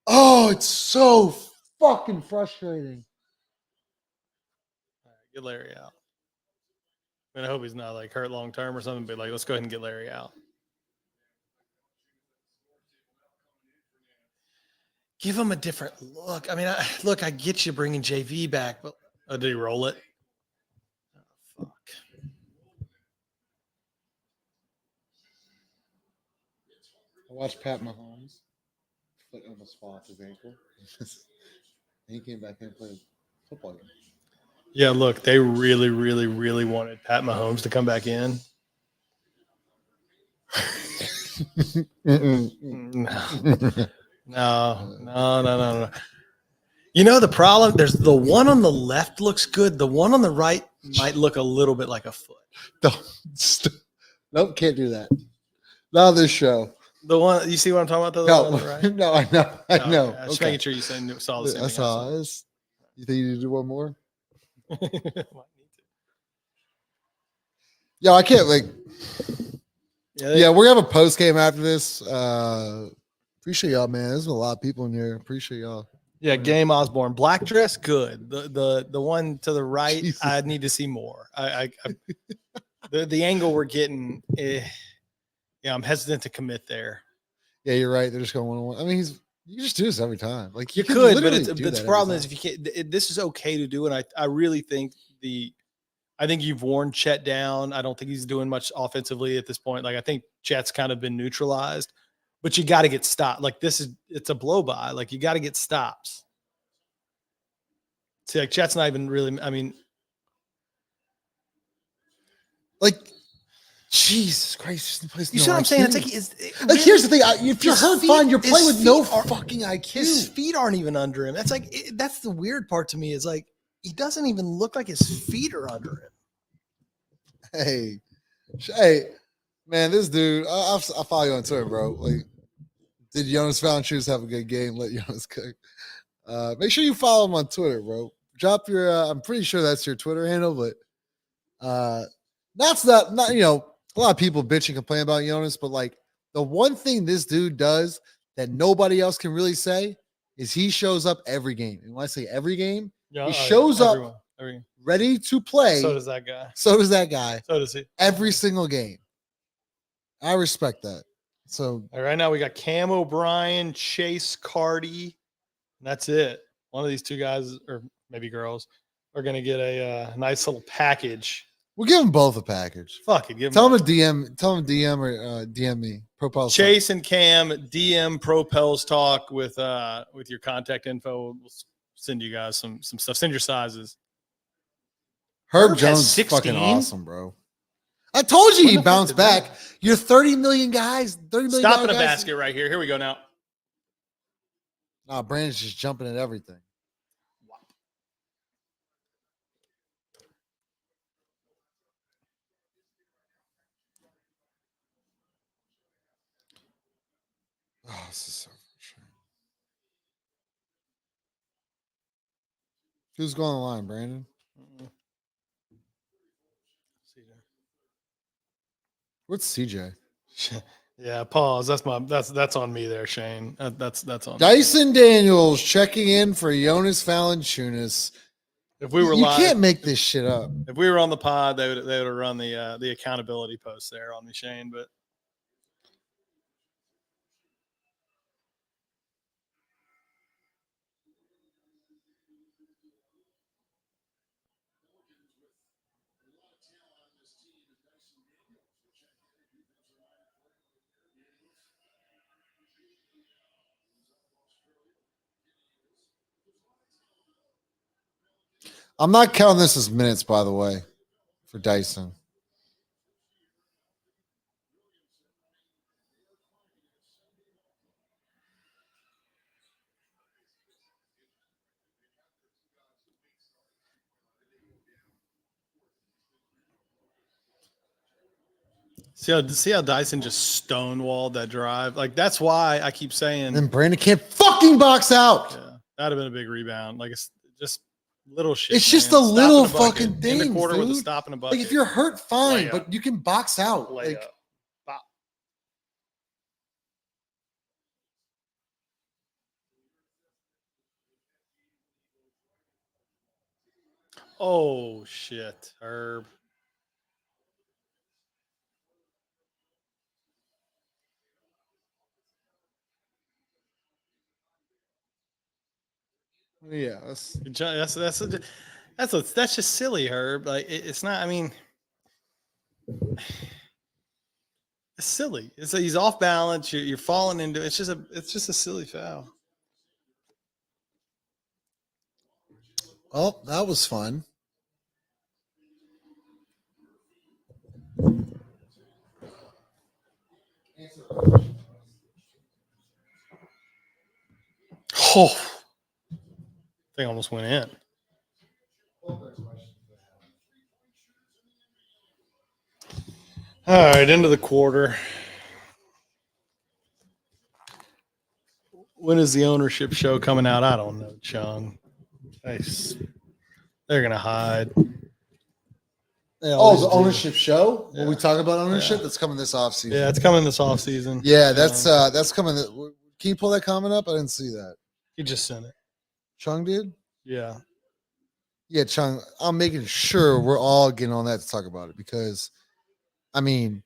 Oh, it's so fucking frustrating. All right, get Larry out. I hope he's not like hurt long term or something, but like, let's go ahead and get Larry out. Give him a different look. I mean, I get you bringing JV back, but did he roll it? I watched Pat Mahomes. Foot almost fall off his ankle. And he came back in and played football game. Yeah, look, they really, really, really wanted Pat Mahomes to come back in. No. You know the problem? There's the one on the left looks good. The one on the right might look a little bit like a foot. Nope, can't do that. Not this show. The one you see what I'm talking about? The No, one on the right? no, I know. I know. Okay. Just making sure you saw the same I thing. saw this. You think you need to do one more? Yeah, I can't like. Yeah, we're gonna have a post game after this. Appreciate y'all, man. There's a lot of people in here. Appreciate y'all. Yeah, Game Osborne. Black dress, good. The one to the right, Jesus. I need to see more. The angle we're getting, I'm hesitant to commit there. Yeah, you're right. They're just going 1-on-1. I mean, you just do this every time. Like You can could, but literally it's do the that problem every is if time. you can't. This is okay to do, and I really think I think you've worn Chet down. I don't think he's doing much offensively at this point. Like I think Chet's kind of been neutralized, but you got to get stopped. Like it's a blow by. Like you got to get stops. See, like Chet's not even really. I mean, like Jesus Christ, you see what I'm saying? It's like here's the thing: if you're hurt, fine. You're playing with no are, fucking IQ. His feet aren't even under him. That's like that's the weird part to me. Is like he doesn't even look like his feet are under him. Hey, man, this dude, I follow you on Twitter, bro. Like, did Jonas Valanciunas have a good game? Let Jonas cook. Make sure you follow him on Twitter, bro. Drop your. I'm pretty sure that's your Twitter handle, but that's not a lot of people bitch and complain about Jonas, but like the one thing this dude does that nobody else can really say is he shows up every game. And when I say every game, he shows up ready to play. So does that guy. So does that guy. So does he. Every single game. I respect that. So right now we got Cam O'Brien, Chase Cardi. That's it. One of these two guys, or maybe girls, are going to get a nice little package. We'll give them both a package. Fuck it. Tell them a DM. Tell them DM or DM me. Propels Chase talk. And Cam DM Propels talk with your contact info. We'll send you guys some stuff. Send your sizes. Herb Jones is fucking awesome, bro. I told you he bounced back. You're 30 million guys. 30 million. Stop in a basket right here. Here we go now. Nah, Brandon's just jumping at everything. Oh, this is so frustrating. Who's going on the line, Brandon? What's CJ? Yeah, pause. That's on me there, Shane. That's on Dyson Daniels checking in for Jonas Valanciunas. If we were you live, can't make this shit up. If we were on the pod, they would have run the accountability post there on me, Shane. But I'm not counting this as minutes, by the way, for Dyson. see how Dyson just stonewalled that drive. Like that's why I keep saying. And Brandon can't fucking box out. Yeah, that'd have been a big rebound. Like it's just little shit. It's just a little fucking thing. In the quarter with a stop and a bucket. Like if you're hurt, fine, but you can box out. Like, oh shit, Herb. Yeah, that's just silly, Herb. Like it's not. I mean, It's silly. He's off balance. You're falling into it's just a silly foul. Oh, that was fun. Oh, thing almost went in. All right, into the quarter. When is the ownership show coming out? I don't know, Chung. They're gonna hide. Oh, the ownership show? Yeah. When we talk about ownership, Yeah. that's coming this offseason. Yeah, it's coming this offseason. Yeah, that's coming. Can you pull that comment up? I didn't see that. You just sent it. Chung did? Yeah. Yeah, Chung. I'm making sure we're all getting on that to talk about it because, I mean,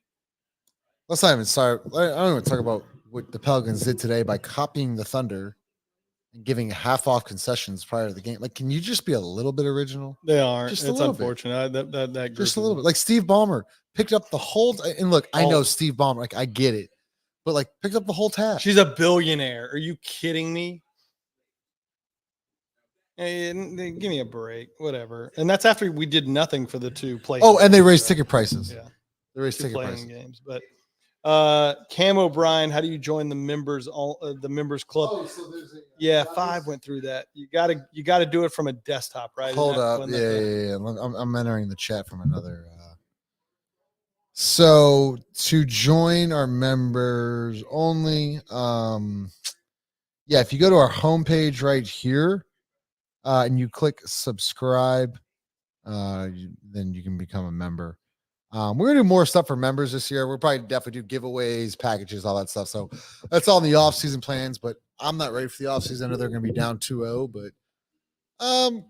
let's not even start. I don't even talk about what the Pelicans did today by copying the Thunder and giving half off concessions prior to the game. Like, can you just be a little bit original? They aren't. Just a It's little bit. unfortunate. That group Just a is- little bit. Like Steve Ballmer picked up the whole. And look, I know Steve Ballmer. Like, I get it, but like, picked up the whole tab. She's a billionaire. Are you kidding me? Hey, give me a break. Whatever. And that's after we did nothing for the two players. Oh, and they raised ticket prices. Yeah. They raised Two ticket playing prices. games. But Cam O'Brien, how do you join the members club? Oh, so there's Yeah, 5 went through that. You gotta do it from a desktop, right? Hold up. Yeah. I'm entering the chat from another. So to join our members only, if you go to our homepage right here, and you click subscribe, then you can become a member. We're gonna do more stuff for members this year. We'll probably definitely do giveaways, packages, all that stuff. So that's all in the off-season plans, but I'm not ready for the off-season. I know they're gonna be down 2-0, but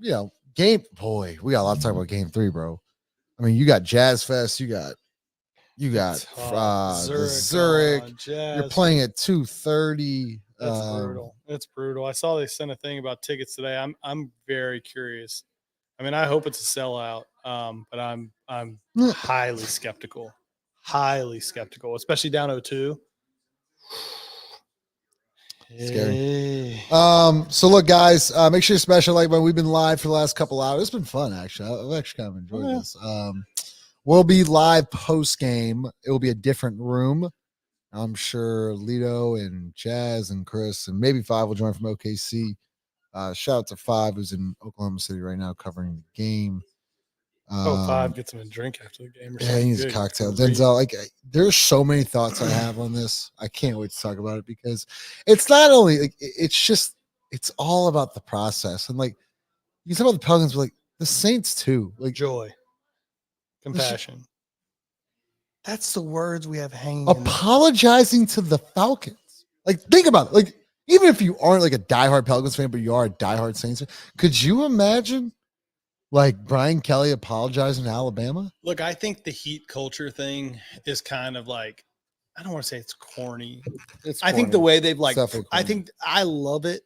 we got a lot to talk about game 3, bro. I mean, you got Jazz Fest, you got the Zurich. Jazz. You're playing at 2:30. That's brutal. It's brutal. I saw they sent a thing about tickets today. I'm very curious. I mean, I hope it's a sellout, but I'm highly skeptical. Highly skeptical, especially down 0-2. Scary. So look, guys, make sure you smash a like button. We've been live for the last couple hours. It's been fun, actually. I've actually kind of enjoyed this. We'll be live post game. It will be a different room. I'm sure Lito and Jazz and Chris and maybe 5 will join from OKC. Shout out to 5, who's in Oklahoma City right now covering the game. 5 gets him a drink after the game. Or Yeah, something. he needs a cocktail. Denzel, like, there's so many thoughts I have on this. I can't wait to talk about it because it's not only like it's all about the process. And like you talk about the Pelicans, but like the Saints too. Like joy, compassion. That's the words we have hanging. Apologizing to the Falcons. Like, think about it. Like, even if you aren't like a diehard Pelicans fan, but you are a diehard Saints fan, could you imagine like Brian Kelly apologizing to Alabama? Look, I think the heat culture thing is kind of like, I don't want to say it's corny. I think the way they've like, I think I love it,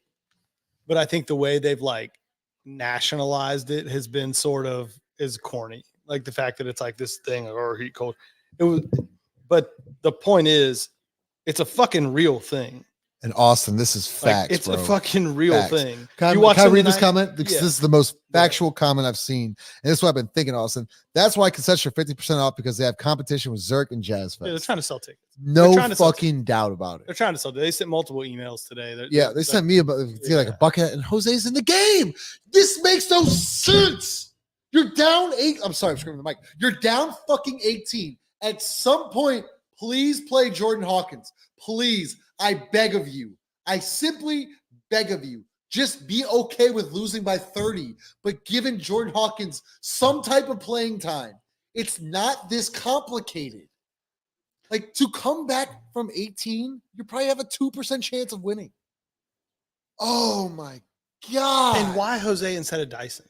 but I think the way they've like nationalized it has been sort of is corny. Like the fact that it's like this thing or heat culture. It was, but the point is, it's a fucking real thing. And Austin, this is facts. Like, it's bro. a fucking real thing. Can I read this comment? Because this is the most factual comment I've seen. And this is what I've been thinking, Austin. That's why concessions are 50% off because they have competition with Zurich and Jazz Fest. Yeah, they're trying to sell tickets. No fucking doubt about it. They're trying to sell. They sent multiple emails today. They sent me like a bucket, and Jose's in the game. This makes no sense. You're down 8. I'm sorry, I'm screaming the mic. You're down fucking 18. At some point, please play Jordan Hawkins. Please, I beg of you. I simply beg of you. Just be okay with losing by 30, but giving Jordan Hawkins some type of playing time. It's not this complicated. Like, to come back from 18, you probably have a 2% chance of winning. Oh my God. And why Jose instead of Dyson?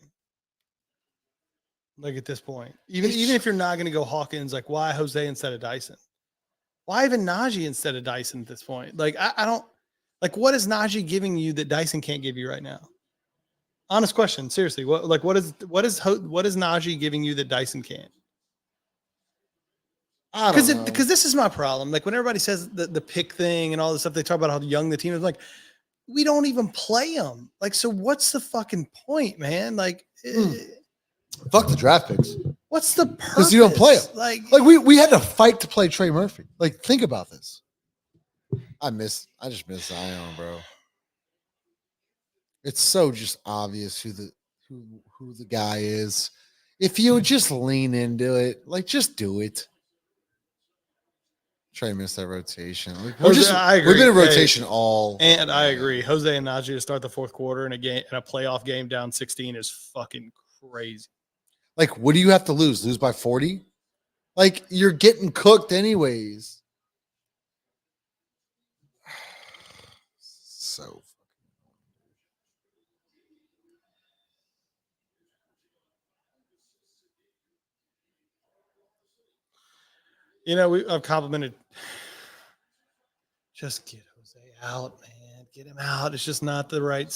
Like at this point, even if you're not going to go Hawkins, like why Jose instead of Dyson? Why even Najee instead of Dyson at this point? Like I don't like what is Najee giving you that Dyson can't give you right now? Honest question, seriously. What is Najee giving you that Dyson can't? I don't know. Because this is my problem. Like when everybody says the pick thing and all this stuff, they talk about how young the team is. Like we don't even play them. Like so, what's the fucking point, man? Like, fuck the draft picks what's the purpose? because you don't play them. Like we had to fight to play Trey Murphy. Like think about this. I just miss Zion, bro. It's so just obvious who the guy is. If you just lean into it, like just do it. Trey missed that rotation. I agree. We've been in rotation all. And I agree. Jose and Najee to start the fourth quarter in a playoff game down 16 is fucking crazy. Like, what do you have to lose? Lose by 40? Like, you're getting cooked anyways. So I've complimented. Just get Jose out, man. Get him out. It's just not the right.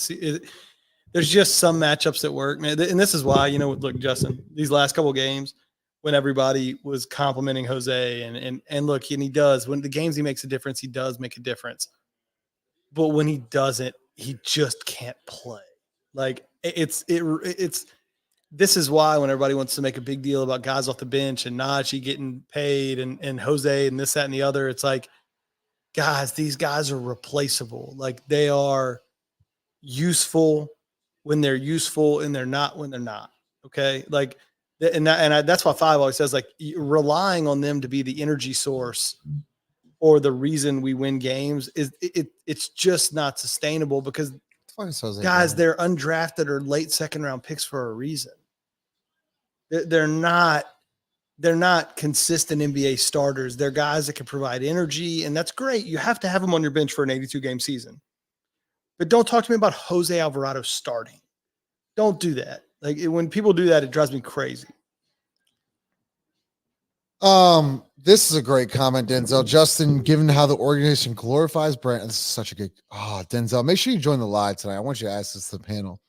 There's just some matchups that work, man. And this is why, look, Justin, these last couple of games when everybody was complimenting Jose and look, and he does. When the games he makes a difference, he does make a difference. But when he doesn't, he just can't play. Like it's this is why when everybody wants to make a big deal about guys off the bench and Najee getting paid and Jose and this, that, and the other, it's like, guys, these guys are replaceable. Like they are useful when they're useful and they're not when they're not. Okay. Like, that's why Five always says, like, relying on them to be the energy source or the reason we win games it's just not sustainable because guys, they're undrafted or late second round picks for a reason. They're not consistent NBA starters. They're guys that can provide energy, and that's great. You have to have them on your bench for an 82-game season. But don't talk to me about Jose Alvarado starting. Don't do that. Like when people do that, it drives me crazy. This is a great comment, Denzel. Justin, given how the organization glorifies Brand, this is such a good Denzel. Make sure you join the live tonight. I want you to ask this to the panel.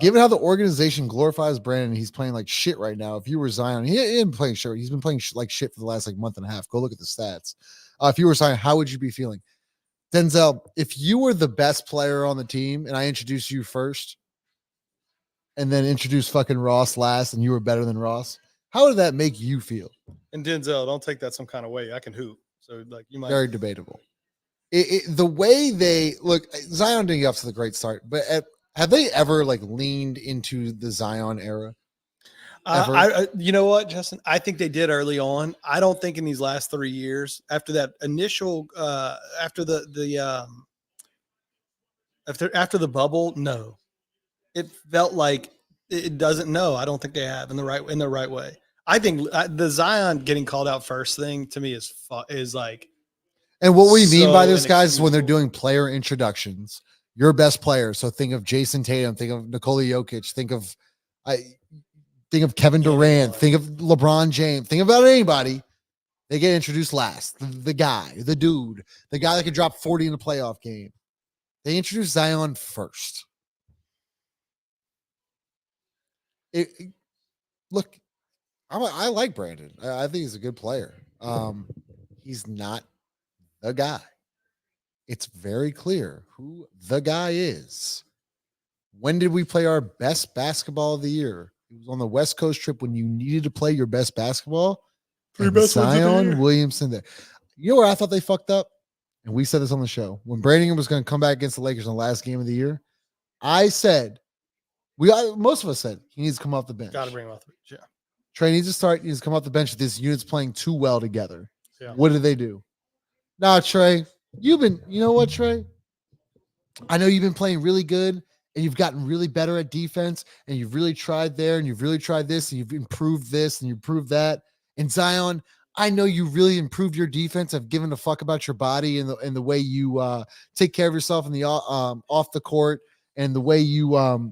Given how the organization glorifies Brandon, he's playing like shit right now. If you were Zion, he ain't playing shit. He's been playing like shit for the last like month and a half. Go look at the stats. If you were Zion, how would you be feeling? Denzel, if you were the best player on the team and I introduced you first and then introduced fucking Ross last and you were better than Ross, how would that make you feel? And Denzel, don't take that some kind of way. I can hoop. So like you might. Very debatable. The way they look, Zion didn't get off to the great start, but have they ever like leaned into the Zion era? You know what, Justin? I think they did early on. I don't think in these last 3 years after that initial, after the bubble, no, it felt like it doesn't. No, I don't think they have in the right way. I think the Zion getting called out first thing to me is like. And what we mean by this, guys, is when they're doing player introductions, your best players. So think of Jason Tatum, think of Nikola Jokic, think of Kevin Durant, think of LeBron James, think about anybody. They get introduced last. The guy, the dude, the guy that could drop 40 in a playoff game. They introduce Zion first. Look, I like Brandon. I think he's a good player. He's not the guy. It's very clear who the guy is. When did we play our best basketball of the year? It was on the West Coast trip when you needed to play your best basketball. Zion Williamson there. You know where I thought they fucked up? And we said this on the show. When Brandon was going to come back against the Lakers in the last game of the year, I said, most of us said he needs to come off the bench. Got to bring him off the bench, yeah. Trey needs to start. He needs to come off the bench. This unit's playing too well together. Yeah. What did they do? Nah, Trey, you know what, Trey? I know you've been playing really good and you've gotten really better at defense and you've really tried there and you've really tried this and you've improved this and you improved that. And Zion, I know you really improved your defense. I've given a fuck about your body and the way you take care of yourself in the off the court and the way you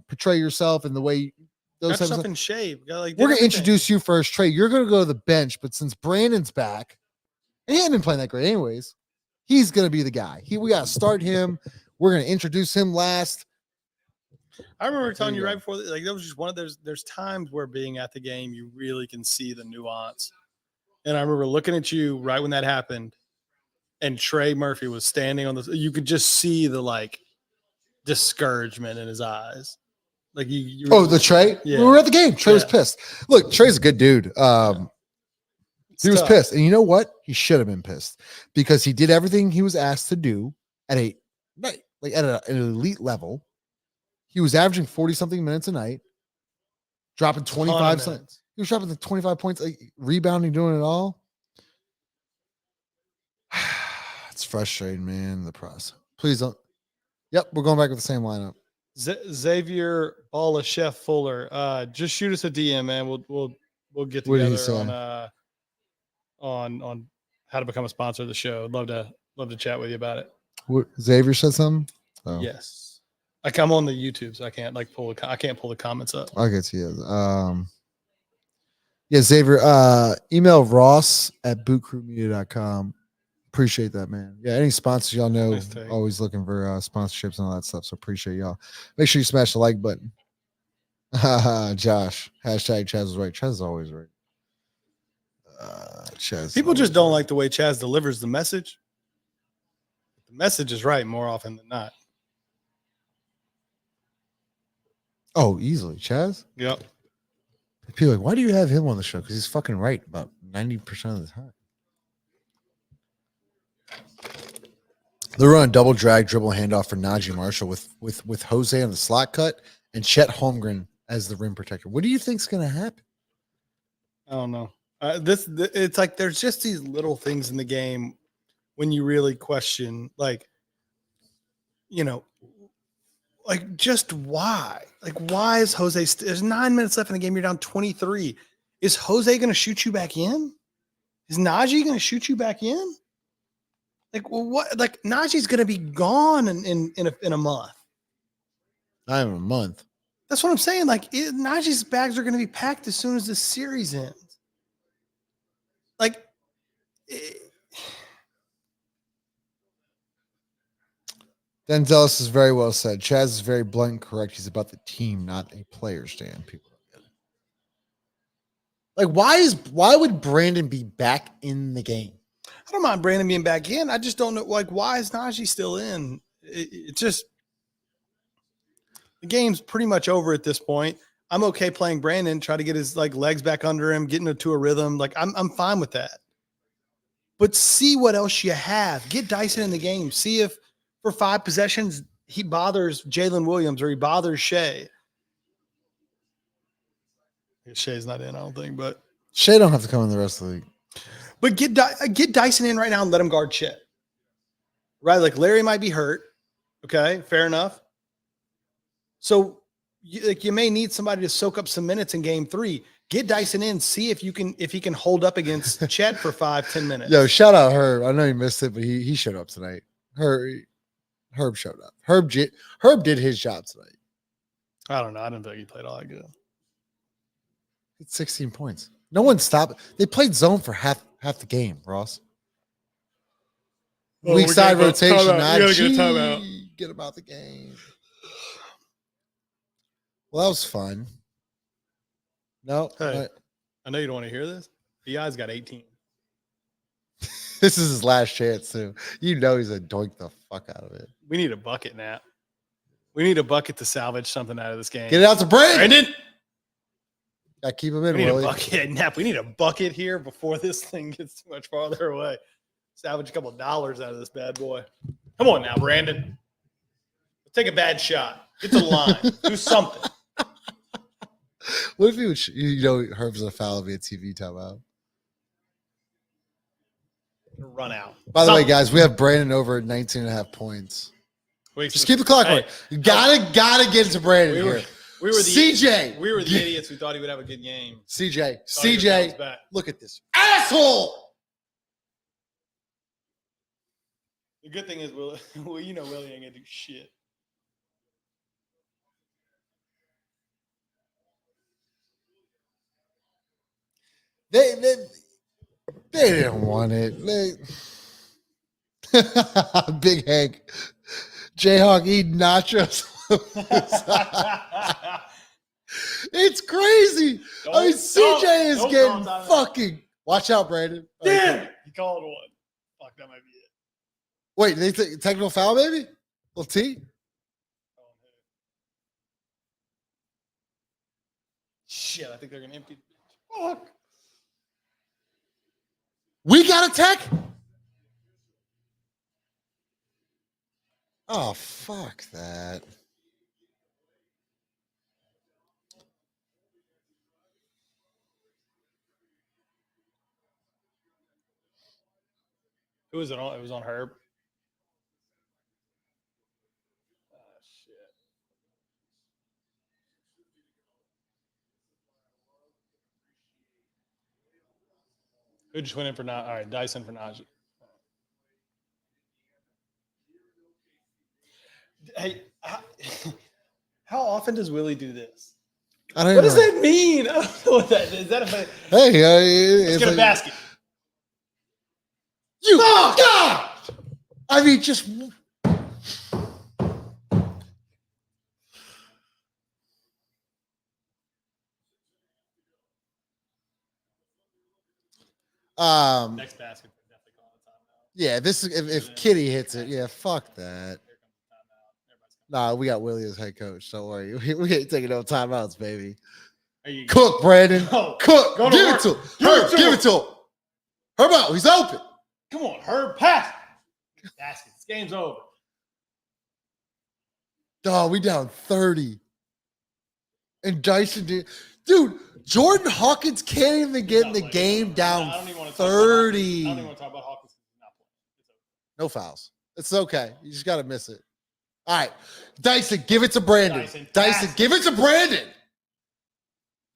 portray yourself and the way those got yourself in shape. We're going to introduce you first, Trey. You're going to go to the bench, but since Brandon's back, and he hadn't been playing that great anyways, he's going to be the guy. We got to start him. We're going to introduce him last. I remember telling you right before, like that was just one of those. There's times where being at the game, you really can see the nuance And I remember looking at you right when that happened, and Trey Murphy was standing on the. You could just see the like discouragement in his eyes. Like you Oh, the Trey? Yeah. We were at the game. Trey was Yeah. pissed. Look, Trey's a good dude. It's He was tough. pissed. And you know what? He should have been pissed because he did everything he was asked to do at an elite level. He was averaging 40 something minutes a night, dropping 25 minutes. cents. He was dropping the 25 points, like, rebounding, doing it all. It's frustrating, man. The process. Please don't. Yep, we're going back with the same lineup. Xavier Balla Chef Fuller. Just shoot us a DM, man. We'll get What did he together say? on how to become a sponsor of the show. I'd love to chat with you about it. What, Xavier said something? Oh. Yes. Like I'm on the YouTube, so I can't pull the comments up. I guess he is. Yeah, Xavier, email Ross at bootcrewmedia.com. Appreciate that, man. Yeah, any sponsors y'all know, Nice take. always looking for sponsorships and all that stuff. So appreciate y'all. Make sure you smash the like button. Josh, hashtag Chaz is right. Chaz is always right. Chaz. People just don't like the way Chaz delivers the message. The message is right more often than not. Oh, easily. Chaz? Yep. People are like, why do you have him on the show? Because he's fucking right about 90% of the time. They're running double drag dribble handoff for Najee Marshall with Jose on the slot cut and Chet Holmgren as the rim protector. What do you think's going to happen? I don't know. It's like there's just these little things in the game when you really question, like, you know, like just why? Like, why is Jose? There's 9 minutes left in the game. You're down 23. Is Jose going to shoot you back in? Is Najee going to shoot you back in? Like, well, what? Like, Najee's going to be gone in a month. Not even a month. That's what I'm saying. Like, Najee's bags are going to be packed as soon as the series ends. Like, Denzelis is very well said. Chaz is very blunt and correct. He's about the team, not a player stand. People don't get it. Like, why would Brandon be back in the game? I don't mind Brandon being back in. I just don't know, like, why is Najee still in? It just the game's pretty much over at this point. I'm okay playing Brandon, try to get his like legs back under him, getting into a rhythm. Like I'm fine with that. But see what else you have. Get Dyson in the game. See if for 5 possessions he bothers Jalen Williams or he bothers Shea. Shea's not in, I don't think, but Shea don't have to come in the rest of the league. But get Dyson in right now and let him guard Chet. Right? Like Larry might be hurt. Okay, fair enough. So you may need somebody to soak up some minutes in game 3. Get Dyson in, see if he can hold up against Chet for 5-10 minutes. Yo, shout out Herb. I know you missed it, but he showed up tonight. Herb showed up. Herb did his job tonight. I don't know. I didn't think he played all that good. It's 16 points. No one stopped. They played zone for half the game, Ross. Oh, Weak we're side gonna go rotation. timeout. Not We gotta get a timeout. Get about the game. Well, that was fun. No, Hey. I know you don't want to hear this. BI's got 18. this is his last chance too. You know he's gonna doink the fuck out of it. We need a bucket, Nat. We need a bucket to salvage something out of this game. Get it out to Brandon. Brandon! Gotta keep him in, We need Willie. a bucket, Nap. We need a bucket here before this thing gets too much farther away. Salvage a couple of dollars out of this bad boy. Come on now, Brandon. Take a bad shot. Get to the line. Do something. What if he would, Herb's a foul via TV timeout? Run out. By the way, Something. guys, we have Brandon over at 19.5 points. Wait, Just keep the clock Hey, going. You gotta get to Brandon we were, here. we were the CJ. We were the idiots who thought he would have a good game. CJ. Thought he would bounce CJ. back. Look at this asshole. The good thing is, Willie ain't gonna do shit. They didn't want it. Big Hank. Jayhawk eating nachos. It's crazy. I mean, CJ is getting fucking. Watch out, Brandon. All right, Damn cool. it. He called one. Fuck, that might be it. Wait, they technical foul, maybe? Little T? Shit, I think they're going to empty. Fuck. We got a tech? Oh, fuck that. Who was it on? It was on Herb. Shit. Who just went in for not? All right, Dyson for Najee. Hey, how often does Willie do this? I don't What know. does that mean? I don't know what that is. Is that a Hey, let's it's get a like, basket? you God! I mean, just Next basket. Definitely calling a timeout. yeah, this is if Kitty hits it, yeah, fuck that. Here comes the timeout. Everybody's Nah, we got Willie as head coach. Don't worry. We ain't taking no timeouts, baby. there you go. Cook, Brandon. Go. Cook. Go to Give work. it to him. Give Herb, it to give him. it to him. Herb out. He's open. Come on, Herb, pass. Basket. This game's over. Dog, we down 30. And Dyson did. Dude, Jordan Hawkins can't even get in the game down I don't even want to 30. I don't even want to talk about Hawkins. He's not playing. It's over. No fouls. It's okay. You just got to miss it. All right. Dyson, give it to Brandon. Dyson, give it to Brandon.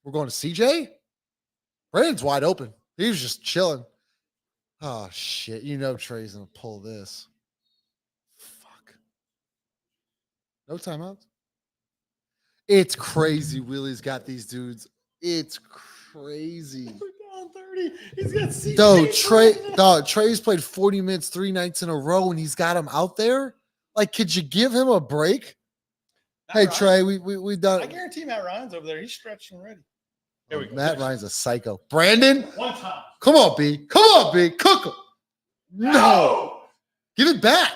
We're going to CJ? Brandon's wide open. He was just chilling. Oh, shit. You know Trey's going to pull this. Fuck. No timeouts. It's crazy. Willie's got these dudes. It's crazy. We're down 30. He's got CJ. Trey's played 40 minutes 3 nights in a row, and he's got him out there. Like, could you give him a break? Hey, Ryan. Trey, we done. I guarantee Matt Ryan's over there. He's stretching ready. Here we go. Matt Ryan's a psycho. Brandon, One time. come on, B. Come on, B. Cook him. No. Give it back.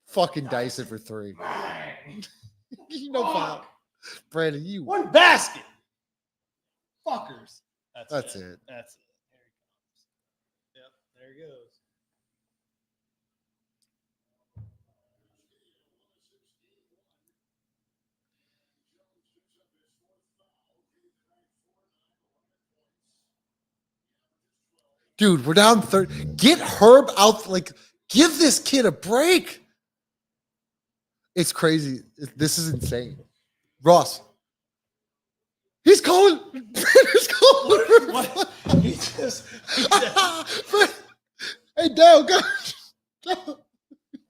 Fucking Dyson for 3. No foul. Brandon, you. One basket. Fuckers. That's it. That's it. Here he comes. Yep, there he goes. Dude, we're down 30. Get Herb out. Like, give this kid a break. It's crazy. This is insane. Ross. He's calling. He's calling. What? He just Hey, Dale, go.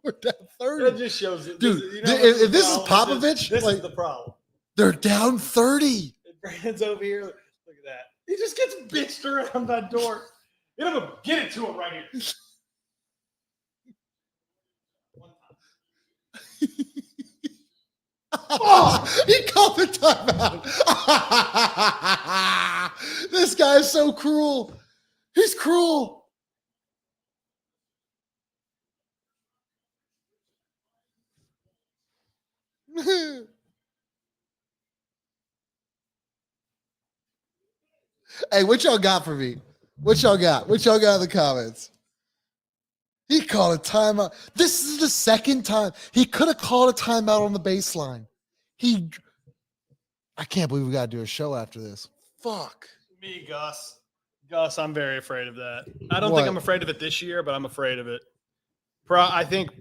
We're down 30. that just shows it. Dude, you know, if this is the problem Popovich, this like- is the problem. They're down 30. And Brandon's over here. Look at that. He just gets bitched around that door. Get it to him right here. One time. Oh, he called the timeout. This guy's so cruel. He's cruel. Hey, what y'all got for me? What y'all got? What y'all got in the comments? He called a timeout. This is the second time. He could have called a timeout on the baseline. I can't believe we got to do a show after this. Fuck. Me, Gus. Gus, I'm very afraid of that. I don't What? think I'm afraid of it this year, but I'm afraid of it. I think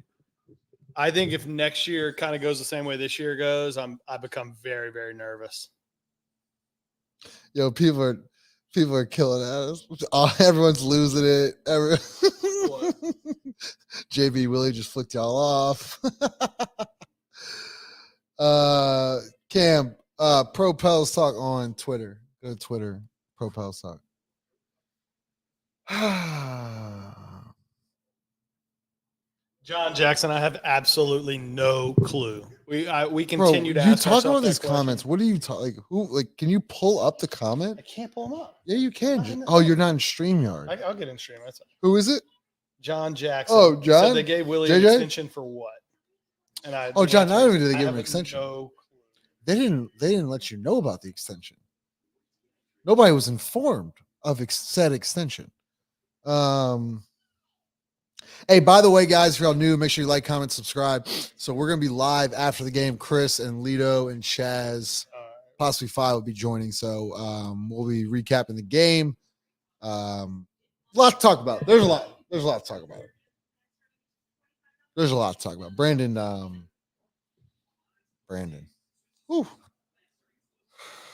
if next year kind of goes the same way this year goes, I become very, very nervous. Yo, people are killing at us. Everyone's losing it. JB Willie just flicked y'all off. Cam, Pro Pels Talk on Twitter. Go to Twitter, Pro Pels Talk. John Jackson, I have absolutely no clue. We Bro, continue to you ask talk ourselves about that these question. comments. What are you talking? Like who? Like, can you pull up the comment? I can't pull them up. Yeah, you can. Not in the Oh, thing. you're not in StreamYard. I'll get in stream. That's Who is it? John Jackson. Oh, He said John? they gave Willie an JJ? extension for what? And Oh, the John, answer not is, only did they I give him an have extension. No clue. They didn't let you know about the extension. Nobody was informed of said extension. Hey, by the way, guys, if y'all new, make sure you like, comment, subscribe. So we're gonna be live after the game. Chris and Lito and Chaz, possibly Fi will be joining. So we'll be recapping the game. A lot to talk about. There's a lot to talk about. There's a lot to talk about. Brandon. Whew.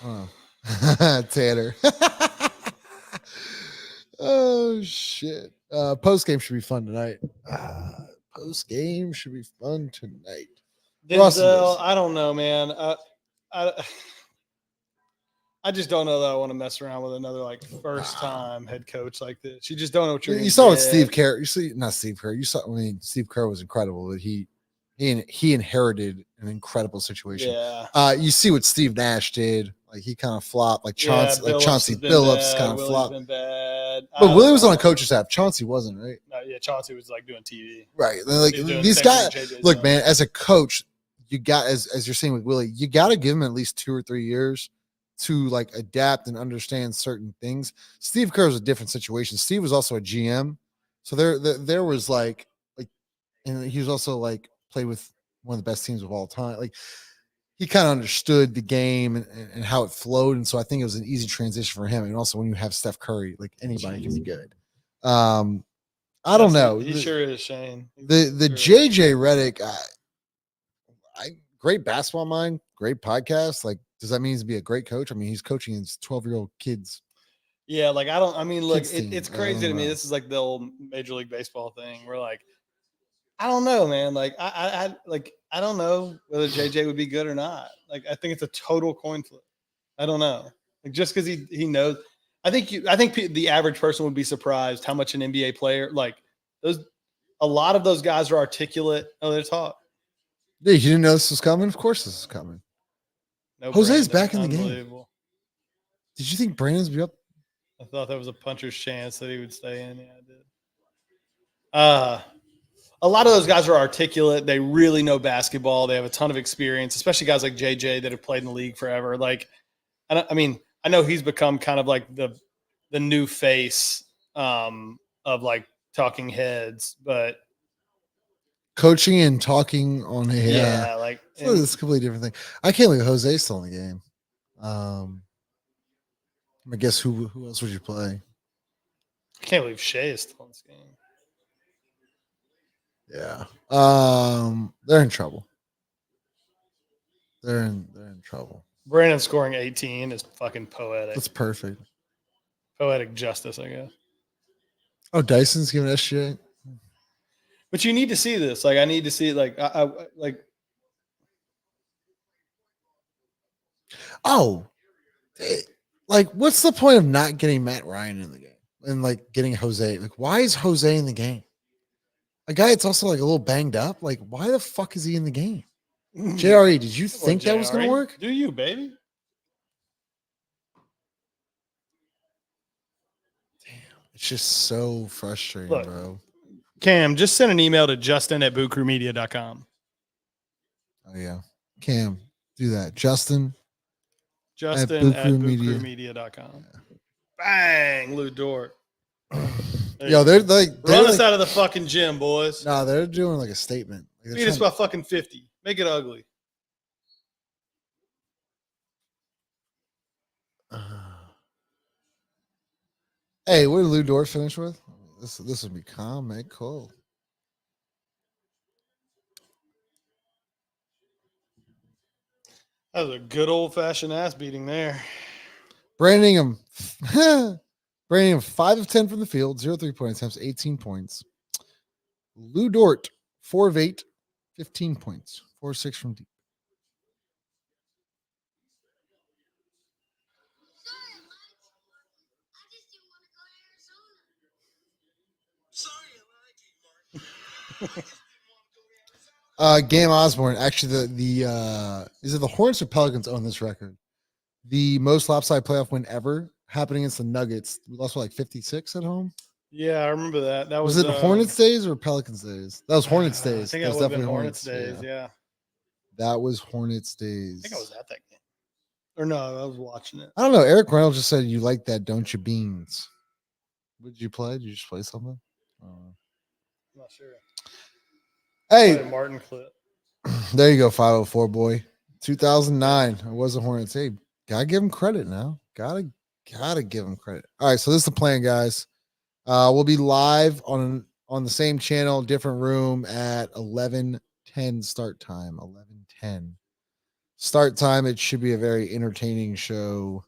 Oh. Tanner. Oh shit. Post game should be fun tonight. Post game should be fun tonight. Denzel, I don't know, man. I just don't know that I want to mess around with another like first time head coach like this. You just don't know what you're. You saw what Steve Kerr. You see, not Steve Kerr. You saw. I mean, Steve Kerr was incredible, but he inherited an incredible situation. Yeah. You see what Steve Nash did. Like he kind of flopped. Like Chauncey, yeah, Chauncey Billups kind of Willie's flopped. been bad. But Willie was on a coach's staff. Chauncey wasn't, right? No, yeah, Chauncey was like doing TV. Right. Like these guys. Look, man. As a coach, you got as you're saying with Willie, you got to give him at least 2 or 3 years to like adapt and understand certain things. Steve Kerr was a different situation. Steve was also a GM, so there was like, and he was also like played with one of the best teams of all time. Like he kind of understood the game and how it flowed, and so I think it was an easy transition for him. And also when you have Steph Curry, like anybody can be good. I don't know. He sure is, Shane. The JJ Redick, great basketball mind, great podcast. Like, does that mean he's be a great coach? I mean, he's coaching his 12-year-old kids. Yeah, like I mean, look, Kids team. it's crazy to me. This is like the old Major League Baseball thing. We're like, I don't know, man. Like I don't know whether JJ would be good or not. Like I think it's a total coin flip. I don't know. Like just because he knows. I think the average person would be surprised how much an NBA player like those. A lot of those guys are articulate. Oh, they talk. Yeah, you didn't know this was coming? Of course this is coming. No, Jose's Brandon, back in the game. Did you think Brandon's be up? I thought there was a puncher's chance that he would stay in. Yeah, I did. A lot of those guys are articulate. They really know basketball. They have a ton of experience, especially guys like JJ that have played in the league forever. Like, I mean, I know he's become kind of like the new face of like talking heads, but Coaching and talking on yeah like so it's a completely different thing. I can't believe Jose's still in the game. I guess who else would you play? I can't believe Shea is still in this game. Yeah. They're in trouble. They're in trouble. Brandon scoring 18 is fucking poetic. That's perfect. Poetic justice, I guess. Oh, Dyson's giving SGA. But you need to see this. Like, I need to see it. Like, I like. Oh, like, what's the point of not getting Matt Ryan in the game and like getting Jose? Like, why is Jose in the game? A guy that's also like a little banged up. Like, why the fuck is he in the game? JRE, did you think that was going to work? Do you, baby? Damn, it's just so frustrating, Look, bro. Cam, just send an email to justin@bootcrewmedia.com. Oh yeah, Cam, do that. Justin at bootcrewmedia.com. Bang, Lou Dort. Yo, they're like run us out of the fucking gym, boys. No, they're doing like a statement. Like beat us by fucking 50. Make it ugly. Hey, what did Lou Dort finish with? This would be calm, man. Cool. That was a good old fashioned ass beating there. Brandon Ingham, 5 of 10 from the field, 0 3-point attempts, 18 points. Lou Dort, 4 of 8, 15 points, 4 of 6 from deep. Game Osborne. Actually, the is it the Hornets or Pelicans own this record? The most lopsided playoff win ever happening against the Nuggets. We lost by like 56 at home. Yeah, I remember that. That Was it Hornets days or Pelicans days? That was Hornets I days. think That it was would have been definitely Hornets days. Yeah. That was Hornets days. I think I was at that game. Or no, I was watching it. I don't know. Eric Reynolds just said you like that, don't you, Beans? What did you play? Did you just play something? I'm not sure. Hey, Probably a Martin clip. there you go, 504 boy. 2009. I was a Hornets. Hey, gotta give him credit now. Gotta give him credit. All right, so this is the plan, guys. We'll be live on the same channel, different room at 11:10 start time. 11:10 start time. It should be a very entertaining show.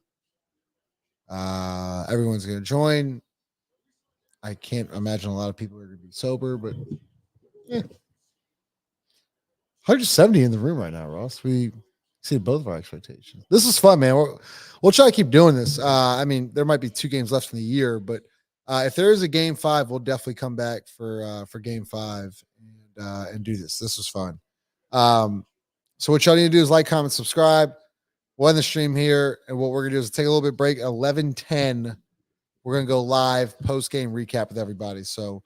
Everyone's gonna join. I can't imagine a lot of people are gonna be sober, but 170 in the room right now, Ross. We exceeded both of our expectations. This is fun, man. We'll try to keep doing this. I mean, there might be 2 games left in the year, but if there is a game 5, we'll definitely come back for game 5 and do this. This was fun. So what y'all need to do is like, comment, subscribe. We'll end the stream here, and what we're gonna do is take a little bit break. 11:10, we're gonna go live post game recap with everybody. So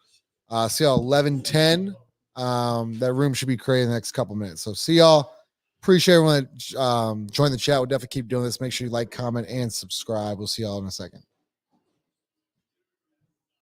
see y'all 11:10. That room should be created in the next couple minutes. So see y'all. Appreciate everyone that joined the chat. We'll definitely keep doing this. Make sure you like, comment, and subscribe. We'll see y'all in a second.